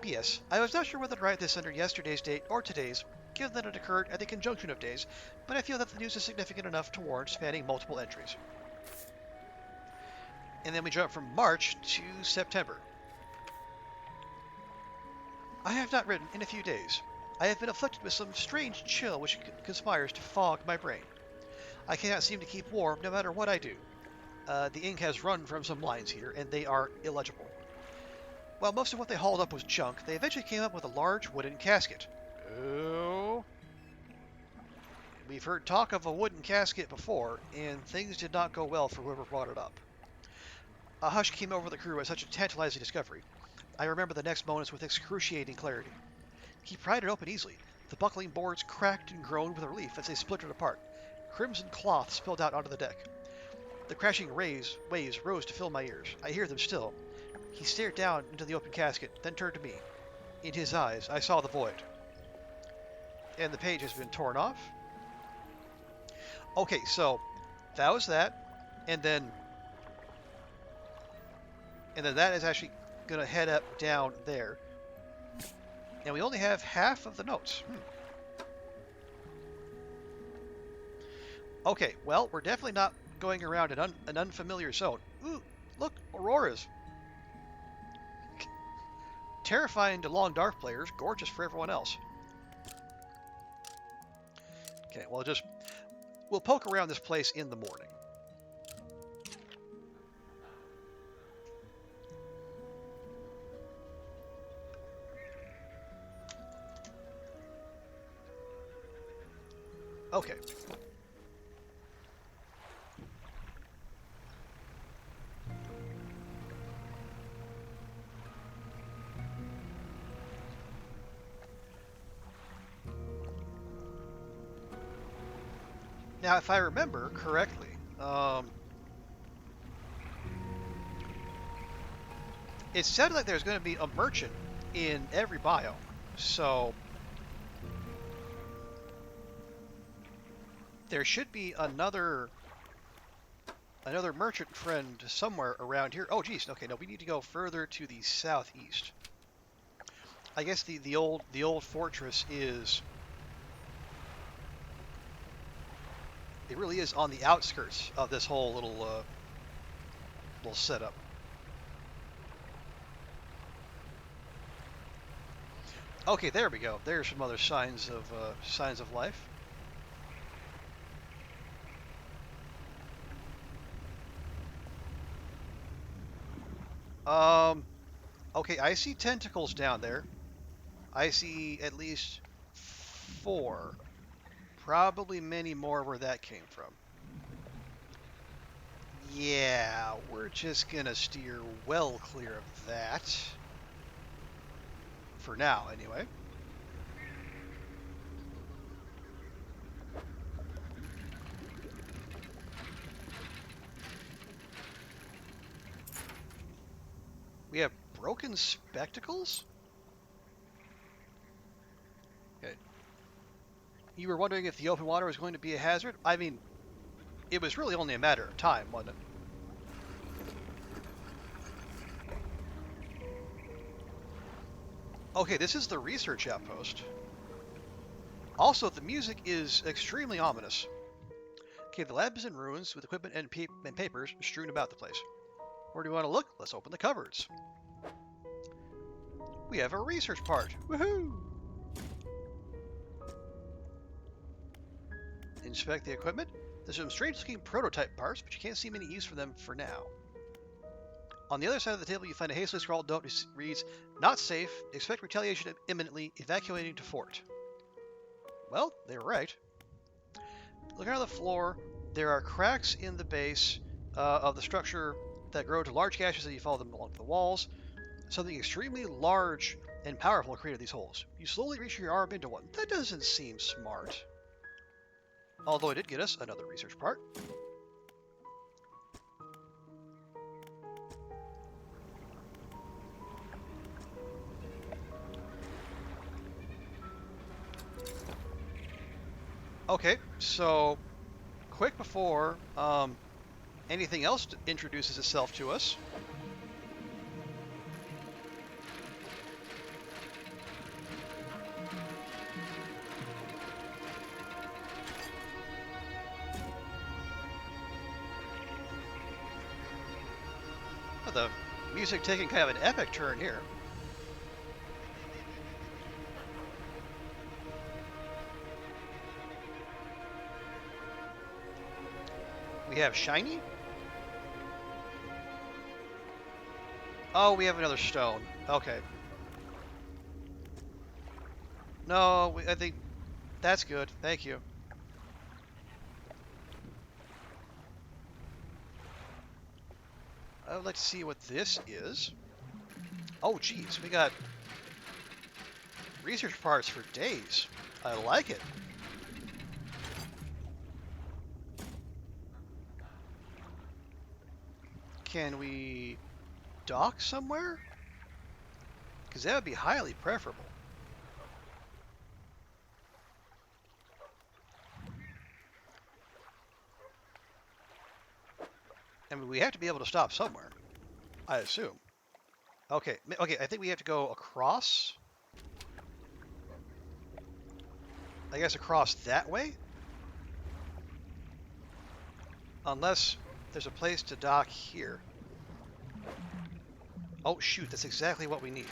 P.S. I was not sure whether to write this under yesterday's date or today's, given that it occurred at the conjunction of days, but I feel that the news is significant enough to warrant spanning multiple entries. And then we jump from March to September. I have not written in a few days. I have been afflicted with some strange chill which conspires to fog my brain. I cannot seem to keep warm no matter what I do. The ink has run from some lines here, and they are illegible. While most of what they hauled up was junk, they eventually came up with a large wooden casket. Oh. We've heard talk of a wooden casket before, and things did not go well for whoever brought it up. A hush came over the crew at such a tantalizing discovery. I remember the next moments with excruciating clarity. He pried it open easily. The buckling boards cracked and groaned with relief as they splintered apart. Crimson cloth spilled out onto the deck. The crashing waves rose to fill my ears. I hear them still. He stared down into the open casket, then turned to me. In his eyes, I saw the void. And the page has been torn off. Okay, so that was that, and then that is actually going to head up down there. And we only have half of the notes. Okay, well, we're definitely not going around an unfamiliar zone. Ooh, look, auroras. Terrifying to long dark players, gorgeous for everyone else. Okay, well, we'll poke around this place in the morning. Okay. Now, if I remember correctly, it sounded like there's going to be a merchant in every biome, so there should be another merchant friend somewhere around here. Oh, geez. Okay, no, we need to go further to the southeast. I guess the old fortress is. It really is on the outskirts of this whole little setup. Okay, there we go. There's some other signs of life. Um, okay, I see tentacles down there. I see at least 4. Probably many more where that came from. Yeah, we're just gonna steer well clear of that. For now, anyway. We have broken spectacles? Okay. You were wondering if the open water was going to be a hazard? I mean, it was really only a matter of time, wasn't it? Okay, this is the research outpost. Also, the music is extremely ominous. Okay, the lab is in ruins with equipment and papers strewn about the place. Where do you want to look? Let's open the cupboards. We have a research part. Woohoo! Inspect the equipment. There's some strange looking prototype parts, but you can't see many use for them for now. On the other side of the table, you find a hastily scrawled note that reads, "Not safe. Expect retaliation imminently. Evacuating to fort." Well, they were right. Looking on the floor, there are cracks in the base of the structure that grow to large gashes as you follow them along the walls. Something extremely large and powerful created these holes. You slowly reach your arm into one. That doesn't seem smart. Although it did get us another research part. Okay, so quick before anything else introduces itself to us. Oh, the music taking kind of an epic turn here. We have shiny. Oh, we have another stone. Okay. No, I think that's good. Thank you. I would like to see what this is. Oh, geez, we got research parts for days. I like it. Can we dock somewhere? Because that would be highly preferable. I mean, we have to be able to stop somewhere, I assume. Okay, okay, I think we have to go across. I guess across that way? Unless there's a place to dock here. Oh, shoot, that's exactly what we need.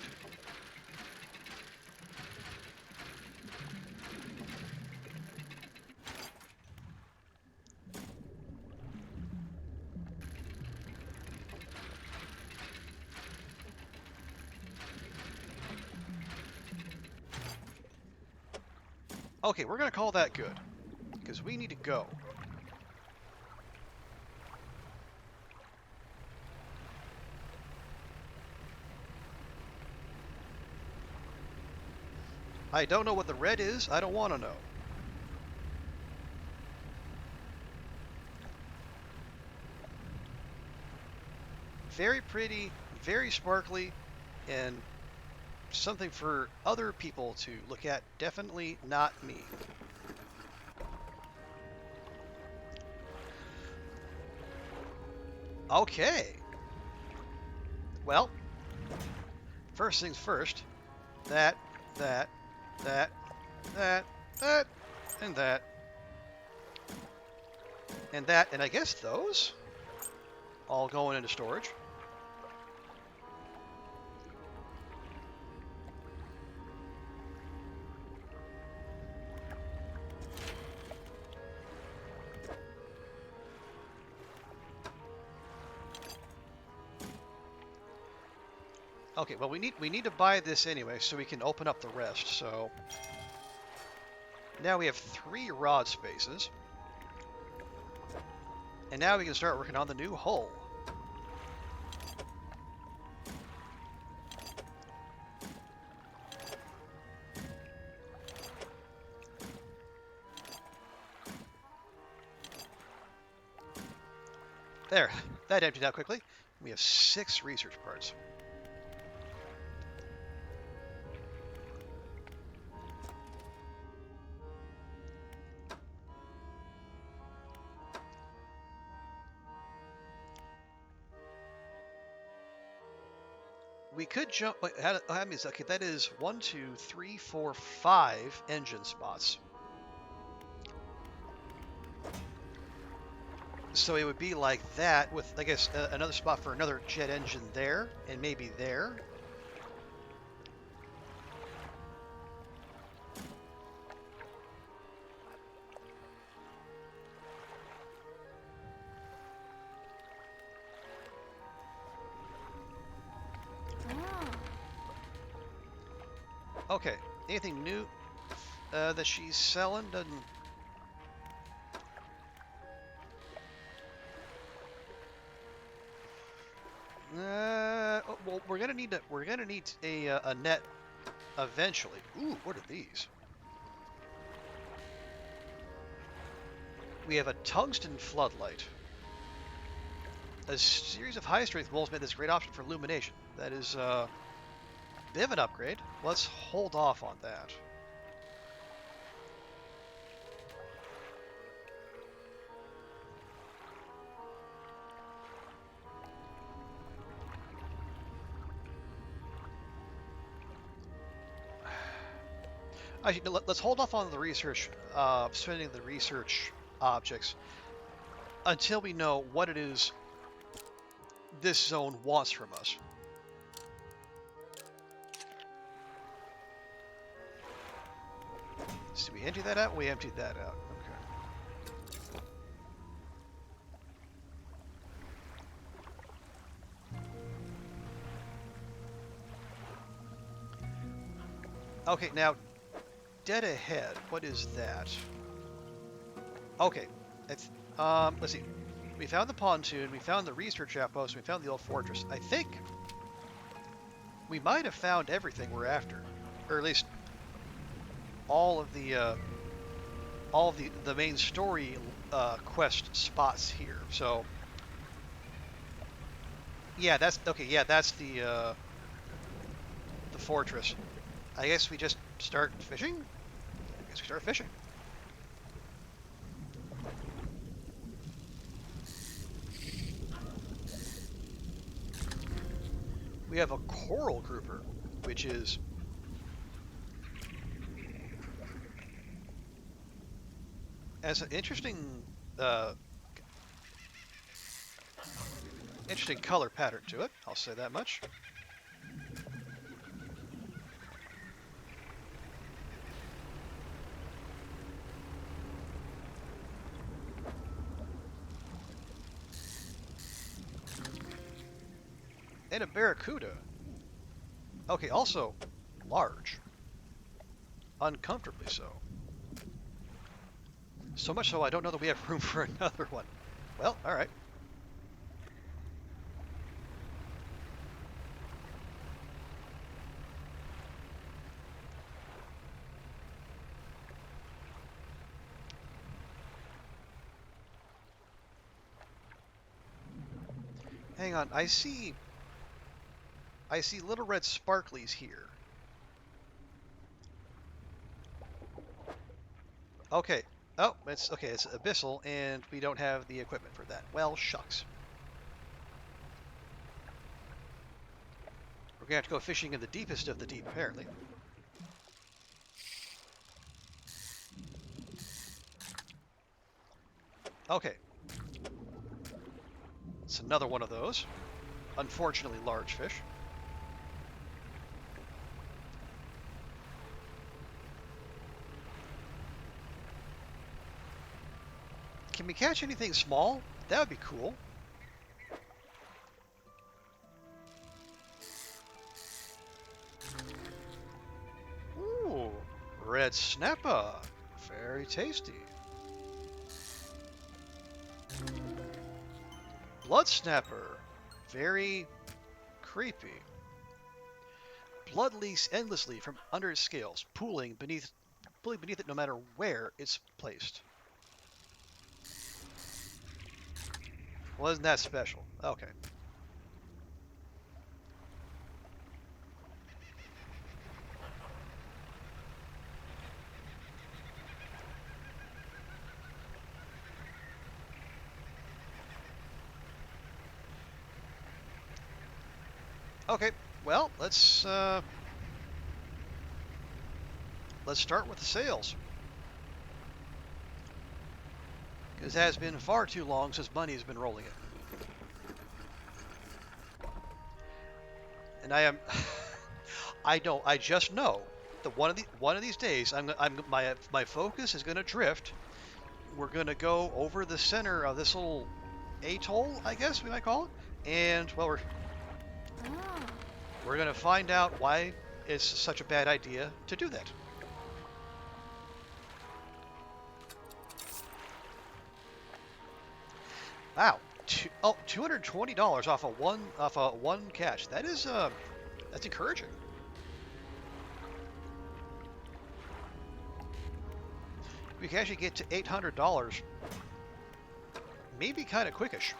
Okay, we're going to call that good, because we need to go. I don't know what the red is. I don't want to know. Very pretty, very sparkly, and something for other people to look at. Definitely not me. Okay. Well, first things first. That, that, that, that, that, and that. And that, and I guess those all going into storage. Okay, well we need to buy this anyway so we can open up the rest. So now we have 3 rod spaces. And now we can start working on the new hull. There, that emptied out quickly. We have 6 research parts. We could jump. Wait, how many? Okay, that is 1, 2, 3, 4, 5 engine spots. So it would be like that with, I guess, another spot for another jet engine there, and maybe there. Ah. Okay, anything new that she's selling? Doesn't. Well, we're gonna need a net eventually. Ooh, what are these? We have a tungsten floodlight. A series of high-strength bolts made this great option for illumination. That is a bit of an upgrade. Let's hold off on that. Actually, let's hold off on the research, spending the research objects until we know what it is this zone wants from us. So we emptied that out? We emptied that out. Okay, now, dead ahead, what is that? Okay, let's see. We found the pontoon, we found the research outpost, we found the old fortress. I think we might have found everything we're after, or at least all of the main story quest spots here. So yeah, that's okay. Yeah, that's the fortress. I guess we just start fishing. I guess we start fishing. We have a coral grouper, which is has an interesting color pattern to it. I'll say that much. And a barracuda. Okay, also large. Uncomfortably so. So much so I don't know that we have room for another one. Well, alright. Hang on, I see little red sparklies here. Okay. Oh, it's okay, it's abyssal, and we don't have the equipment for that. Well, shucks. We're gonna have to go fishing in the deepest of the deep, apparently. Okay. It's another one of those. Unfortunately, large fish. Can we catch anything small? That would be cool. red snapper. Very tasty. Blood snapper. Very creepy. Blood leaks endlessly from under its scales, pooling beneath it no matter where it's placed. Well, isn't that special? Okay. Okay. Well, let's start with the sales. Because it has been far too long since money has been rolling in. And I am, I just know that one of these days, my focus is going to drift. We're going to go over the center of this little atoll, I guess we might call it, and well, Ah. we're going to find out why it's such a bad idea to do that. Wow, $220 off a one catch. That is that's encouraging. We can actually get to $800, maybe kind of quickish.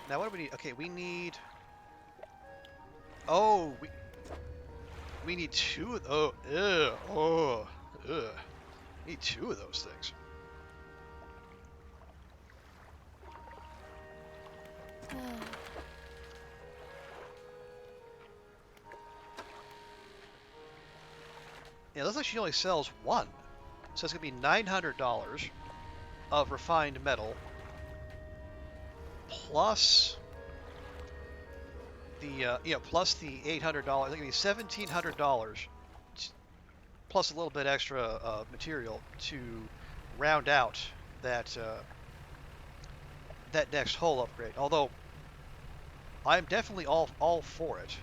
Now what do we need? Okay, we need. Oh, we need two of. Need two of those things. Yeah, it looks like she only sells one. So it's gonna be $900 of refined metal plus the plus the $800. It's gonna be $1,700 plus a little bit extra material to round out that that next hull upgrade. Although I'm definitely all for it.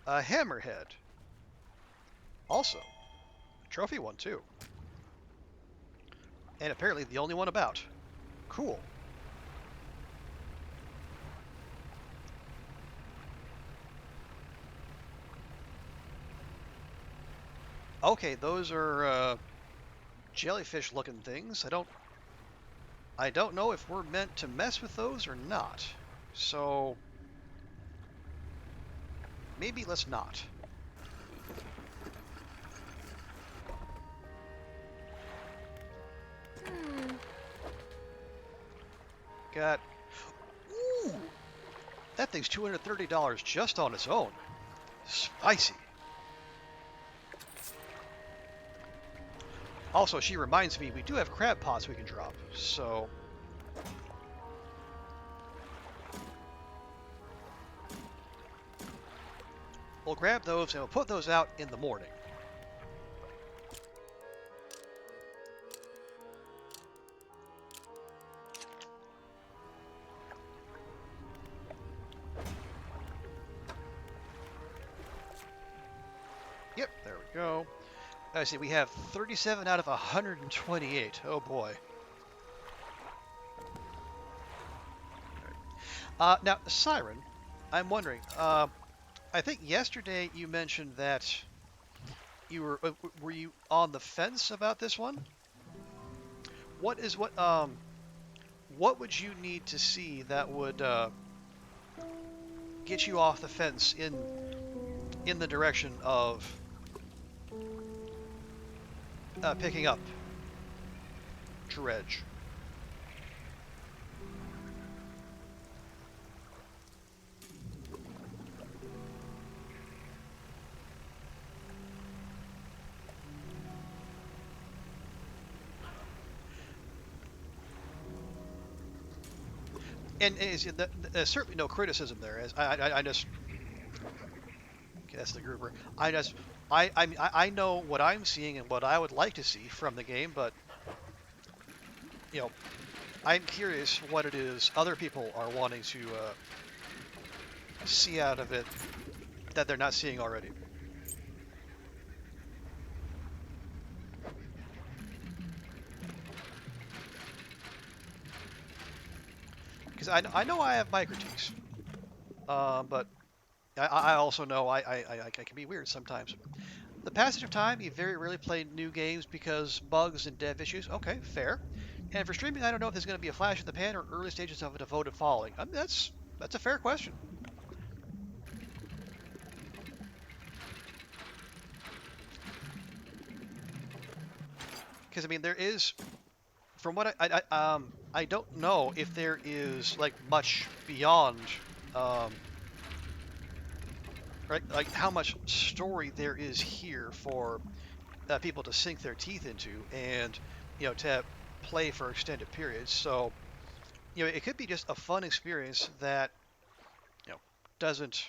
A hammerhead. Also, a trophy one too. And apparently the only one about. Cool. Okay, those are jellyfish looking things. I don't know if we're meant to mess with those or not. So maybe let's not. Hmm. Got. Ooh! That thing's $230 just on its own. Spicy. Also, she reminds me we do have crab pots we can drop, so. We'll grab those and we'll put those out in the morning. Yep, there we go. I see, we have 37 out of 128. Oh boy. Now, Siren, I'm wondering, I think yesterday you mentioned that you were you on the fence about this one? What would you need to see that would get you off the fence in the direction of picking up Dredge? and there's certainly no criticism there. As I just okay, that's the grouper. I just I know what I'm seeing and what I would like to see from the game, but you know I'm curious what it is other people are wanting to see out of it that they're not seeing already. Because I know I have my critiques, but I also know I can be weird sometimes. The passage of time, you very rarely play new games because bugs and dev issues. Okay, fair. And for streaming, I don't know if there's going to be a flash in the pan or early stages of a devoted following. I mean, that's a fair question. Because I mean, there is, from what I don't know if there is like much beyond, um, right? Like how much story there is here for people to sink their teeth into, and to play for extended periods. So it could be just a fun experience that you know doesn't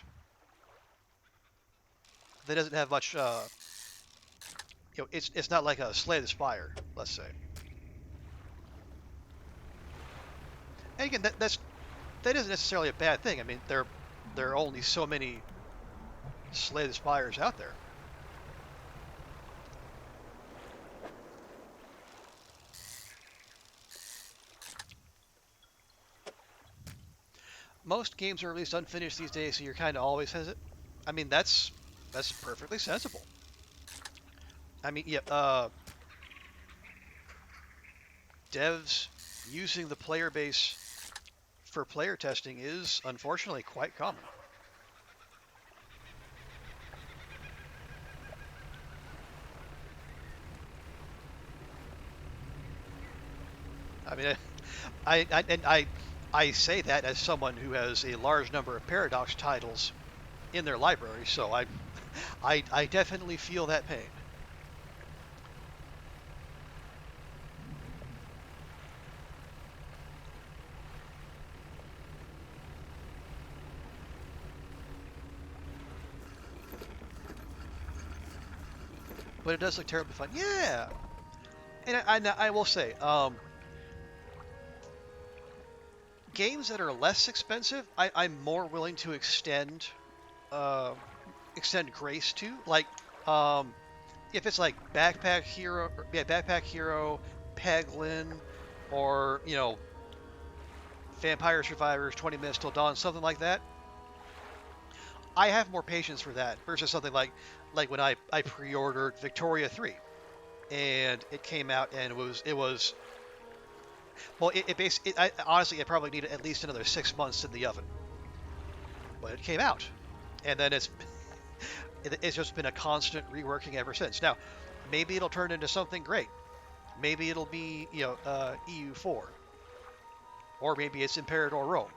that doesn't have much. It's not like a Slay the Spire, let's say. And again, that isn't necessarily a bad thing. I mean, there are only so many Slay the Spires out there. Most games are released unfinished these days, so you're kind of always hesitant. I mean, that's perfectly sensible. I mean, yeah, devs using the player base for player testing is unfortunately quite common. I mean, I say that as someone who has a large number of Paradox titles in their library, so I definitely feel that pain. But it does look terribly fun. Yeah, and I will say, games that are less expensive, I'm more willing to uh, extend grace to. Like, um, if it's like Backpack Hero, Peglin, or Vampire Survivors, 20 Minutes Till Dawn, something like that. I have more patience for that versus something like when I pre-ordered Victoria 3 and it came out and it was well honestly it probably needed at least another 6 months in the oven, but it came out and then it's just been a constant reworking ever since. Now maybe it'll turn into something great. Maybe it'll be EU4 or maybe it's Imperador Rome.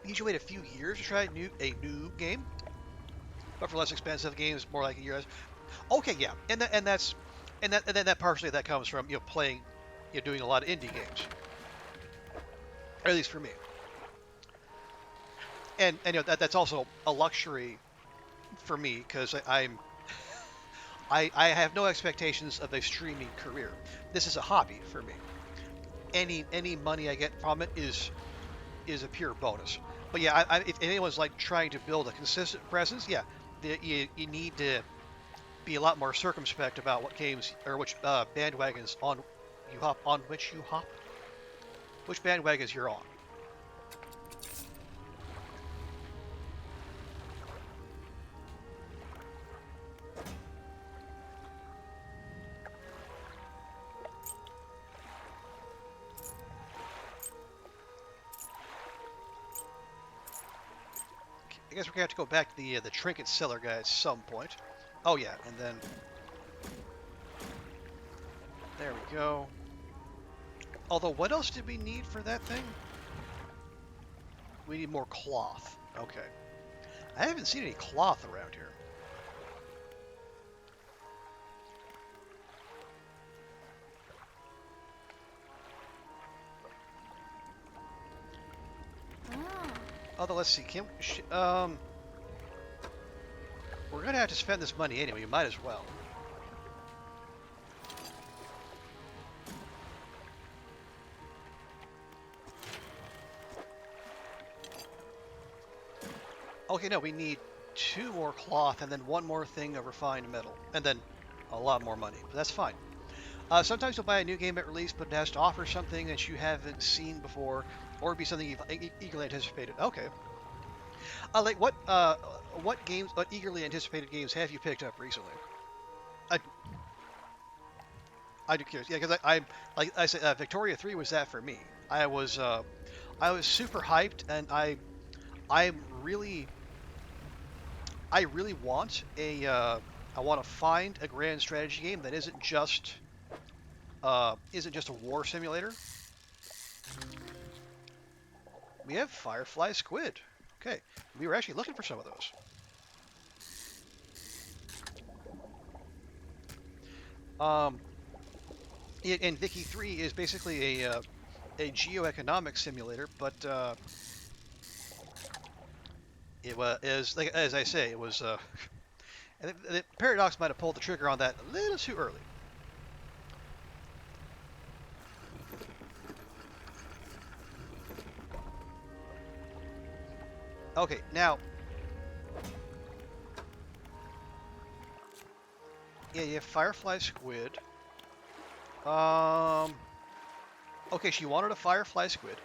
You should wait a few years to try a new game, but for less expensive games, more like a year. Okay, yeah, and that partially that comes from playing, doing a lot of indie games, or at least for me, and that's also a luxury for me because I have no expectations of a streaming career. This is a hobby for me. Any money I get from it is a pure bonus. But yeah, if anyone's like trying to build a consistent presence, yeah, you need to be a lot more circumspect about what games or which bandwagons you hop, which bandwagons you're on. I guess we're gonna have to go back to the trinket seller guy at some point. Oh yeah, and then there we go. Although, what else did we need for that thing? We need more cloth. Okay. I haven't seen any cloth around here. Although, let's see. We're gonna have to spend this money anyway. You might as well. Okay, no, we need 2 more cloth and then 1 more thing of refined metal, and then a lot more money. But that's fine. Sometimes you'll buy a new game at release, but it has to offer something that you haven't seen before, or be something you've eagerly anticipated. Okay. Like what games, what eagerly anticipated games have you picked up recently? I, I'm curious. Yeah, because like I said, Victoria 3 was that for me. I was super hyped, and I really, I really want I want to find a grand strategy game that isn't just a war simulator. We have Firefly Squid. Okay, we were actually looking for some of those. And Vicky 3 is basically a geoeconomic simulator, but it was like as I say, it was. And the Paradox might have pulled the trigger on that a little too early. Okay, now. Yeah, you have Firefly Squid. Okay, she wanted a Firefly Squid.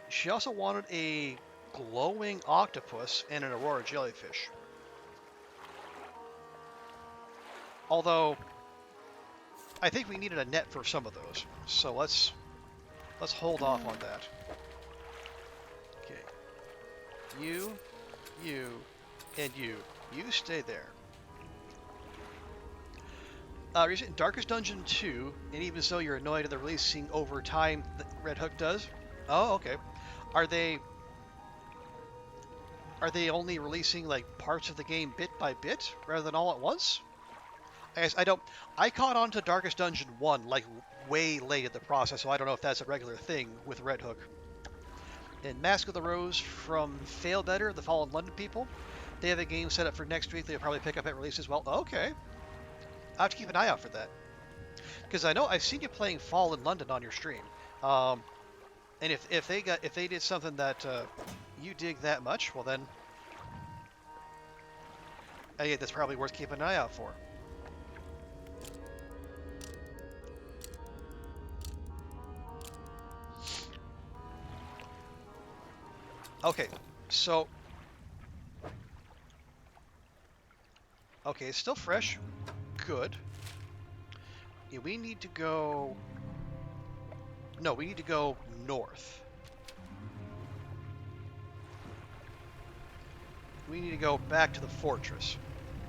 She also wanted a glowing octopus and an aurora jellyfish. Although, I think we needed a net for some of those, so let's hold off on that. Okay, you, and you stay there. Recent Darkest Dungeon 2, and even so, you're annoyed at the releasing over time that Red Hook does. Oh, okay. Are they only releasing like parts of the game bit by bit rather than all at once? I guess I don't. I caught on to Darkest Dungeon 1 like way late in the process, so I don't know if that's a regular thing with Red Hook. And Mask of the Rose from Fail Better, the Fallen London people. They have a game set up for next week. They'll probably pick up at release as well. Okay. I have to keep an eye out for that. Because I know I've seen you playing Fallen London on your stream. And if they did something that you dig that much, well then, yeah, that's probably worth keeping an eye out for. Okay, so it's still fresh. Good. Yeah, we need to go. No, we need to go north. We need to go back to the fortress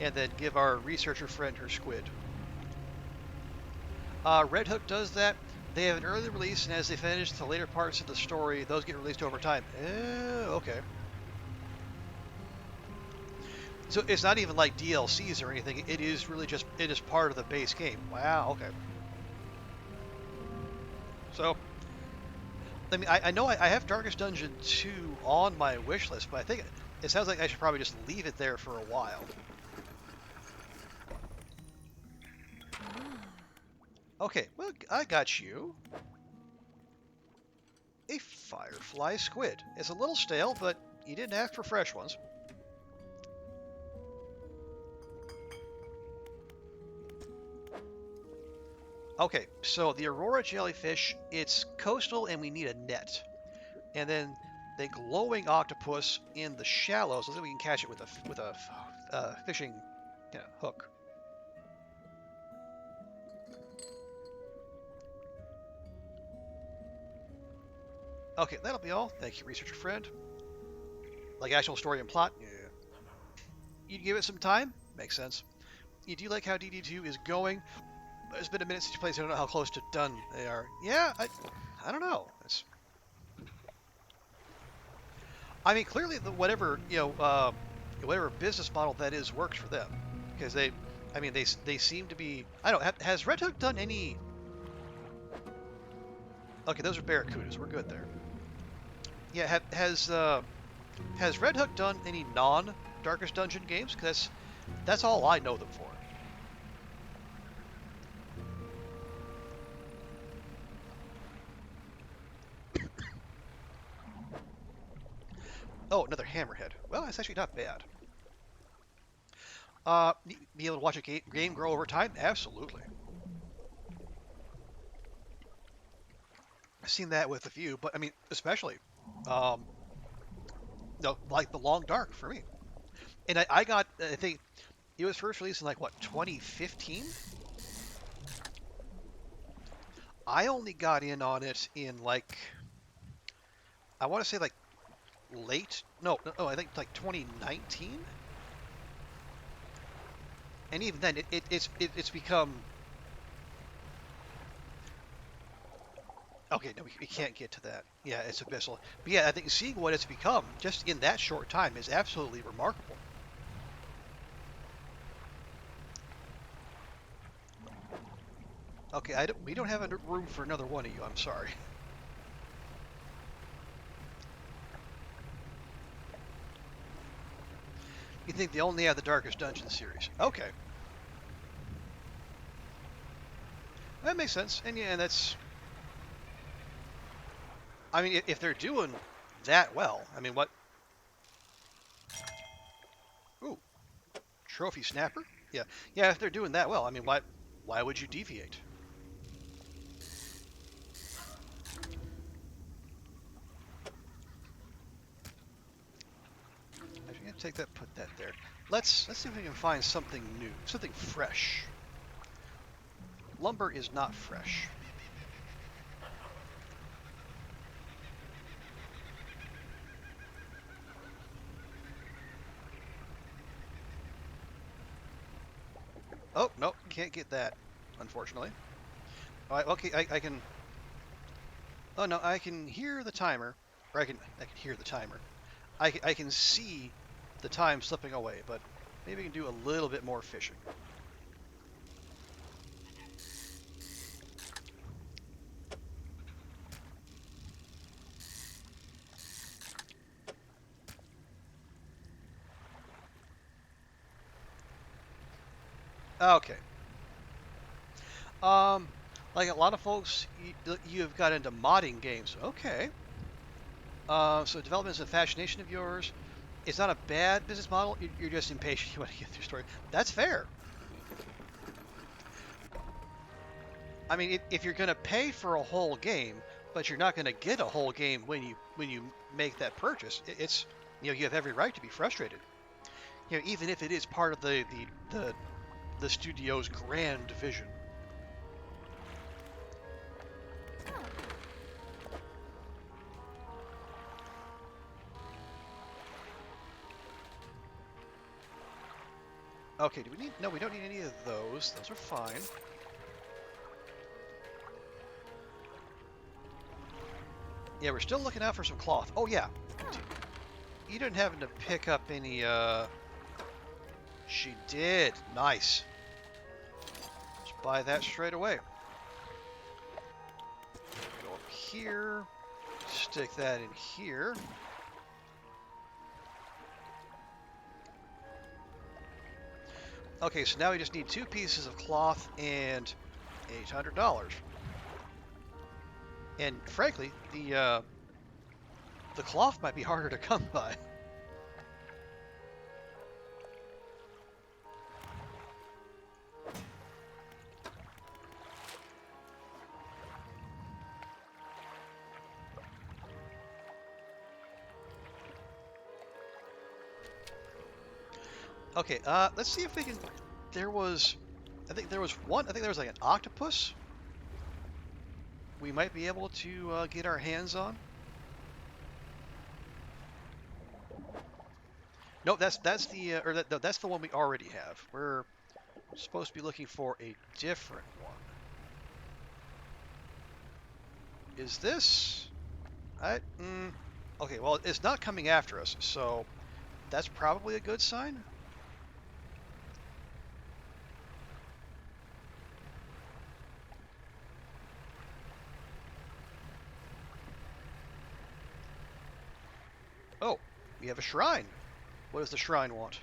and then give our researcher friend her squid. Red Hook does that. They have an early release, and as they finish the later parts of the story, those get released over time. Okay. So it's not even like DLCs or anything. It is really just, it is part of the base game. Wow, okay. So, I mean, I know I have Darkest Dungeon 2 on my wish list, but I think it sounds like I should probably just leave it there for a while. Okay, well, I got you. A Firefly Squid. It's a little stale, but you didn't ask for fresh ones. Okay, so the Aurora Jellyfish, it's coastal and we need a net. And then the glowing octopus in the shallows, so that we can catch it with a fishing hook. Okay, that'll be all. Thank you, researcher friend. Like actual story and plot? Yeah. You'd give it some time? Makes sense. You do like how DD2 is going? It's been a minute since you played, so I don't know how close to done they are. Yeah, I don't know. I mean, clearly whatever whatever business model that is works for them, because they seem to be. I don't know. Has Red Hook done any? Okay, those are barracudas. We're good there. Yeah, Has Red Hook done any non-Darkest Dungeon games? Because that's all I know them for. Oh, another hammerhead. Well, that's actually not bad. Be able to watch a game grow over time? Absolutely. I've seen that with a few, but I mean, especially, um, no, like the Long Dark for me. And I got, I think it was first released in like what 2015. I only got in on it in like I want to say like late, no, I think like 2019. And even then, it's become okay. No, we can't get to that. Yeah, it's abyssal. But yeah, I think seeing what it's become just in that short time is absolutely remarkable. Okay, we don't have room for another one of you. I'm sorry. You think they only have the Darkest Dungeon series? Okay, that makes sense. And yeah, and that's. I mean, if they're doing that well, I mean, what? Ooh, trophy snapper? Yeah, yeah. If they're doing that well, I mean, why would you deviate? Actually, gonna take that, put that there. Let's see if we can find something new, something fresh. Lumber is not fresh. Oh no, can't get that, unfortunately. All right, okay, I can. Oh no, I can hear the timer, or I can hear the timer. I can see the time slipping away, but maybe we can do a little bit more fishing. Okay. Um, like a lot of folks, you have got into modding games. Okay. So development is a fascination of yours. It's not a bad business model. You're just impatient. You want to get through story. That's fair. I mean, if you're going to pay for a whole game, but you're not going to get a whole game when you make that purchase, it's you have every right to be frustrated. Even if it is part of the studio's grand vision. Okay, do we need? No, we don't need any of those. Those are fine. Yeah, we're still looking out for some cloth. Oh yeah, you didn't happen to pick up any. She did. Nice. Let's buy that straight away. Go up here. Stick that in here. Okay, so now we just need 2 pieces of cloth and $800. And frankly, the cloth might be harder to come by. Okay, let's see if we can. There was, I think there was one. I think there was like an octopus. We might be able to get our hands on. No, that's the or that, no, that's the one we already have. We're supposed to be looking for a different one. Is this? I. Okay, well, it's not coming after us, so that's probably a good sign. Oh, we have a shrine. What does the shrine want?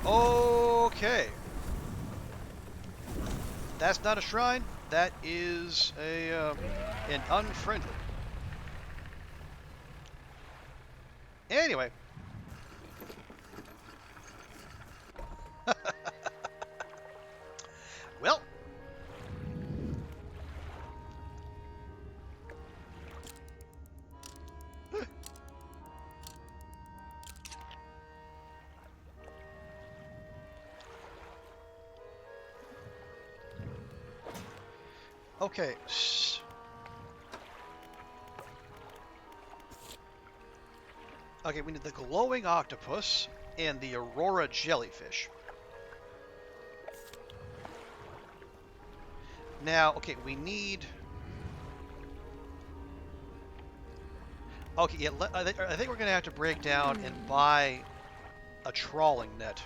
Okay. That's not a shrine. That is an unfriendly. Anyway. Well. Okay. Okay, we need the glowing octopus and the aurora jellyfish. Now, okay, we need... Okay, yeah, I think we're going to have to break down and buy a trawling net.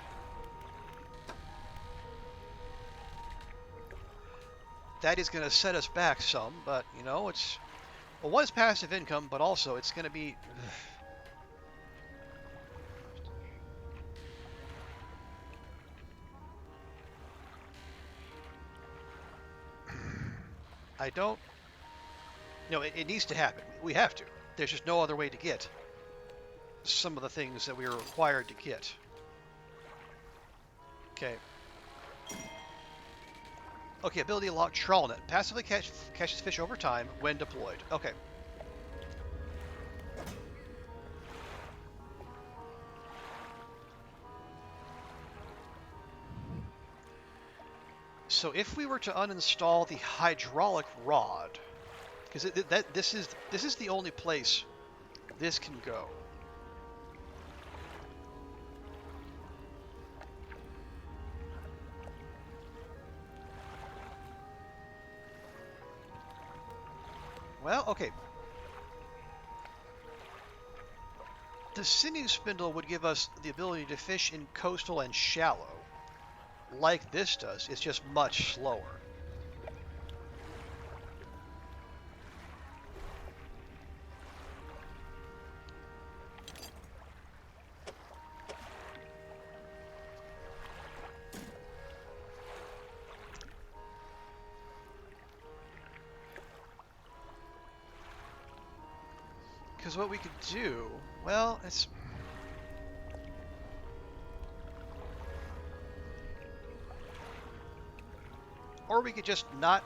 That is going to set us back some, but, you know, it's... Well, one is passive income, but also it's going to be... I don't... No, it needs to happen. We have to. There's just no other way to get some of the things that we are required to get. Okay. Okay, ability lock trawl net. Passively catches fish over time when deployed. Okay. So if we were to uninstall the hydraulic rod, because this is the only place this can go. Well, okay. The sinew spindle would give us the ability to fish in coastal and shallow, like this does. It's just much slower. Because what we could do, well, it's... Or we could just not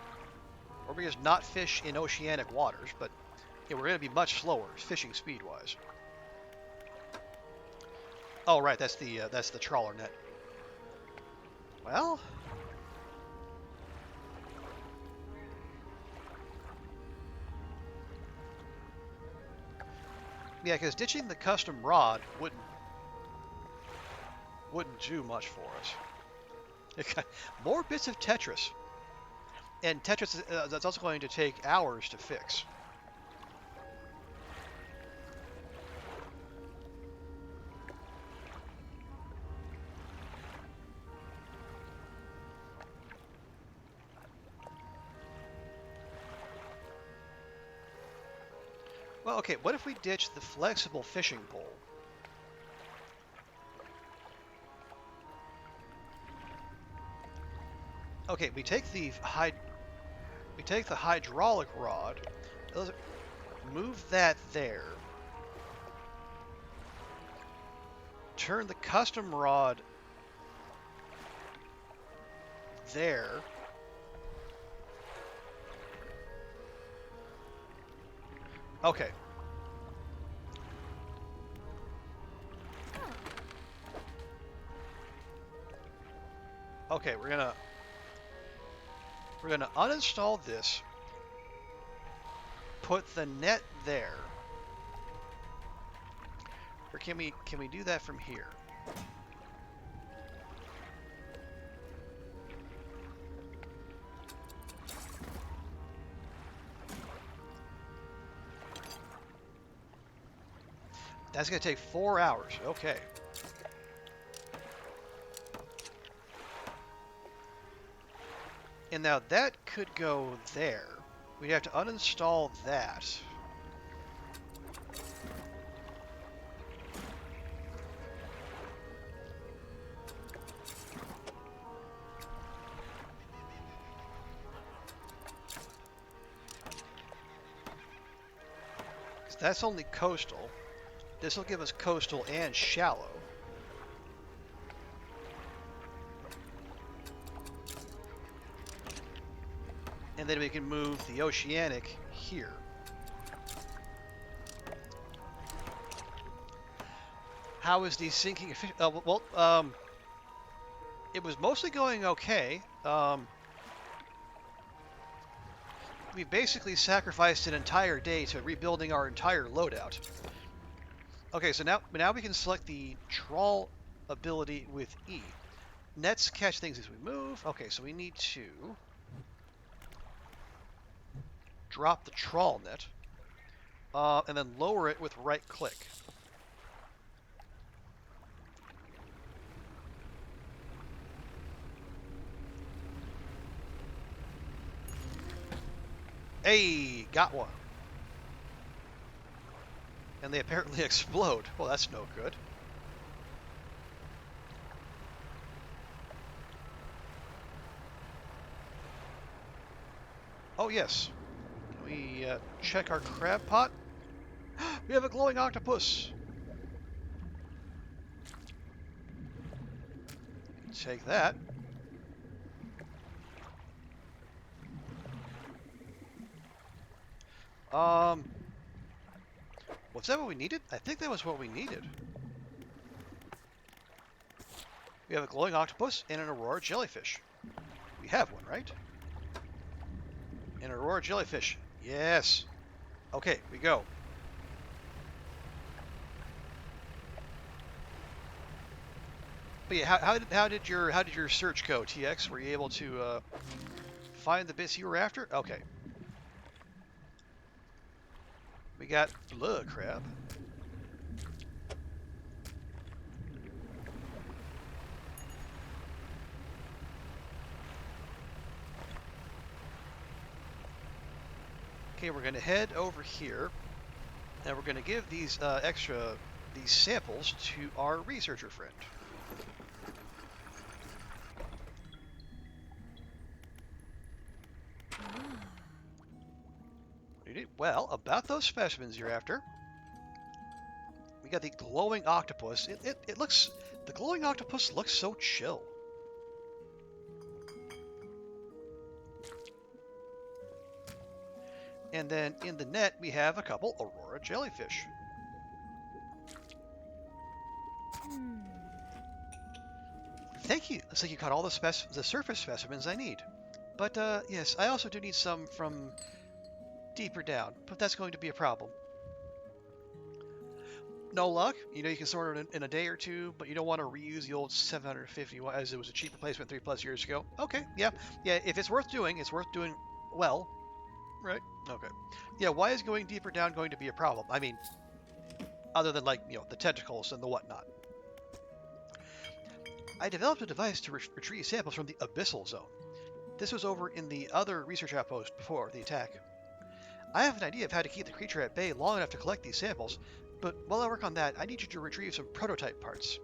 fish in oceanic waters, but yeah, we're going to be much slower fishing speed-wise. Oh, right, that's the trawler net. Well... Yeah, because ditching the custom rod wouldn't do much for us. More bits of Tetris. And Tetris, that's also going to take hours to fix. Well, okay, what if we ditch the flexible fishing pole? Okay, we take the hydraulic rod, move that there, turn the custom rod there, okay. Okay, we're gonna uninstall this, put the net there. Or can we do that from here? That's gonna take 4 hours. Okay. And now that could go there. We'd have to uninstall that. That's only coastal. This will give us coastal and shallow. And then we can move the oceanic here. How is the sinking? It was mostly going okay. We basically sacrificed an entire day to rebuilding our entire loadout. Okay, so now we can select the trawl ability with E. Nets catch things as we move. Okay, so we need to drop the trawl net, and then lower it with right click. Hey, got one. And they apparently explode. Well, that's no good. Oh, yes. Can we check our crab pot? We have a glowing octopus. Take that. Was that what we needed? I think that was what we needed. We have a glowing octopus and an aurora jellyfish. We have one, right? An aurora jellyfish. Yes. Okay, we go. But yeah, how did your search go, TX? Were you able to find the bits you were after? Okay. We got blood crab. Okay, we're going to head over here, and we're going to give these these samples to our researcher friend. Well, about those specimens you're after, we got the glowing octopus. It looks, the glowing octopus looks so chill. And then in the net, we have a couple aurora jellyfish. Thank you. Looks like you caught all the surface specimens I need. But yes, I also do need some from deeper down, but that's going to be a problem. No luck. You know you can sort it in a day or two, but you don't want to reuse the old 750 as it was a cheap replacement 3+ years ago. Okay, yeah. If it's worth doing well. Right? Okay. Yeah, why is going deeper down going to be a problem? I mean, other than the tentacles and the whatnot. I developed a device to retrieve samples from the abyssal zone. This was over in the other research outpost before the attack. I have an idea of how to keep the creature at bay long enough to collect these samples, but while I work on that, I need you to retrieve some prototype parts.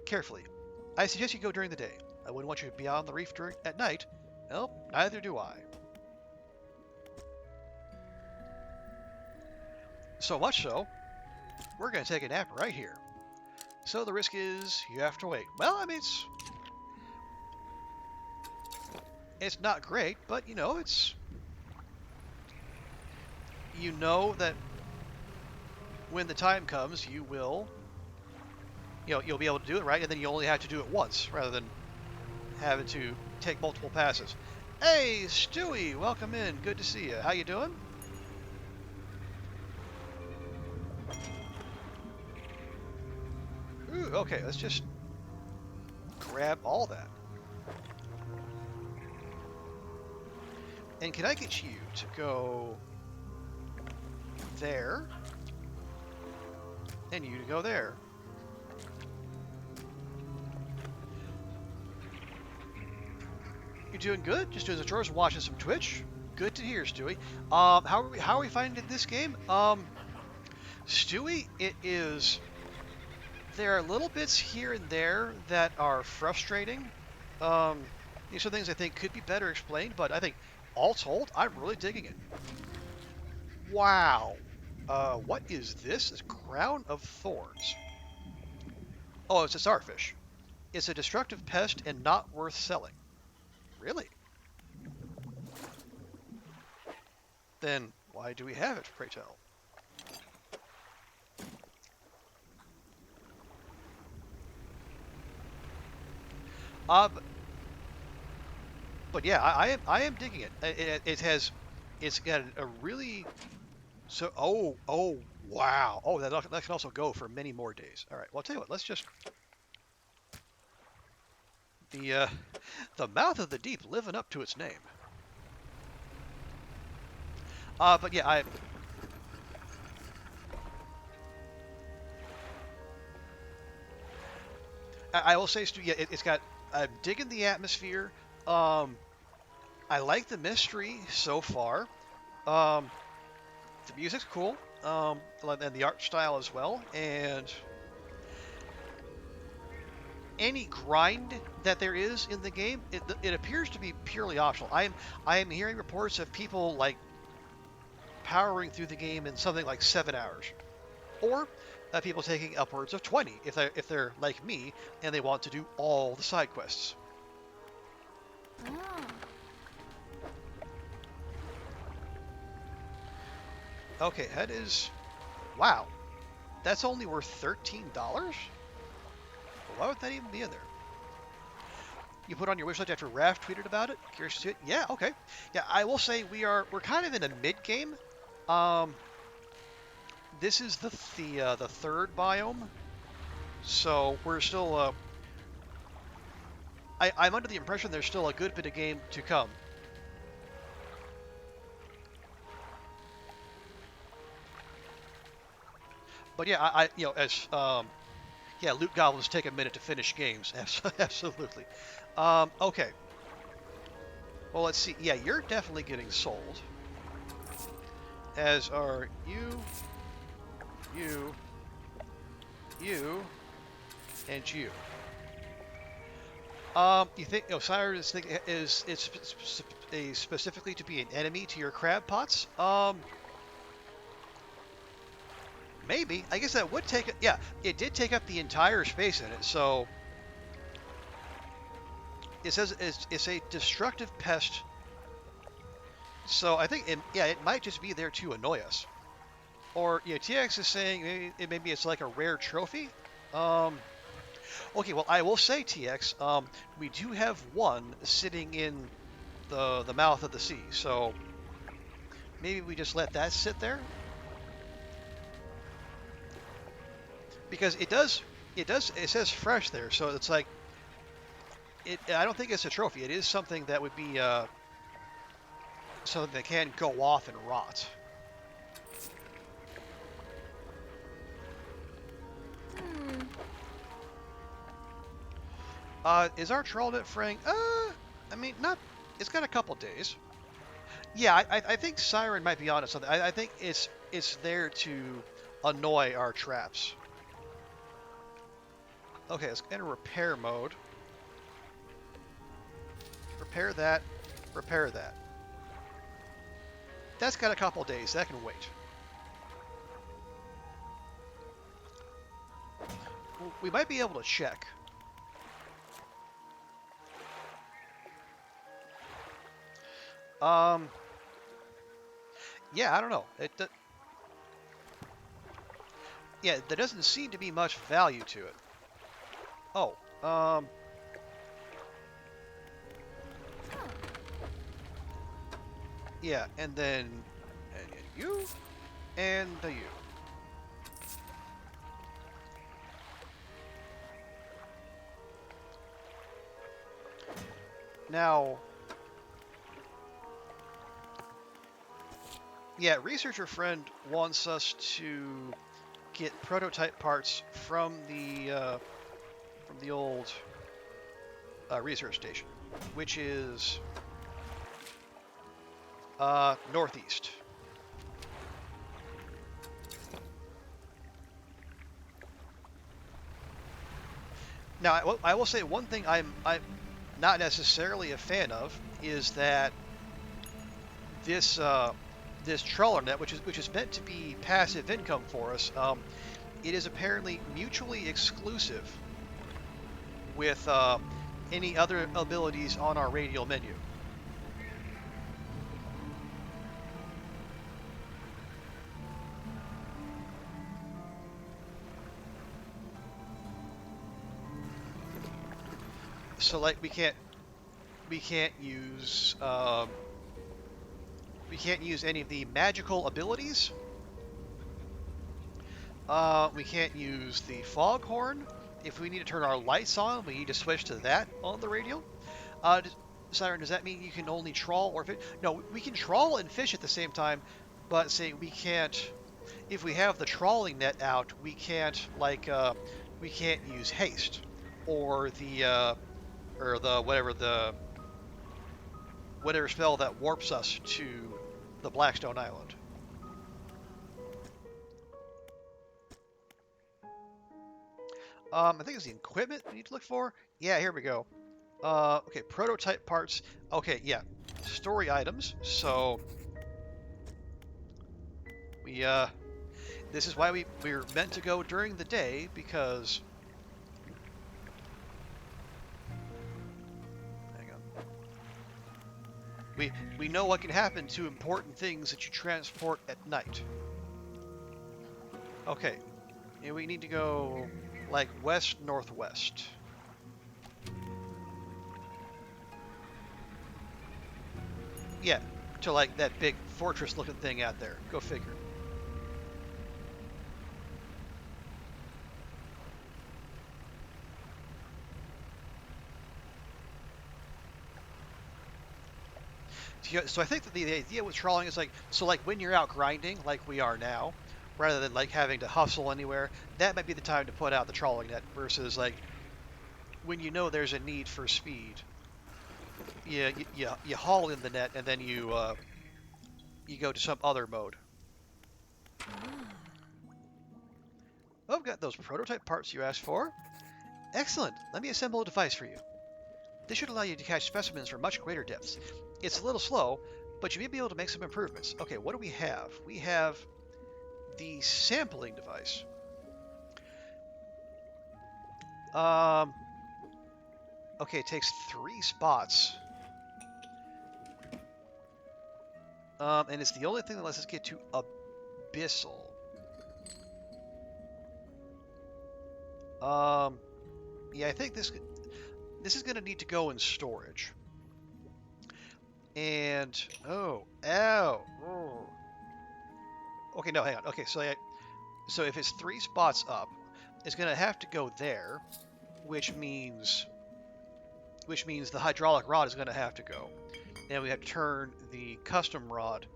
Carefully. I suggest you go during the day. I wouldn't want you to be out on the reef at night. Well, neither do I. So much so, we're going to take a nap right here. So the risk is you have to wait. Well, I mean, it's not great, but it's... You know that when the time comes, you will, you'll be able to do it, right? And then you only have to do it once rather than having to take multiple passes. Hey, Stewie, welcome in. Good to see you. How you doing? Ooh, okay, let's just grab all that. And can I get you to go there, and you to go there? You doing good? Just doing the chores, watching some Twitch. Good to hear, Stewie. How are we finding this game? Stewie, it is. There are little bits here and there that are frustrating. These are things I think could be better explained, but I think all told, I'm really digging it. Wow. What is this? This crown of thorns. Oh, it's a starfish. It's a destructive pest and not worth selling. Really? Then why do we have it, pray tell? Uh, but, but yeah, I am digging it. It has, it's got a really so. Oh wow. Oh, that can also go for many more days. All right. Well, I'll tell you what. Let's just the the mouth of the deep living up to its name. But yeah, I will say, Stu, yeah, it's got. I'm digging the atmosphere. Um, I like the mystery so far. Um, the music's cool. And the art style as well. And any grind that there is in the game, it appears to be purely optional. I am hearing reports of people like powering through the game in something like 7 hours, or people taking upwards of 20 if they're like me and they want to do all the side quests. Oh. Okay, that is wow. That's only worth $13. Why would that even be in there? You put on your wish list after Raph tweeted about it. Curious to see it. Yeah, okay. Yeah, I will say we're kind of in a mid game. Um, this is the third biome, so we're still. I'm under the impression there's still a good bit of game to come. But yeah, as yeah, loot goblins take a minute to finish games. Absolutely. Okay. Well, let's see. Yeah, you're definitely getting sold. As are you, you, and you. You think Siren is specifically to be an enemy to your crab pots? Maybe. I guess that would take it. Yeah, it did take up the entire space in it. So it says it's a destructive pest. So I think it might just be there to annoy us. Or yeah, TX is saying maybe it's like a rare trophy. Um, okay, well I will say TX, we do have one sitting in the mouth of the sea, so maybe we just let that sit there because it says fresh there, so it's like I don't think it's a trophy. It is something that would be something that can go off and rot. Hmm. Is our trollnet fraying? I mean, not. It's got a couple days. Yeah, I think Siren might be onto something. I think it's there to annoy our traps. Okay, let's enter repair mode. Repair that. Repair that. That's got a couple days. That can wait. We might be able to check. Um. Yeah, I don't know. Yeah, there doesn't seem to be much value to it. Oh. Yeah, and then and you and the you. Now, yeah, researcher friend wants us to get prototype parts from the old research station, which is northeast. Now, I will say one thing I'm not necessarily a fan of is that this this trawler net, which is meant to be passive income for us, it is apparently mutually exclusive with any other abilities on our radial menu. So like we can't use we can't use any of the magical abilities. We can't use the foghorn. If we need to turn our lights on, we need to switch to that on the radial. Siren, does that mean you can only trawl or fish? No, we can trawl and fish at the same time, but say we can't. If we have the trawling net out, we can't use haste or the whatever spell that warps us to the Blackstone Island. I think it's the equipment we need to look for. Yeah, here we go. Okay, prototype parts. Okay, yeah, story items. So we this is why we're meant to go during the day because hang on. We know what can happen to important things that you transport at night. Okay, and we need to go like west northwest. Yeah, to like that big fortress looking thing out there. Go figure. So I think that the idea with trawling is like, so like when you're out grinding, like we are now, rather than like having to hustle anywhere, that might be the time to put out the trawling net versus like when you know there's a need for speed. You haul in the net and then you go to some other mode. Oh, I've got those prototype parts you asked for. Excellent. Let me assemble a device for you. This should allow you to catch specimens from much greater depths. It's a little slow, but you may be able to make some improvements. Okay, what do we have? We have the sampling device. Um, okay, it takes 3 spots. And it's the only thing that lets us get to Abyssal. Um, yeah, I think this is going to need to go in storage. And oh, ow, oh. Okay, no, hang on. Okay, so if it's 3 spots up, it's going to have to go there, which means the hydraulic rod is going to have to go, and we have to turn the custom rod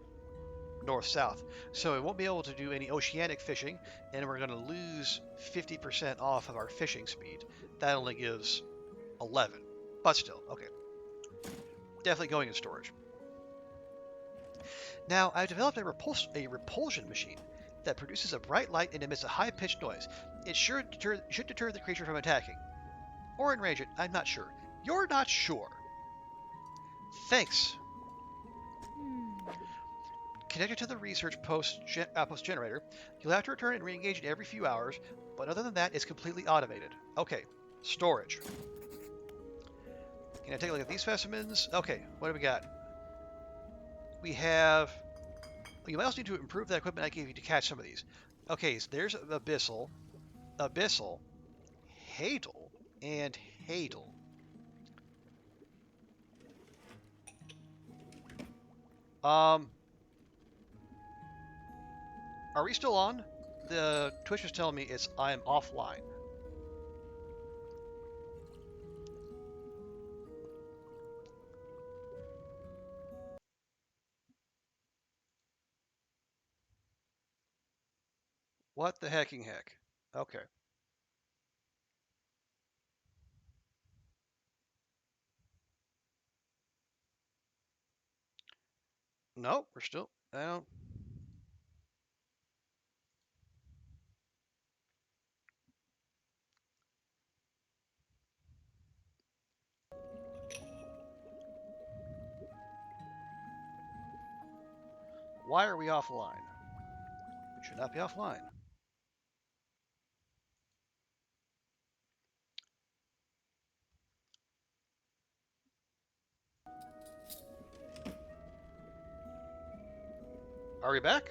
north-south. So we won't be able to do any oceanic fishing, and we're going to lose 50% off of our fishing speed. That only gives 11, but still, okay. Definitely going in storage. Now, I've developed a repulsion machine that produces a bright light and emits a high-pitched noise. It should deter the creature from attacking. Or enrage it, I'm not sure. You're not sure. Thanks. Hmm. Connected to the research post generator, you'll have to return and re-engage it every few hours, but other than that, it's completely automated. Okay, storage. Can I take a look at these specimens? Okay, what do we got? We have... Well, you might also need to improve that equipment I gave you to catch some of these. Okay, so there's Abyssal, Hadel, and Hadel. Um, are we still on? The Twitch is telling me I'm offline. What the hecking heck? Okay. No, we're still. I don't. Why are we offline? We should not be offline. Are we back?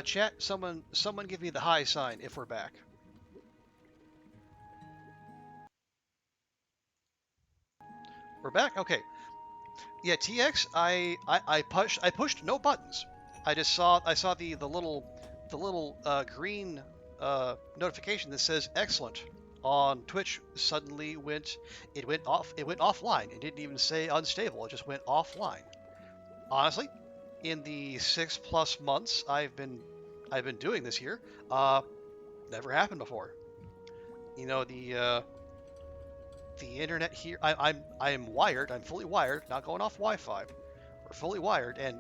Chat, someone give me the high sign if we're back. We're back? Okay. Yeah, TX, I pushed no buttons. I saw the little green notification that says excellent on Twitch suddenly went offline. It didn't even say unstable, it just went offline. Honestly, in the 6+ months I've been doing this here, never happened before. You know, the internet here, I am wired, I'm fully wired, not going off Wi-Fi. We're fully wired, and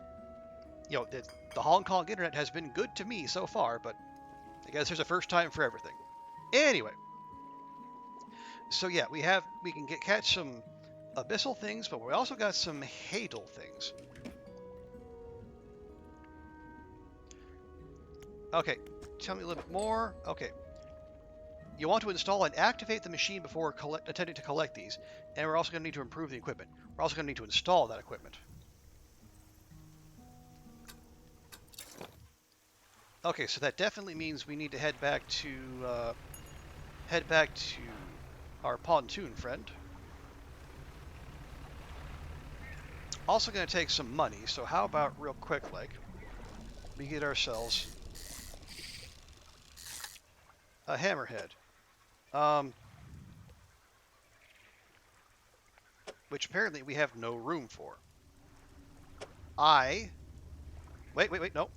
you know, the Hong Kong internet has been good to me so far, but I guess there's a first time for everything. Anyway, so yeah, we can catch some abyssal things, but we also got some hadal things. Okay, tell me a little bit more. Okay, you want to install and activate the machine before attempting to collect these, and we're also going to need to improve the equipment. We're also going to need to install that equipment. Okay, so that definitely means we need to head back to our pontoon friend. Also going to take some money, so how about real quick, like, we get ourselves a hammerhead, which apparently we have no room for. Wait, no.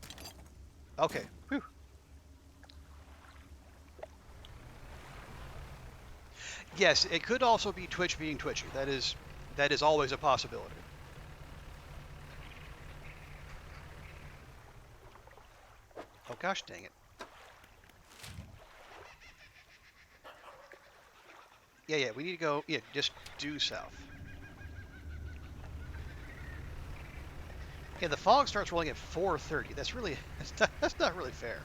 Okay, whew. Yes, it could also be Twitch being twitchy. That is always a possibility. Oh gosh, dang it. Yeah, we need to go, yeah, just due south. Yeah, the fog starts rolling at 4:30. That's not really fair.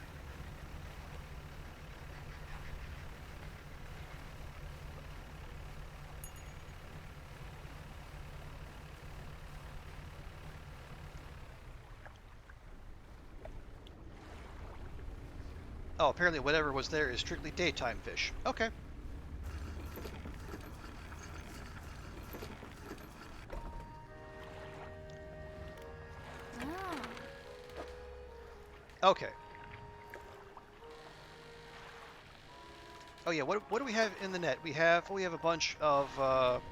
Oh, apparently whatever was there is strictly daytime fish. Okay. Okay. Oh yeah, what do we have in the net? We have a bunch of got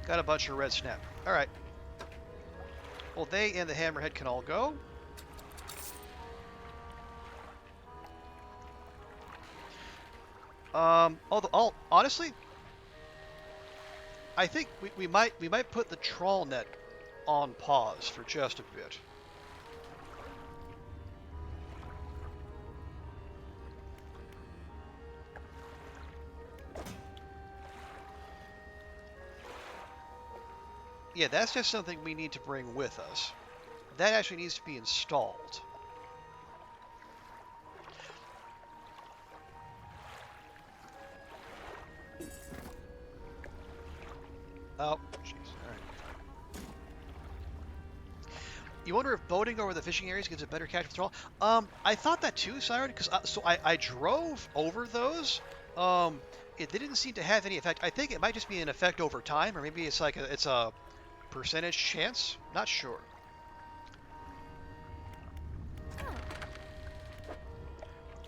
a bunch of red snap. All right. Well, they and the hammerhead can all go. Although honestly, I think we might put the trawl net on pause for just a bit. Yeah, that's just something we need to bring with us. That actually needs to be installed. Oh, jeez. All right. You wonder if boating over the fishing areas gives a better catch with trawl? I thought that too, Siren, because I drove over those. It didn't seem to have any effect. I think it might just be an effect over time, or maybe it's like it's a percentage chance. Not sure.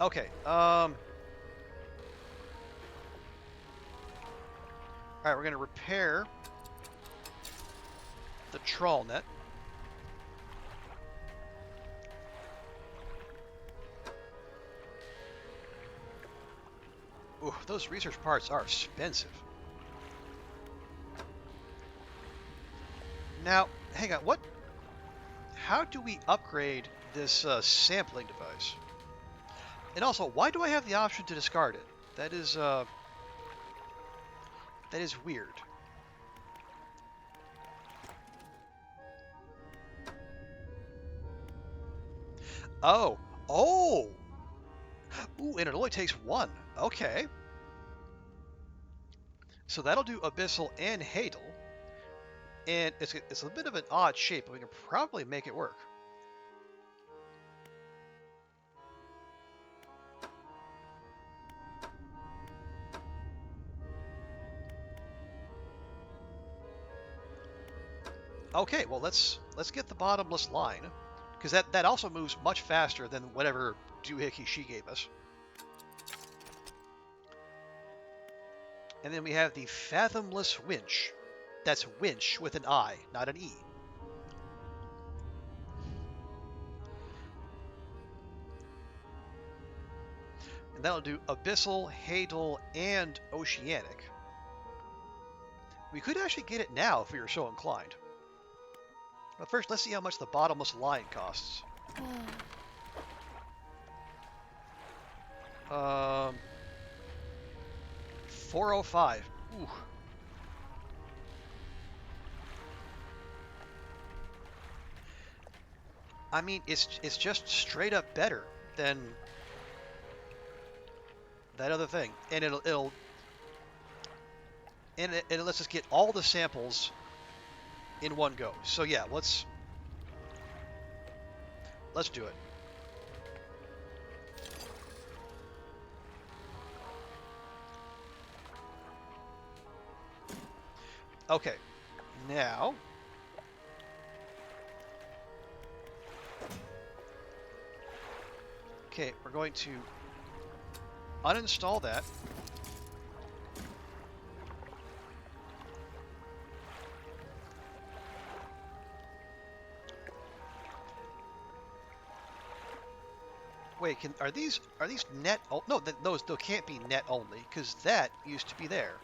Okay. All right, we're gonna repair the trawl net. Ooh, those research parts are expensive. Now, hang on. How do we upgrade this sampling device? And also, why do I have the option to discard it? That is That is weird. Oh! Oh! Ooh, and it only takes one. Okay. So that'll do Abyssal and Hadal. And it's a bit of an odd shape, but we can probably make it work. Okay, well let's get the bottomless line, because that also moves much faster than whatever doohickey she gave us. And then we have the fathomless winch. That's winch with an I, not an E. And that'll do Abyssal, Hadal, and Oceanic. We could actually get it now if we were so inclined. But first, let's see how much the bottomless line costs. 405. Ooh. I mean, it's just straight up better than that other thing, and it lets us get all the samples in one go. So yeah, let's do it. Okay, now we're going to uninstall that. Wait, are these net? Oh, no, those can't be net only, because that used to be there.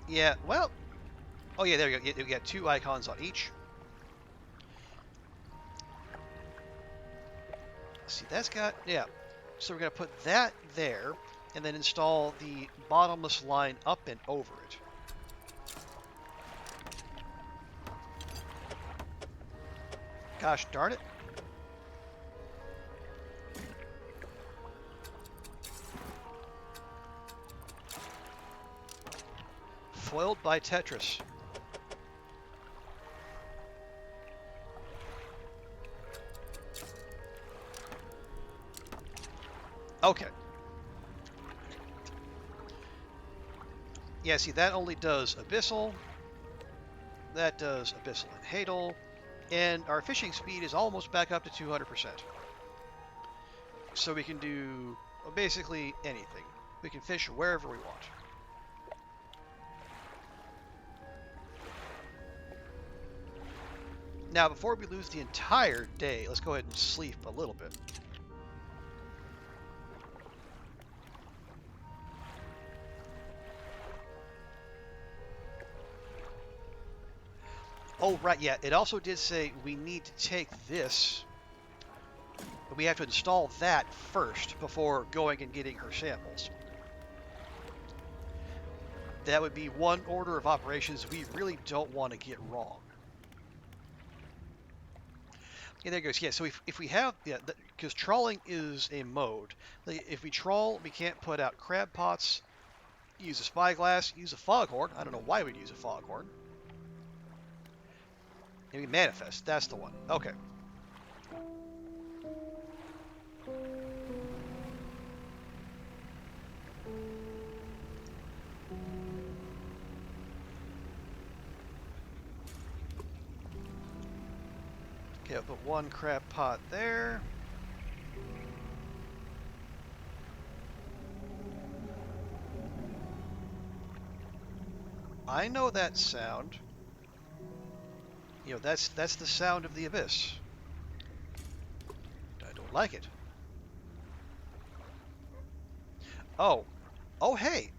Yeah, well, oh yeah, there you go. You got two icons on each. See, that's got, yeah. So we're gonna put that there, and then install the bottomless line up and over it. Gosh darn it. Foiled by Tetris. Okay. Yeah, see, that only does Abyssal. That does Abyssal and Hadal. And our fishing speed is almost back up to 200%. So we can do basically anything. We can fish wherever we want. Now, before we lose the entire day, let's go ahead and sleep a little bit. Oh, right, yeah. It also did say we need to take this, but we have to install that first before going and getting her samples. That would be one order of operations we really don't want to get wrong. Yeah, there it goes. Yeah, so if we have, yeah, because trawling is a mode. If we trawl, we can't put out crab pots, use a spyglass, use a foghorn. I don't know why we'd use a foghorn. And we manifest. That's the one. Okay. Okay, I'll put one crab pot there. I know that sound. You know, that's the sound of the abyss. I don't like it. Oh. Oh, hey.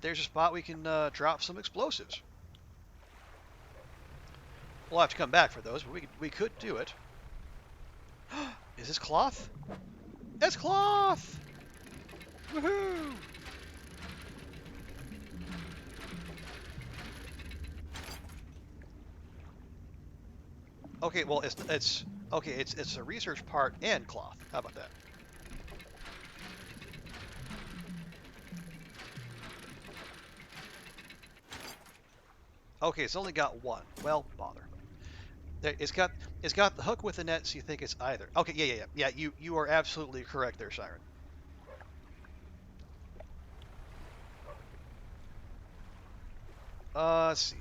There's a spot we can drop some explosives. We'll have to come back for those, but we could do it. Is this cloth? It's cloth! Woohoo! Okay, well it's okay. It's a research part and cloth. How about that? Okay, it's only got one. Well, bother. There, it's got the hook with the net, so you think it's either. Okay, yeah. You are absolutely correct there, Siren. Let's see.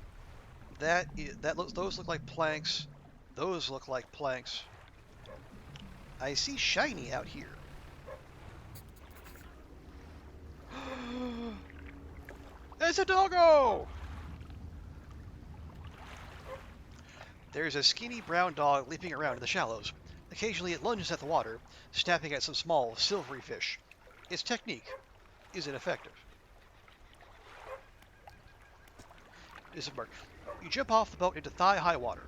Those look like planks. Those look like planks. I see shiny out here. It's a doggo! There's a skinny brown dog leaping around in the shallows. Occasionally it lunges at the water, snapping at some small, silvery fish. Its technique isn't effective. Disembark. You jump off the boat into thigh-high water.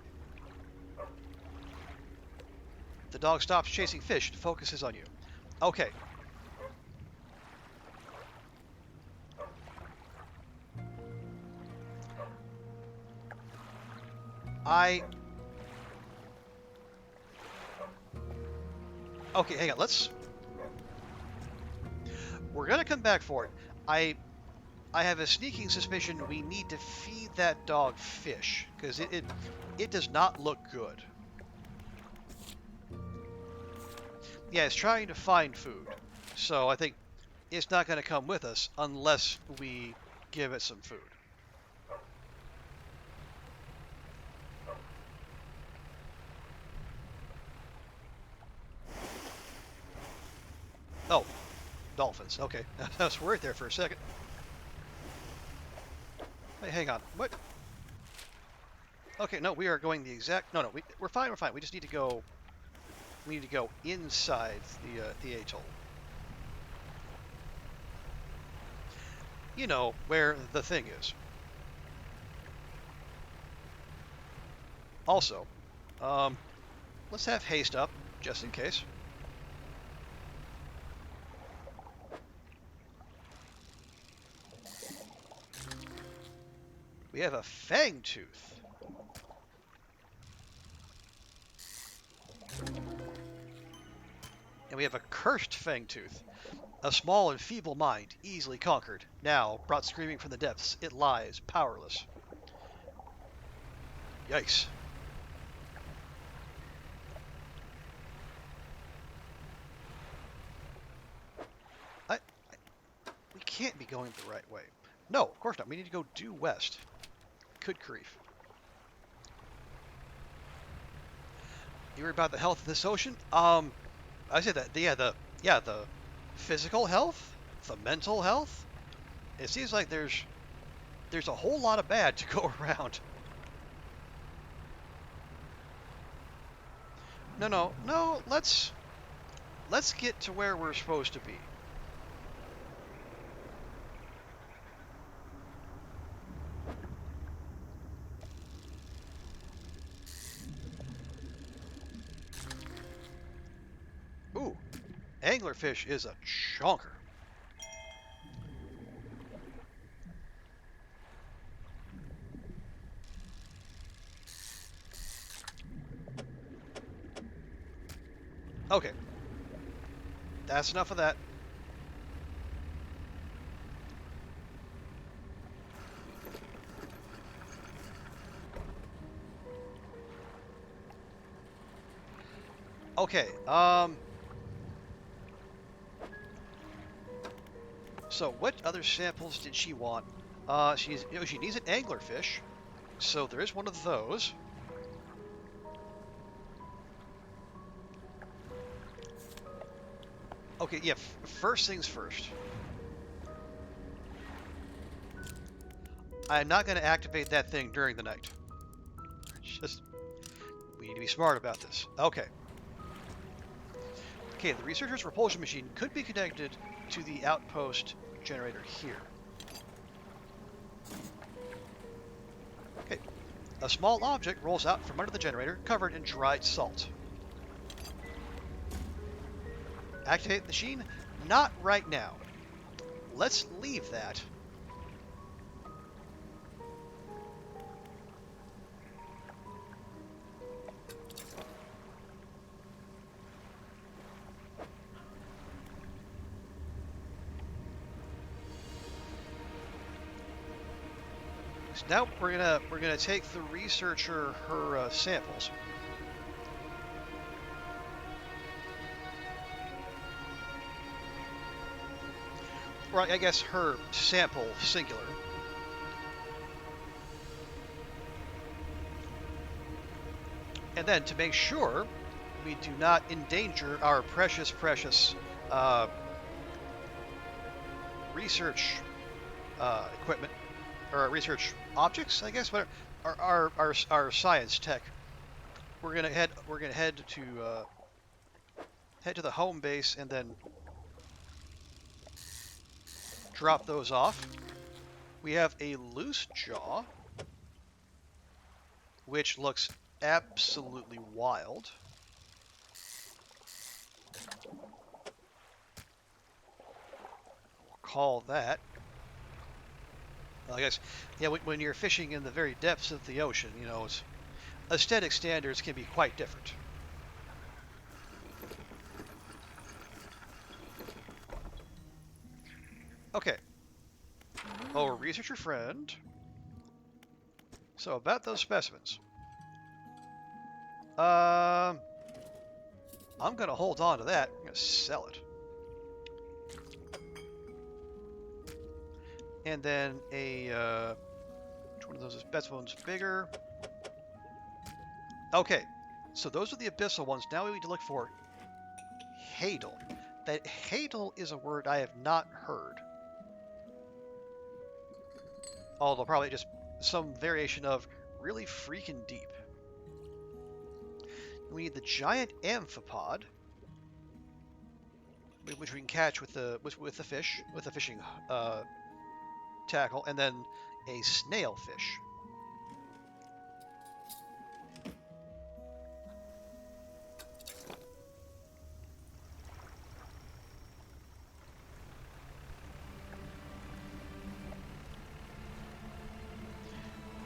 The dog stops chasing fish and focuses on you. Okay. Okay, hang on. We're gonna come back for it. I have a sneaking suspicion we need to feed that dog fish because it does not look good. Yeah, it's trying to find food, so I think it's not going to come with us unless we give it some food. Oh, dolphins. Okay, I was worried there for a second. Hey, hang on. What? Okay, no, we are going the exact. No, we're fine. We're fine. We just need to go. We need to go inside the atoll. You know where the thing is. Also, let's have haste up just in case. We have a fang tooth. And we have a cursed fangtooth. A small and feeble mind, easily conquered. Now, brought screaming from the depths, it lies, powerless. Yikes. We can't be going the right way. No, of course not. We need to go due west. Good grief. You worry about the health of this ocean? I said that. The physical health, the mental health. It seems like there's a whole lot of bad to go around. No. Let's get to where we're supposed to be. Ooh, anglerfish is a chonker. Okay, that's enough of that. Okay, so what other samples did she want? She needs an anglerfish, so there is one of those. Okay, yeah, first things first. I'm not going to activate that thing during the night. Just, we need to be smart about this. Okay. Okay, the researcher's repulsion machine could be connected to the outpost generator here. Okay. A small object rolls out from under the generator, covered in dried salt. Activate the machine? Not right now. Let's leave that. So now we're gonna take the researcher her samples. Right, I guess her sample singular. And then to make sure we do not endanger our precious research equipment or research objects, I guess, but our science tech. We're gonna head to the home base and then drop those off. We have a loose jaw, which looks absolutely wild. We'll call that. Well, I guess, yeah. When you're fishing in the very depths of the ocean, you know, aesthetic standards can be quite different. Okay. Oh, researcher friend. So about those specimens. I'm gonna hold on to that. I'm gonna sell it. And then which one of those is best one's bigger? Okay, so those are the abyssal ones. Now we need to look for Hadal. That Hadal is a word I have not heard. Although probably just some variation of really freaking deep. We need the giant amphipod, which we can catch with the fish, with the fishing tackle, and then a snail fish.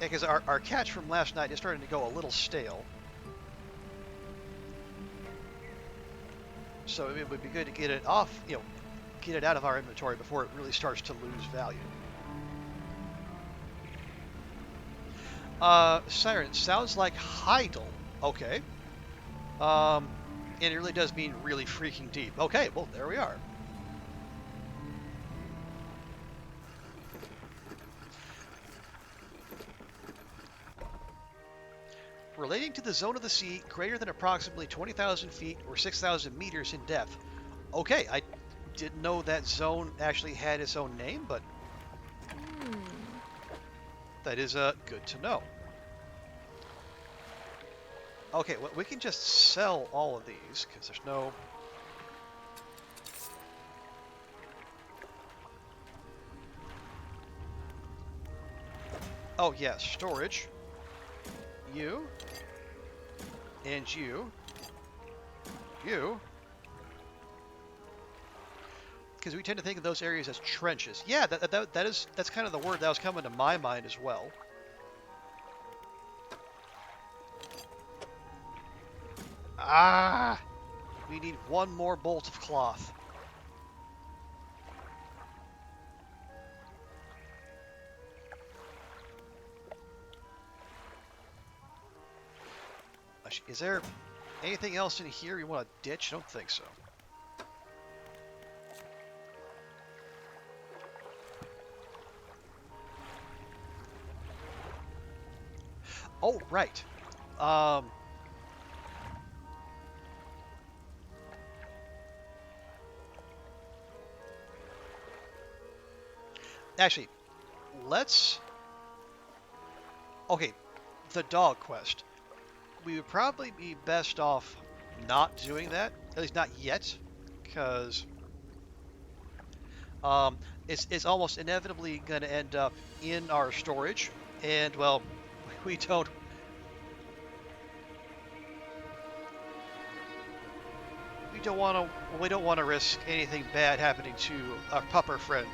Yeah, because our catch from last night is starting to go a little stale. So it would be good to get it off, get it out of our inventory before it really starts to lose value. Siren, sounds like Heidel. Okay. And it really does mean really freaking deep. Okay, well, there we are. Relating to the zone of the sea greater than approximately 20,000 feet or 6,000 meters in depth. Okay, I didn't know that zone actually had its own name, but that is good to know. Okay, well, we can just sell all of these because there's no... Oh, yes, storage. You. And you. You. Because we tend to think of those areas as trenches. Yeah, that's kind of the word that was coming to my mind as well. Ah! We need one more bolt of cloth. Is there anything else in here you want to ditch? I don't think so. Oh, right. Actually, let's... Okay, the dog quest. We would probably be best off not doing that, at least not yet, because it's almost inevitably going to end up in our storage, and well, we don't we don't want to risk anything bad happening to our pupper friend.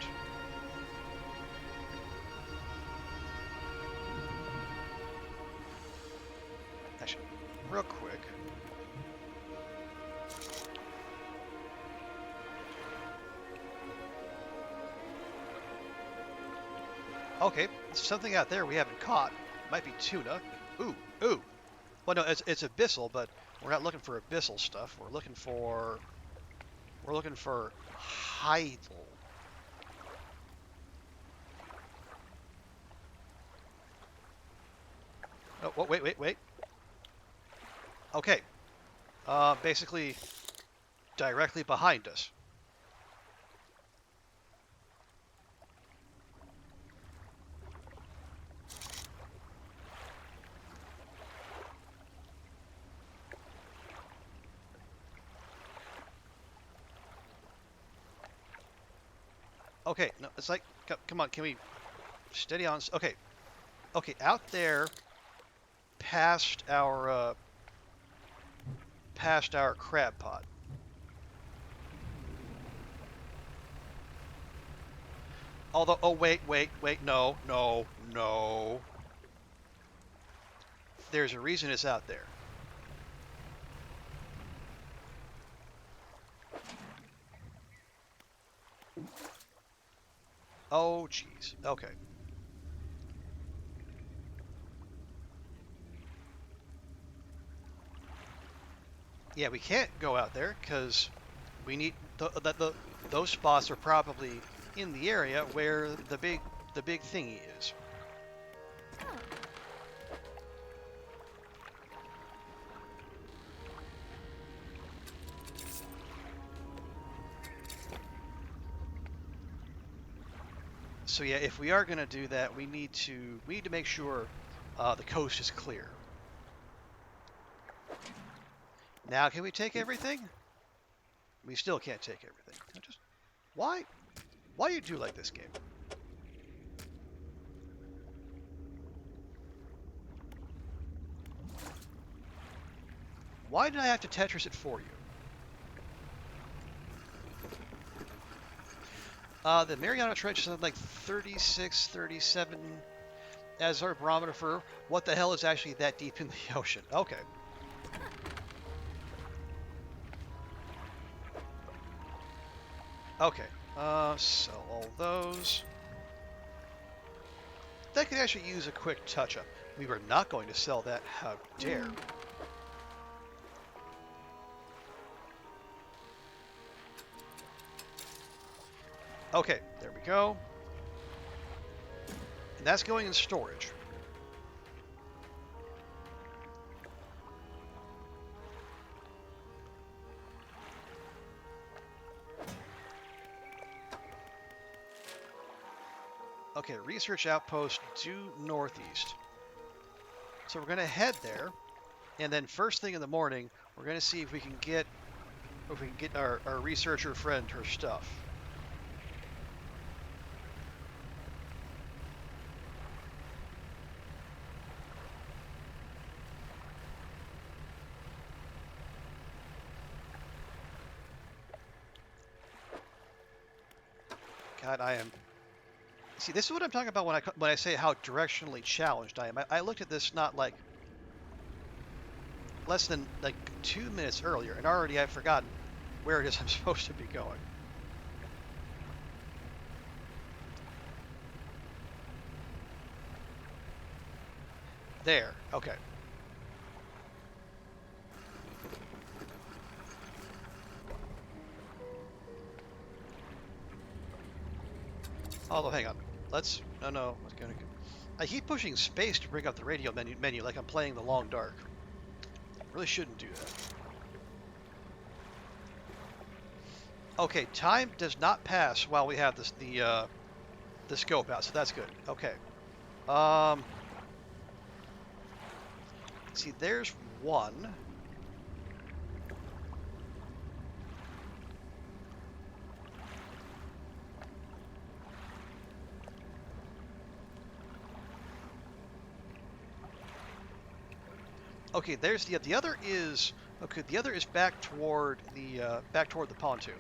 Actually, real quick. Okay, something out there we haven't caught. Might be tuna. Ooh, ooh. Well, no, it's abyssal, but we're not looking for abyssal stuff. We're looking for hydal. Oh, wait. Okay. Basically directly behind us. Okay, no, it's like, come on, can we steady on? Okay, okay, out there, past our crab pot. Although, oh wait, no. There's a reason it's out there. Oh, jeez. Okay. Yeah, we can't go out there because we need those spots are probably in the area where the big thingy is. Oh. So yeah, if we are gonna do that, we need to make sure the coast is clear. Now, can we take everything? We still can't take everything. Just why you do like this game? Why did I have to Tetris it for you? The Mariana Trench is like 36, 37 as our barometer for what the hell is actually that deep in the ocean. Okay. Okay. Sell all those. That could actually use a quick touch-up. We were not going to sell that. How dare. Okay, there we go. And that's going in storage. Okay, research outpost due northeast. So we're going to head there, and then first thing in the morning, we're going to see if we can get our researcher friend her stuff. God, I am. See, this is what I'm talking about when I say how directionally challenged I am. I looked at this not like less than like 2 minutes earlier, and already I've forgotten where it is I'm supposed to be going. There. Okay. Although, hang on. Let's. No. What's going to? I keep pushing space to bring up the radio menu like I'm playing the Long Dark. Really shouldn't do that. Okay, time does not pass while we have the scope out, so that's good. Okay. See, there's one. Okay, there's the other is Okay, the other is back toward the pontoon.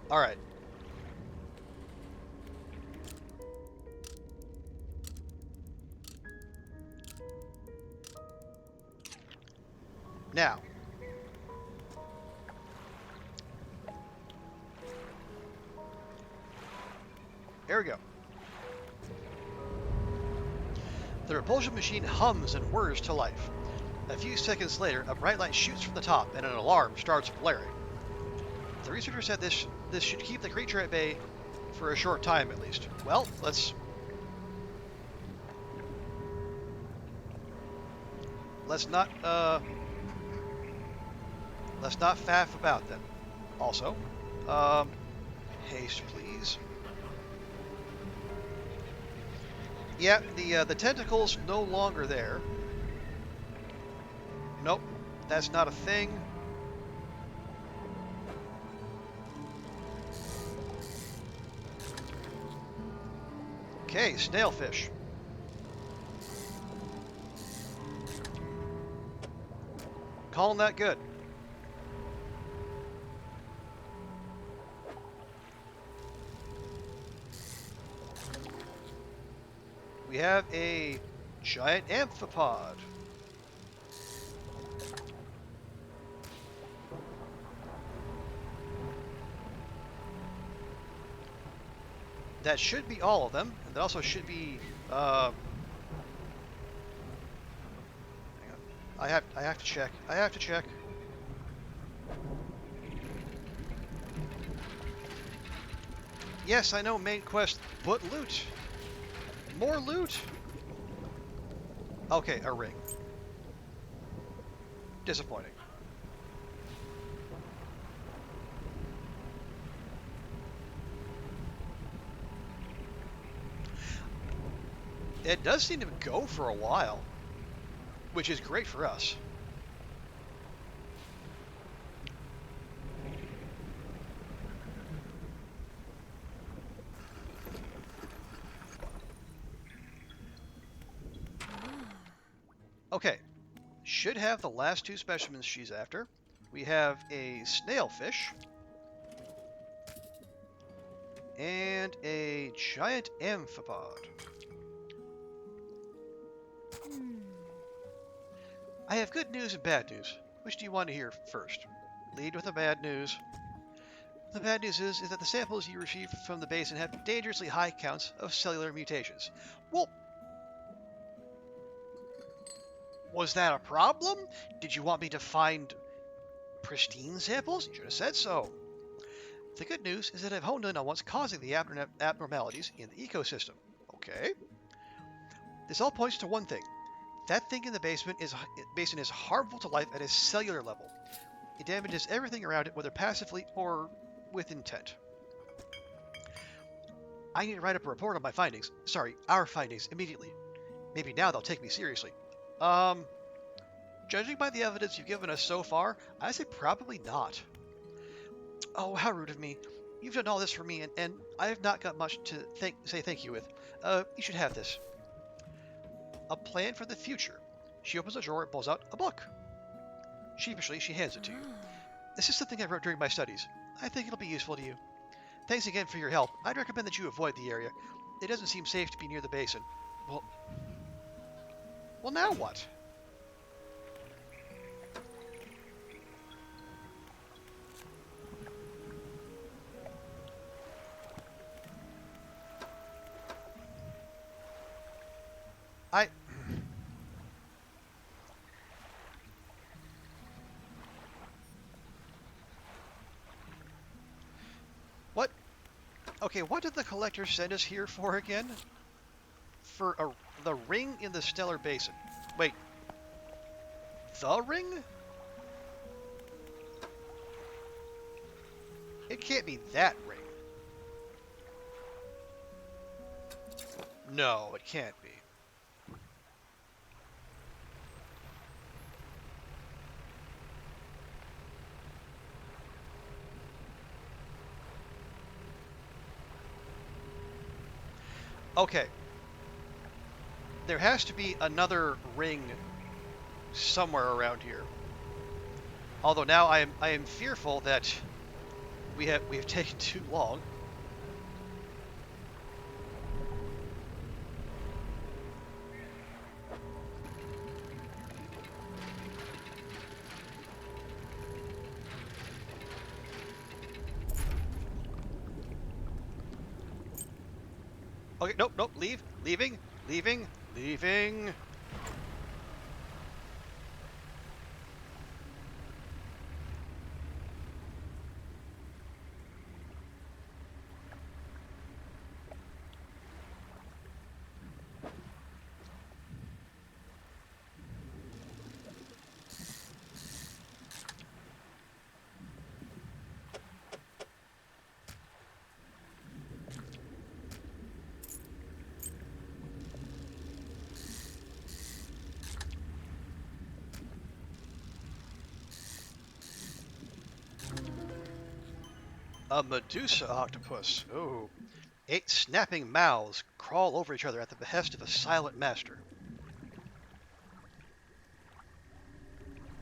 All right. Now, here we go. The repulsion machine hums and whirs to life. A few seconds later, a bright light shoots from the top and an alarm starts blaring. The researcher said this should keep the creature at bay for a short time at least. Well, let's not faff about then. Also, haste please. Yeah, the tentacles no longer there. Nope, that's not a thing. Okay, snailfish. Calling that good. We have a giant amphipod. That should be all of them, and that also should be. Hang on. I have to check. I have to check. Yes, I know main quest, but loot. More loot. Okay, a ring. Disappointing. It does seem to go for a while, which is great for us. Okay, should have the last two specimens she's after. We have a snailfish and a giant amphipod. I have good news and bad news. Which do you want to hear first? Lead with the bad news. The bad news is that the samples you received from the basin have dangerously high counts of cellular mutations. Well, was that a problem? Did you want me to find pristine samples? You should have said so. The good news is that I've honed in on what's causing the abnormalities in the ecosystem. Okay. This all points to one thing. That thing in the basin is harmful to life at a cellular level. It damages everything around it, whether passively or with intent. I need to write up a report on my findings. Sorry, our findings, immediately. Maybe now they'll take me seriously. Judging by the evidence you've given us so far, I say probably not. Oh, how rude of me. You've done all this for me, and I have not got much to say thank you with. You should have this. A plan for the future. She opens a drawer and pulls out a book. Sheepishly, she hands it to you. This is something I wrote during my studies. I think it'll be useful to you. Thanks again for your help. I'd recommend that you avoid the area. It doesn't seem safe to be near the basin. Well, now what? What? Okay, what did the collector send us here for again? For the ring in the stellar basin. Wait. The ring? It can't be that ring. No, it can't be. Okay. There has to be another ring somewhere around here. Although now I am fearful that we have taken too long. Okay, nope, nope, leaving. A Medusa octopus. Oh. 8 snapping mouths crawl over each other at the behest of a silent master.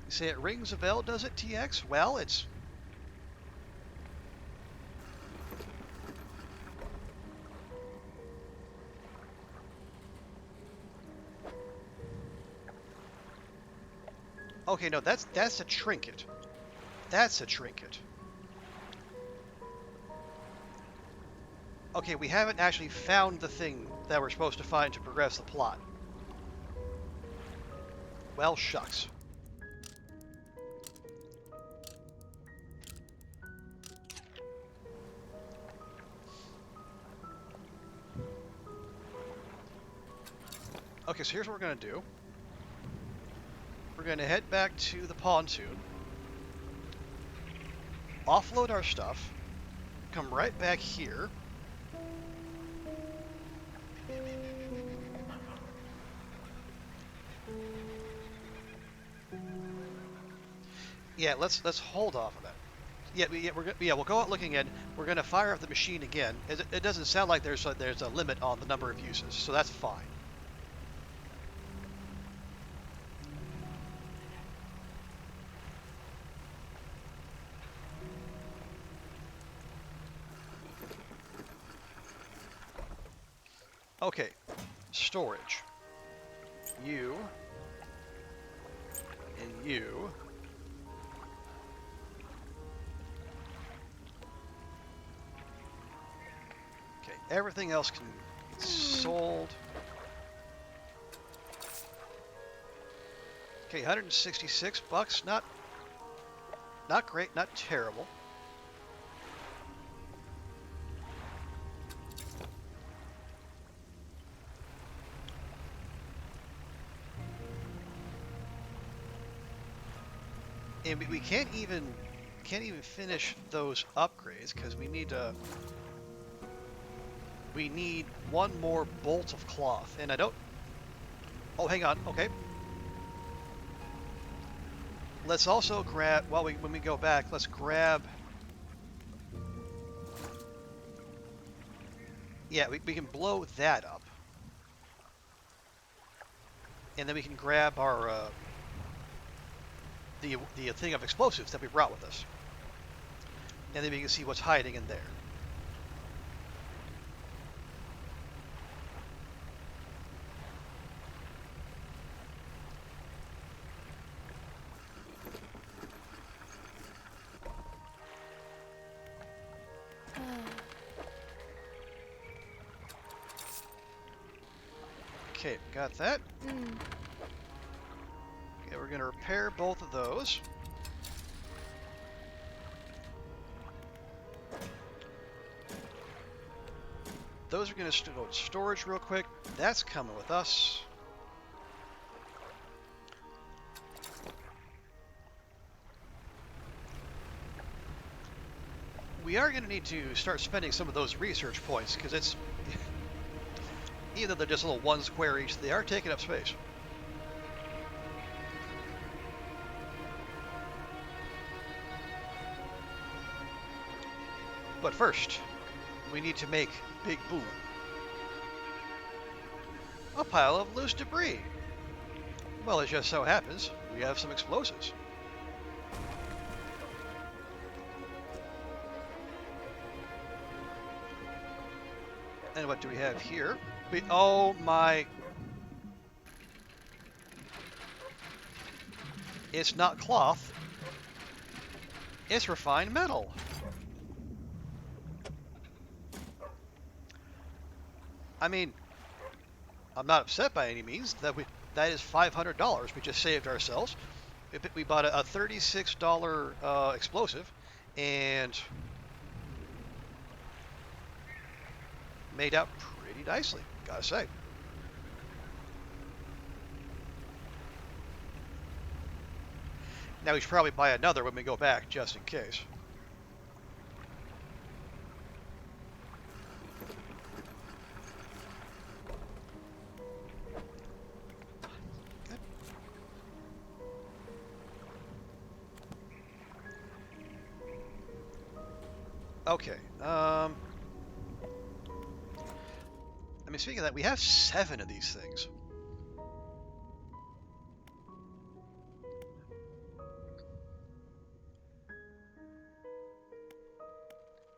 You say it rings a bell, does it, TX? Well, it's... Okay, no, that's a trinket. That's a trinket. Okay, we haven't actually found the thing that we're supposed to find to progress the plot. Well, shucks. Okay, so here's what we're going to do. We're going to head back to the pontoon, offload our stuff, come right back here. Yeah, let's hold off of that. We'll go out looking in. We're gonna fire up the machine again. It doesn't sound like there's a limit on the number of uses, so that's fine. Okay, storage. You and you. Okay, everything else can be sold. Okay, 166 bucks. Not great, not terrible. And we can't even finish those upgrades because we need one more bolt of cloth, and I don't. Oh, hang on. Okay. Let's also grab when we go back. Let's grab. Yeah, we can blow that up, and then we can grab our the thing of explosives that we brought with us, and then we can see what's hiding in there. Okay, got that. Okay, we're gonna repair both of those. Those are gonna go in storage real quick. That's coming with us. We are gonna need to start spending some of those research points because it's even though they're just little 1 square each, they are taking up space. But first, we need to make Big Boom. A pile of loose debris. Well, it just so happens We have some explosives. And what do we have here? Oh my... It's not cloth. It's refined metal. I mean, I'm not upset by any means. That is $500 we just saved ourselves. We bought a $36 explosive and made out pretty nicely, gotta say. Now we should probably buy another when we go back, just in case. Okay. I mean, speaking of that, we have 7 of these things.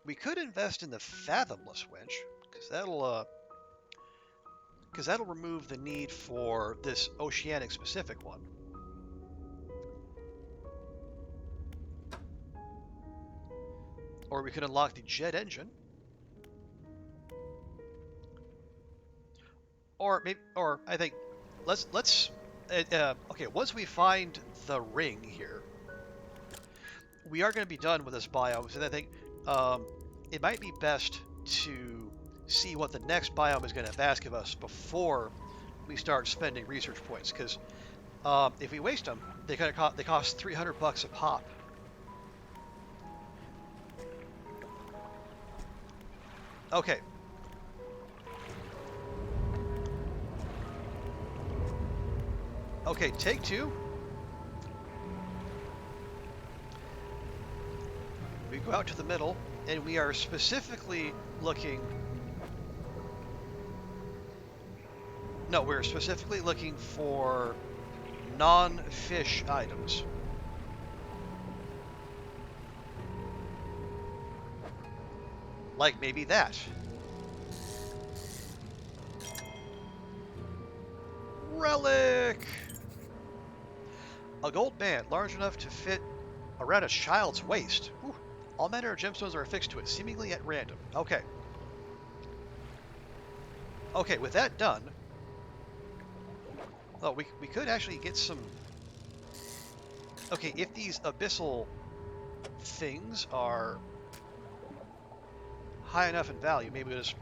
We could invest in the Fathomless winch, because that'll remove the need for this oceanic specific one. Or we could unlock the jet engine. Or I think let's okay. Once we find the ring here, we are going to be done with this biome. And I think it might be best to see what the next biome is going to ask of us before we start spending research points. Because if we waste them, they cost $300 a pop. Okay. Okay, take 2. We go out to the middle, and we are specifically looking... No, we're specifically looking for non-fish items. Like maybe that. Relic! A gold band large enough to fit around a child's waist. Ooh. All manner of gemstones are affixed to it, seemingly at random. Okay. Okay, with that done... Well, we could actually get some... Okay, if these abyssal things are high enough in value, maybe we'll just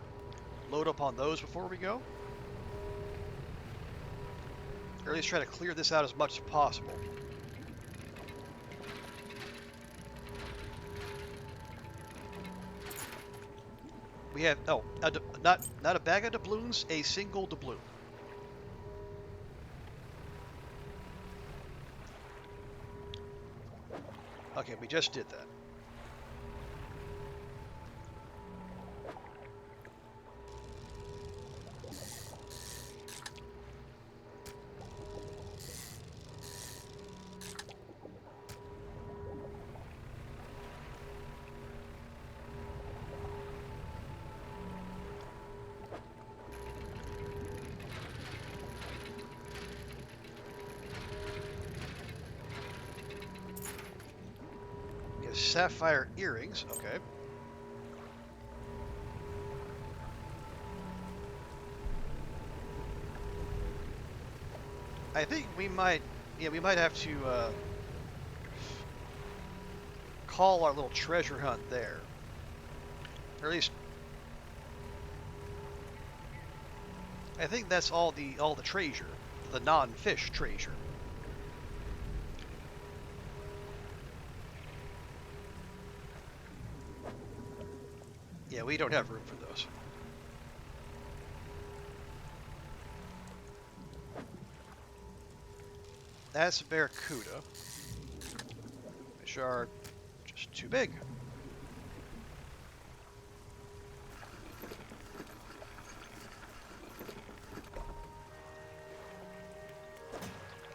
load up on those before we go. Or at least try to clear this out as much as possible. We have, oh, not a bag of doubloons, a single doubloon. Okay, we just did that. Sapphire earrings, okay. I think we might have to call our little treasure hunt there. Or at least I think that's all the treasure, the non-fish treasure. Yeah, we don't have room for those. That's a barracuda, which are just too big.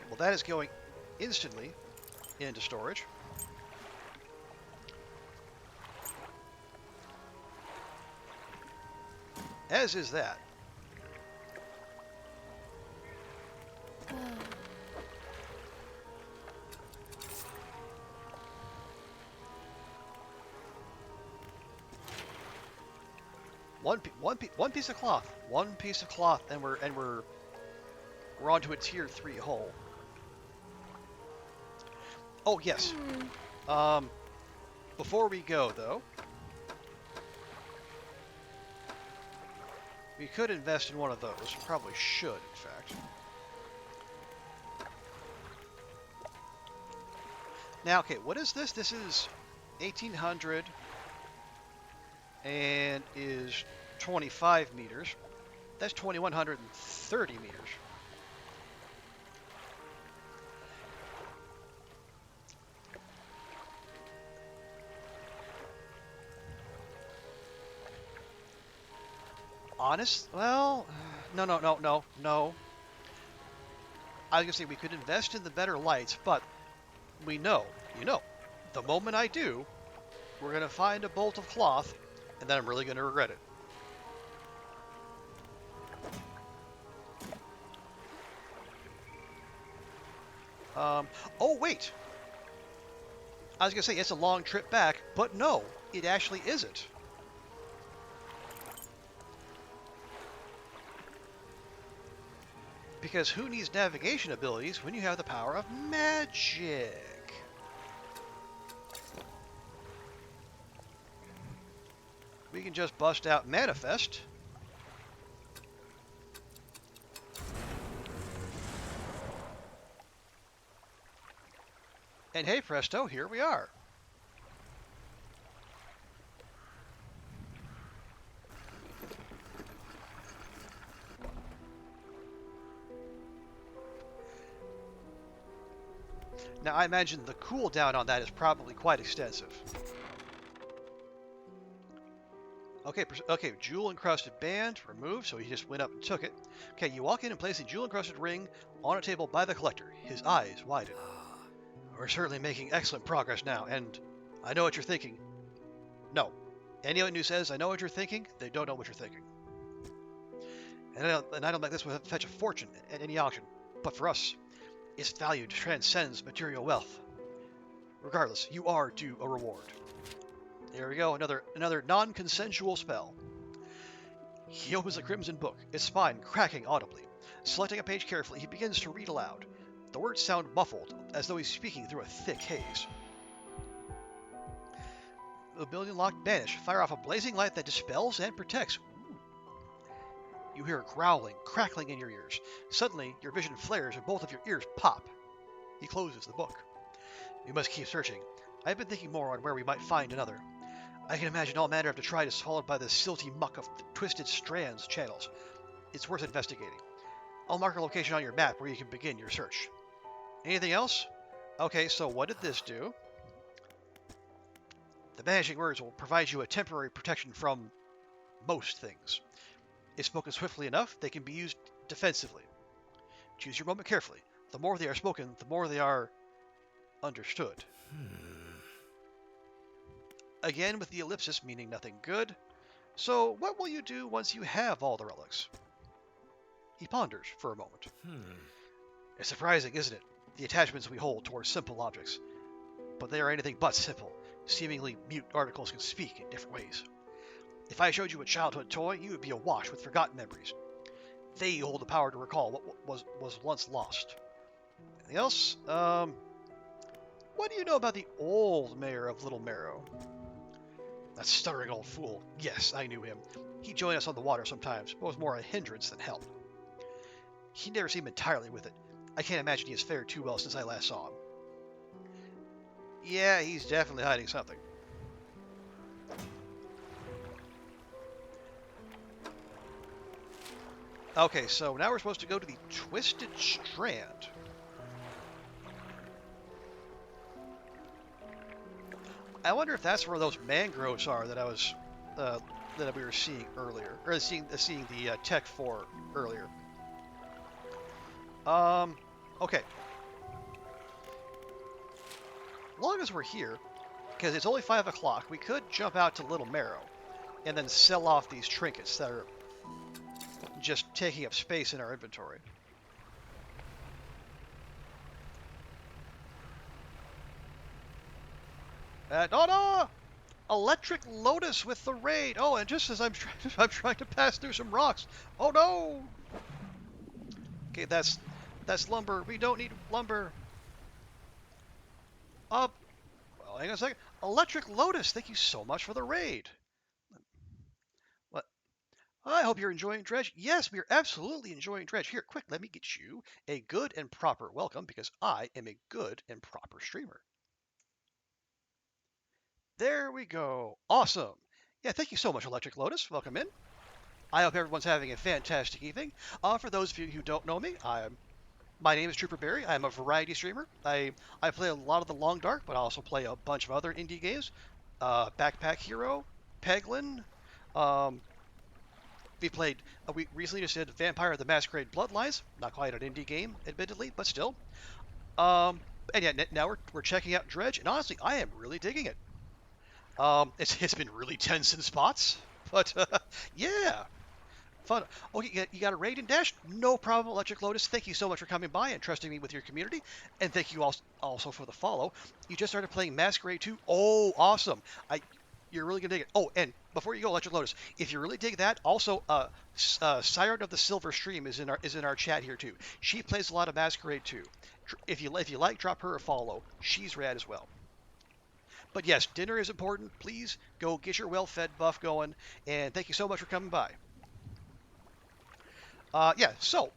Well, that is going... instantly into storage. As is that. Oh. One piece of cloth. One piece of cloth, and we're onto a tier 3 hull. Oh yes. Um, before we go though, we could invest in one of those. We probably should, in fact. Now, okay, what is this? This is 1800 and is 25 meters. That's 2130 meters. Honest? Well, no. I was gonna say we could invest in the better lights, but we know, the moment I do, we're gonna find a bolt of cloth, and then I'm really gonna regret it. Oh wait, I was gonna say it's a long trip back, but no, it actually isn't. Because who needs navigation abilities when you have the power of magic? We can just bust out Manifest. And hey presto, here we are. Now I imagine the cooldown on that is probably quite extensive. Okay, jewel-encrusted band removed, so he just went up and took it. Okay, you walk in and place a jewel-encrusted ring on a table by the collector. His eyes widen. We're certainly making excellent progress now, and I know what you're thinking. No. Anyone who says, I know what you're thinking, they don't know what you're thinking. And I don't think this will fetch a fortune at any auction. But for us, its value transcends material wealth. Regardless, you are due a reward. There we go, another non-consensual spell. He opens the crimson book, its spine cracking audibly. Selecting a page carefully, he begins to read aloud. The words sound muffled, as though he's speaking through a thick haze. The building locked banish. Fire off a blazing light that dispels and protects. Ooh. You hear growling, crackling in your ears. Suddenly, your vision flares and both of your ears pop. He closes the book. We must keep searching. I've been thinking more on where we might find another. I can imagine all manner of detritus followed by the silty muck of twisted strands channels. It's worth investigating. I'll mark a location on your map where you can begin your search. Anything else? Okay, so what did this do? The banishing words will provide you a temporary protection from most things. If spoken swiftly enough, they can be used defensively. Choose your moment carefully. The more they are spoken, the more they are understood. Again with the ellipsis meaning nothing good. So what will you do once you have all the relics? He ponders for a moment. It's surprising, isn't it? The attachments we hold towards simple objects. But they are anything but simple. Seemingly mute articles can speak in different ways. If I showed you a childhood toy, you would be awash with forgotten memories. They hold the power to recall what was once lost. Anything else? What do you know about the old mayor of Little Marrow? That stuttering old fool. Yes, I knew him. He'd join us on the water sometimes, but was more a hindrance than help. He never seemed entirely with it. I can't imagine he has fared too well since I last saw him. Yeah, he's definitely hiding something. Okay, so now we're supposed to go to the Twisted Strand. I wonder if that's where those mangroves are that I was that we were seeing earlier, or seeing the tech for earlier. Okay. long as we're here, because it's only 5 o'clock, we could jump out to Little Marrow and then sell off these trinkets that are just taking up space in our inventory. Oh no! Electric Lotus with the raid. Oh, and just as I'm trying to pass through some rocks. Oh no! Okay, that's lumber. We don't need lumber. Well, hang on a second. Electric Lotus, thank you so much for the raid. What? I hope you're enjoying Dredge. Yes, we are absolutely enjoying Dredge. Here, quick, let me get you a good and proper welcome because I am a good and proper streamer. There we go. Awesome. Yeah, thank you so much, Electric Lotus. Welcome in. I hope everyone's having a fantastic evening. For those of you who don't know me, my name is Trooper Barry. I'm a variety streamer. I play a lot of the Long Dark, but I also play a bunch of other indie games. Backpack Hero, Peglin. Um, we recently just did Vampire the Masquerade Bloodlines. Not quite an indie game, admittedly, but still. And yeah, now we're checking out Dredge, and honestly, I am really digging it. It's been really tense in spots, but yeah, fun. Okay, you got a raid and dash? No problem, Electric Lotus. Thank you so much for coming by and trusting me with your community, and thank you also for the follow. You just started playing Masquerade 2. Oh, awesome! You're really gonna dig it. Oh, and before you go, Electric Lotus, if you really dig that, also Siren of the Silver Stream is in our chat here too. She plays a lot of Masquerade 2. If you like, drop her a follow. She's rad as well. But yes, dinner is important. Please go get your well-fed buff going, and thank you so much for coming by. Yeah, so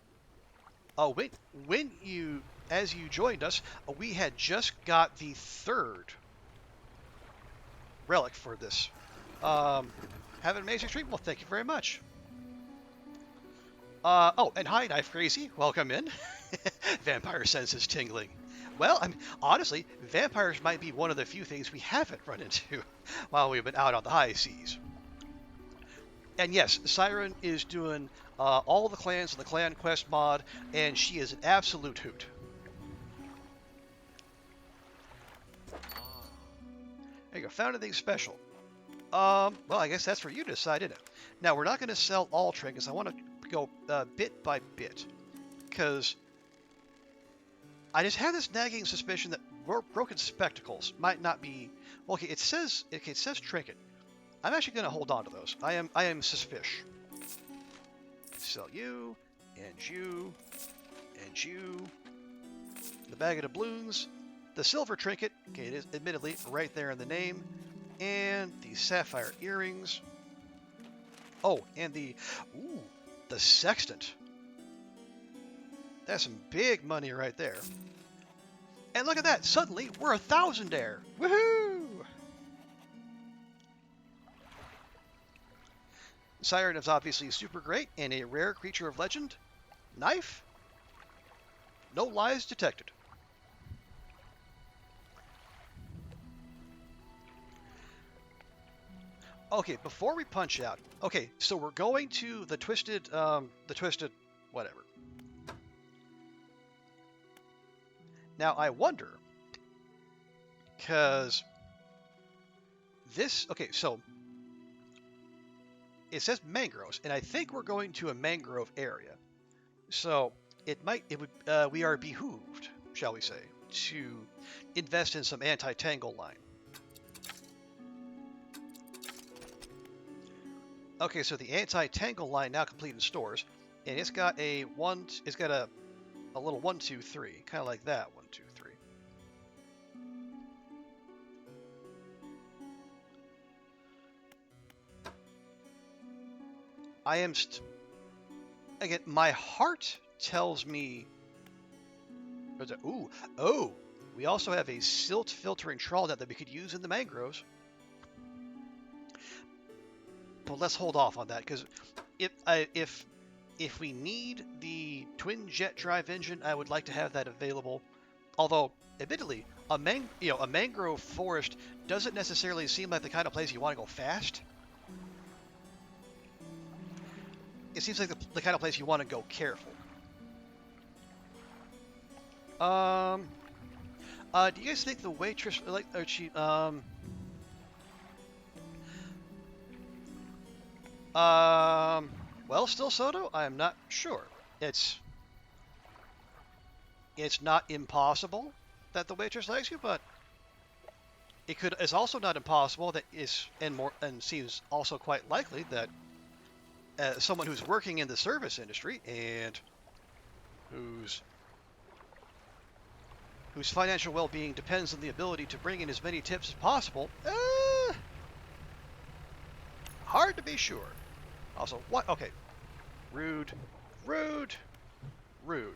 as you joined us, we had just got the third relic for this. Have an amazing stream. Well, thank you very much. Oh, and hi, Knife Crazy. Welcome in. Vampire senses tingling. Well, honestly, vampires might be one of the few things we haven't run into while we've been out on the high seas. And yes, Siren is doing all the clans in the Clan Quest mod, and she is an absolute hoot. There you go. Found anything special? Well, I guess that's for you to decide, isn't it? Now, we're not going to sell all trinkets. I want to go bit by bit, because I just have this nagging suspicion that broken spectacles might not be. Well, okay, it says trinket. I'm actually going to hold on to those. I am suspicious. Sell you, and you, and you. The bag of doubloons, the silver trinket. Okay, it is admittedly right there in the name, and the sapphire earrings. Oh, and the sextant. That's some big money right there. And look at that! Suddenly, we're 1,000-aire! Woohoo! Siren is obviously super great, and a rare creature of legend. Knife? No lies detected. Okay, before we punch out, okay, so we're going to the twisted, whatever. Now, I wonder, because okay, so it says mangroves, and I think we're going to a mangrove area. So we are behooved, shall we say, to invest in some anti-tangle line. Okay, so the anti-tangle line now complete in stores, and it's got a little 1, 2, 3, kind of like that 1, 2, 3. I am again. My heart tells me. We also have a silt filtering trawl net that we could use in the mangroves. But let's hold off on that because if we need the twin jet drive engine, I would like to have that available. Although, admittedly, a mangrove forest doesn't necessarily seem like the kind of place you want to go fast. It seems like the kind of place you want to go careful. Do you guys think the waitress like she well, still Soto? I am not sure. It's it's not impossible that the waitress likes you, but it's also not impossible that is and more and seems also quite likely that someone who's working in the service industry and whose whose financial well-being depends on the ability to bring in as many tips as possible. Hard to be sure. Also, what? Okay, rude, rude, rude.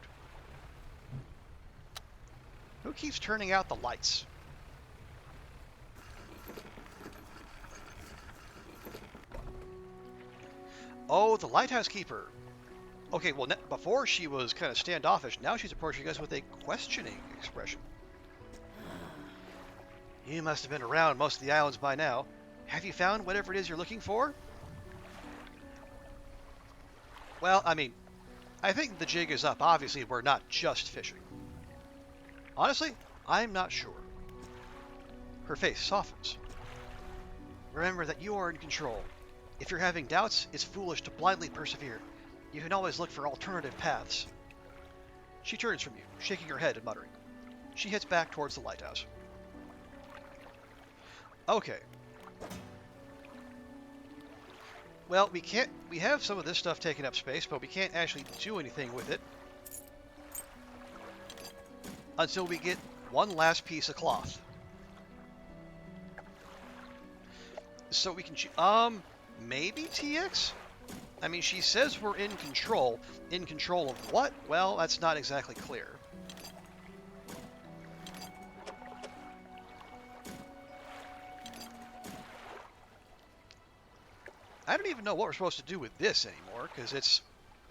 Who keeps turning out the lights? Oh, the lighthouse keeper. Okay, well, before she was kind of standoffish. Now she's approaching us with a questioning expression. You must have been around most of the islands by now. Have you found whatever it is you're looking for? Well, I mean, I think the jig is up. Obviously, we're not just fishing. Honestly, I'm not sure. Her face softens. Remember that you are in control. If you're having doubts, it's foolish to blindly persevere. You can always look for alternative paths. She turns from you, shaking her head and muttering. She heads back towards the lighthouse. Okay. Well, we have some of this stuff taking up space, but we can't actually do anything with it until we get one last piece of cloth. So we can, maybe TX? I mean, she says we're in control. In control of what? Well, that's not exactly clear. I don't even know what we're supposed to do with this anymore, because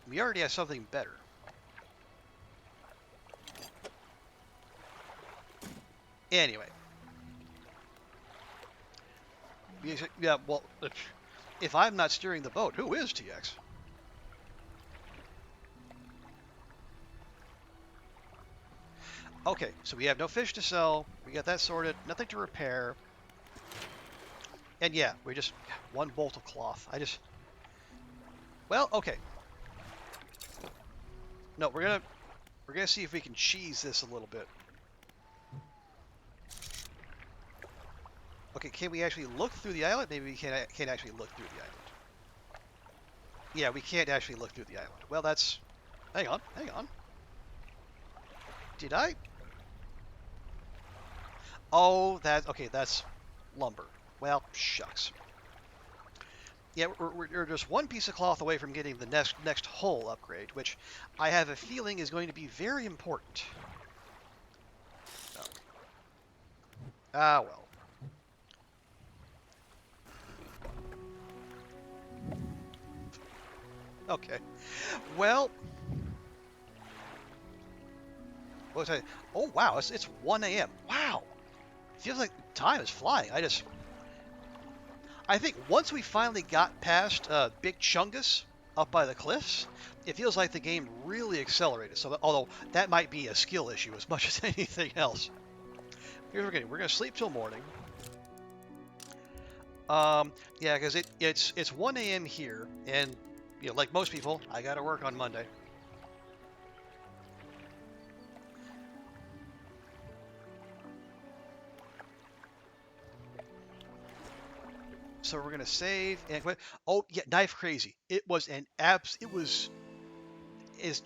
we already have something better. Anyway. Yeah, well, if I'm not steering the boat, who is TX? Okay, so we have no fish to sell. We got that sorted. Nothing to repair. And yeah, we just one bolt of cloth. Well, okay. No, we're gonna see if we can cheese this a little bit. Okay, can we actually look through the island? Maybe we can't actually look through the island. Yeah, we can't actually look through the island. Well, that's... Hang on, hang on. Did I? Oh, okay, that's lumber. Well, shucks. Yeah, we're just one piece of cloth away from getting the next hull upgrade, which I have a feeling is going to be very important. Oh. Ah, well. Okay. Well, what was I? Oh, wow, it's 1 a.m. Wow. Feels like time is flying. I think once we finally got past Big Chungus up by the cliffs, it feels like the game really accelerated. So, although that might be a skill issue as much as anything else. Here's what we're gonna sleep till morning. Yeah, because it's 1 a.m. here, and like most people, I gotta work on Monday. So we're gonna save and quit. Oh yeah, knife crazy. It was is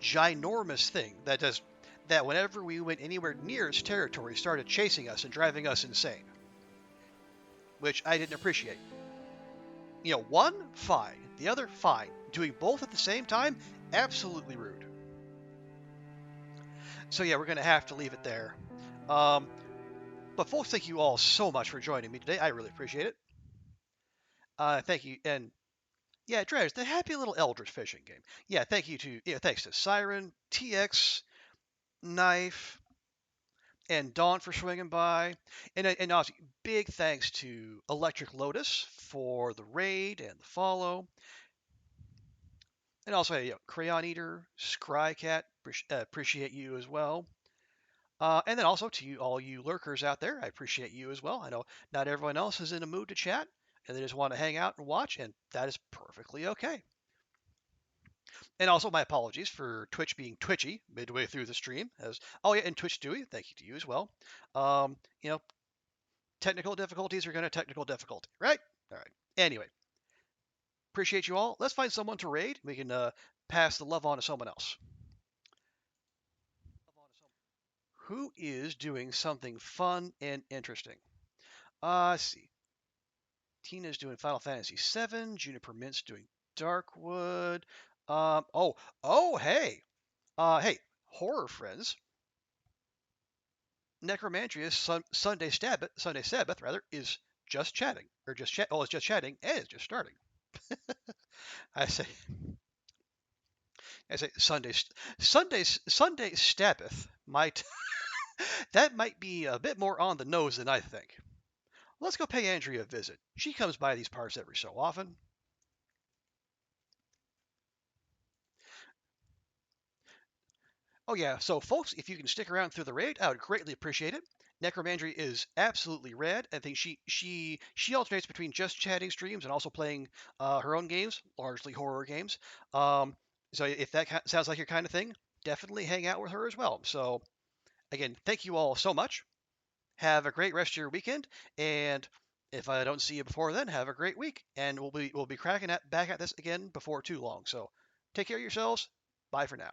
ginormous thing that whenever we went anywhere near its territory, started chasing us and driving us insane, which I didn't appreciate. One fine, the other fine. Doing both at the same time, absolutely rude. So yeah, we're gonna have to leave it there. Um, but folks, thank you all so much for joining me today. I really appreciate it. Thank you, and yeah, Dredge, the happy little Eldritch fishing game. Yeah, thanks to Siren, TX, Knife, and Dawn for swinging by, and also big thanks to Electric Lotus for the raid and the follow, and also Crayon Eater, Scrycat, appreciate you as well. And then also to you, all you lurkers out there, I appreciate you as well. I know not everyone else is in a mood to chat and they just want to hang out and watch, and that is perfectly okay. And also my apologies for Twitch being twitchy midway through the stream. As oh yeah, and Twitch Dewey, thank you to you as well. You know, technical difficulties are going to technical difficulty, right? All right. Anyway, appreciate you all. Let's find someone to raid. We can pass the love on to someone else. Who is doing something fun and interesting? Let's see. Tina's doing Final Fantasy VII. Juniper Mint's doing Darkwood. Oh, hey. Hey, horror friends. Necromantria's Sunday Sabbath rather is just chatting or just chat. Oh, it's just chatting and it's just starting. I say, I say Sunday Sabbath might that might be a bit more on the nose than I think. Let's go pay Andrea a visit. She comes by these parts every so often. Oh yeah, so folks, if you can stick around through the raid, I would greatly appreciate it. Necromandry is absolutely rad. I think she alternates between just chatting streams and also playing her own games, largely horror games. Um, so if that sounds like your kind of thing, definitely hang out with her as well. So again, thank you all so much. Have a great rest of your weekend, and if I don't see you before then, have a great week. And we'll be cracking back at this again before too long. So take care of yourselves. Bye for now.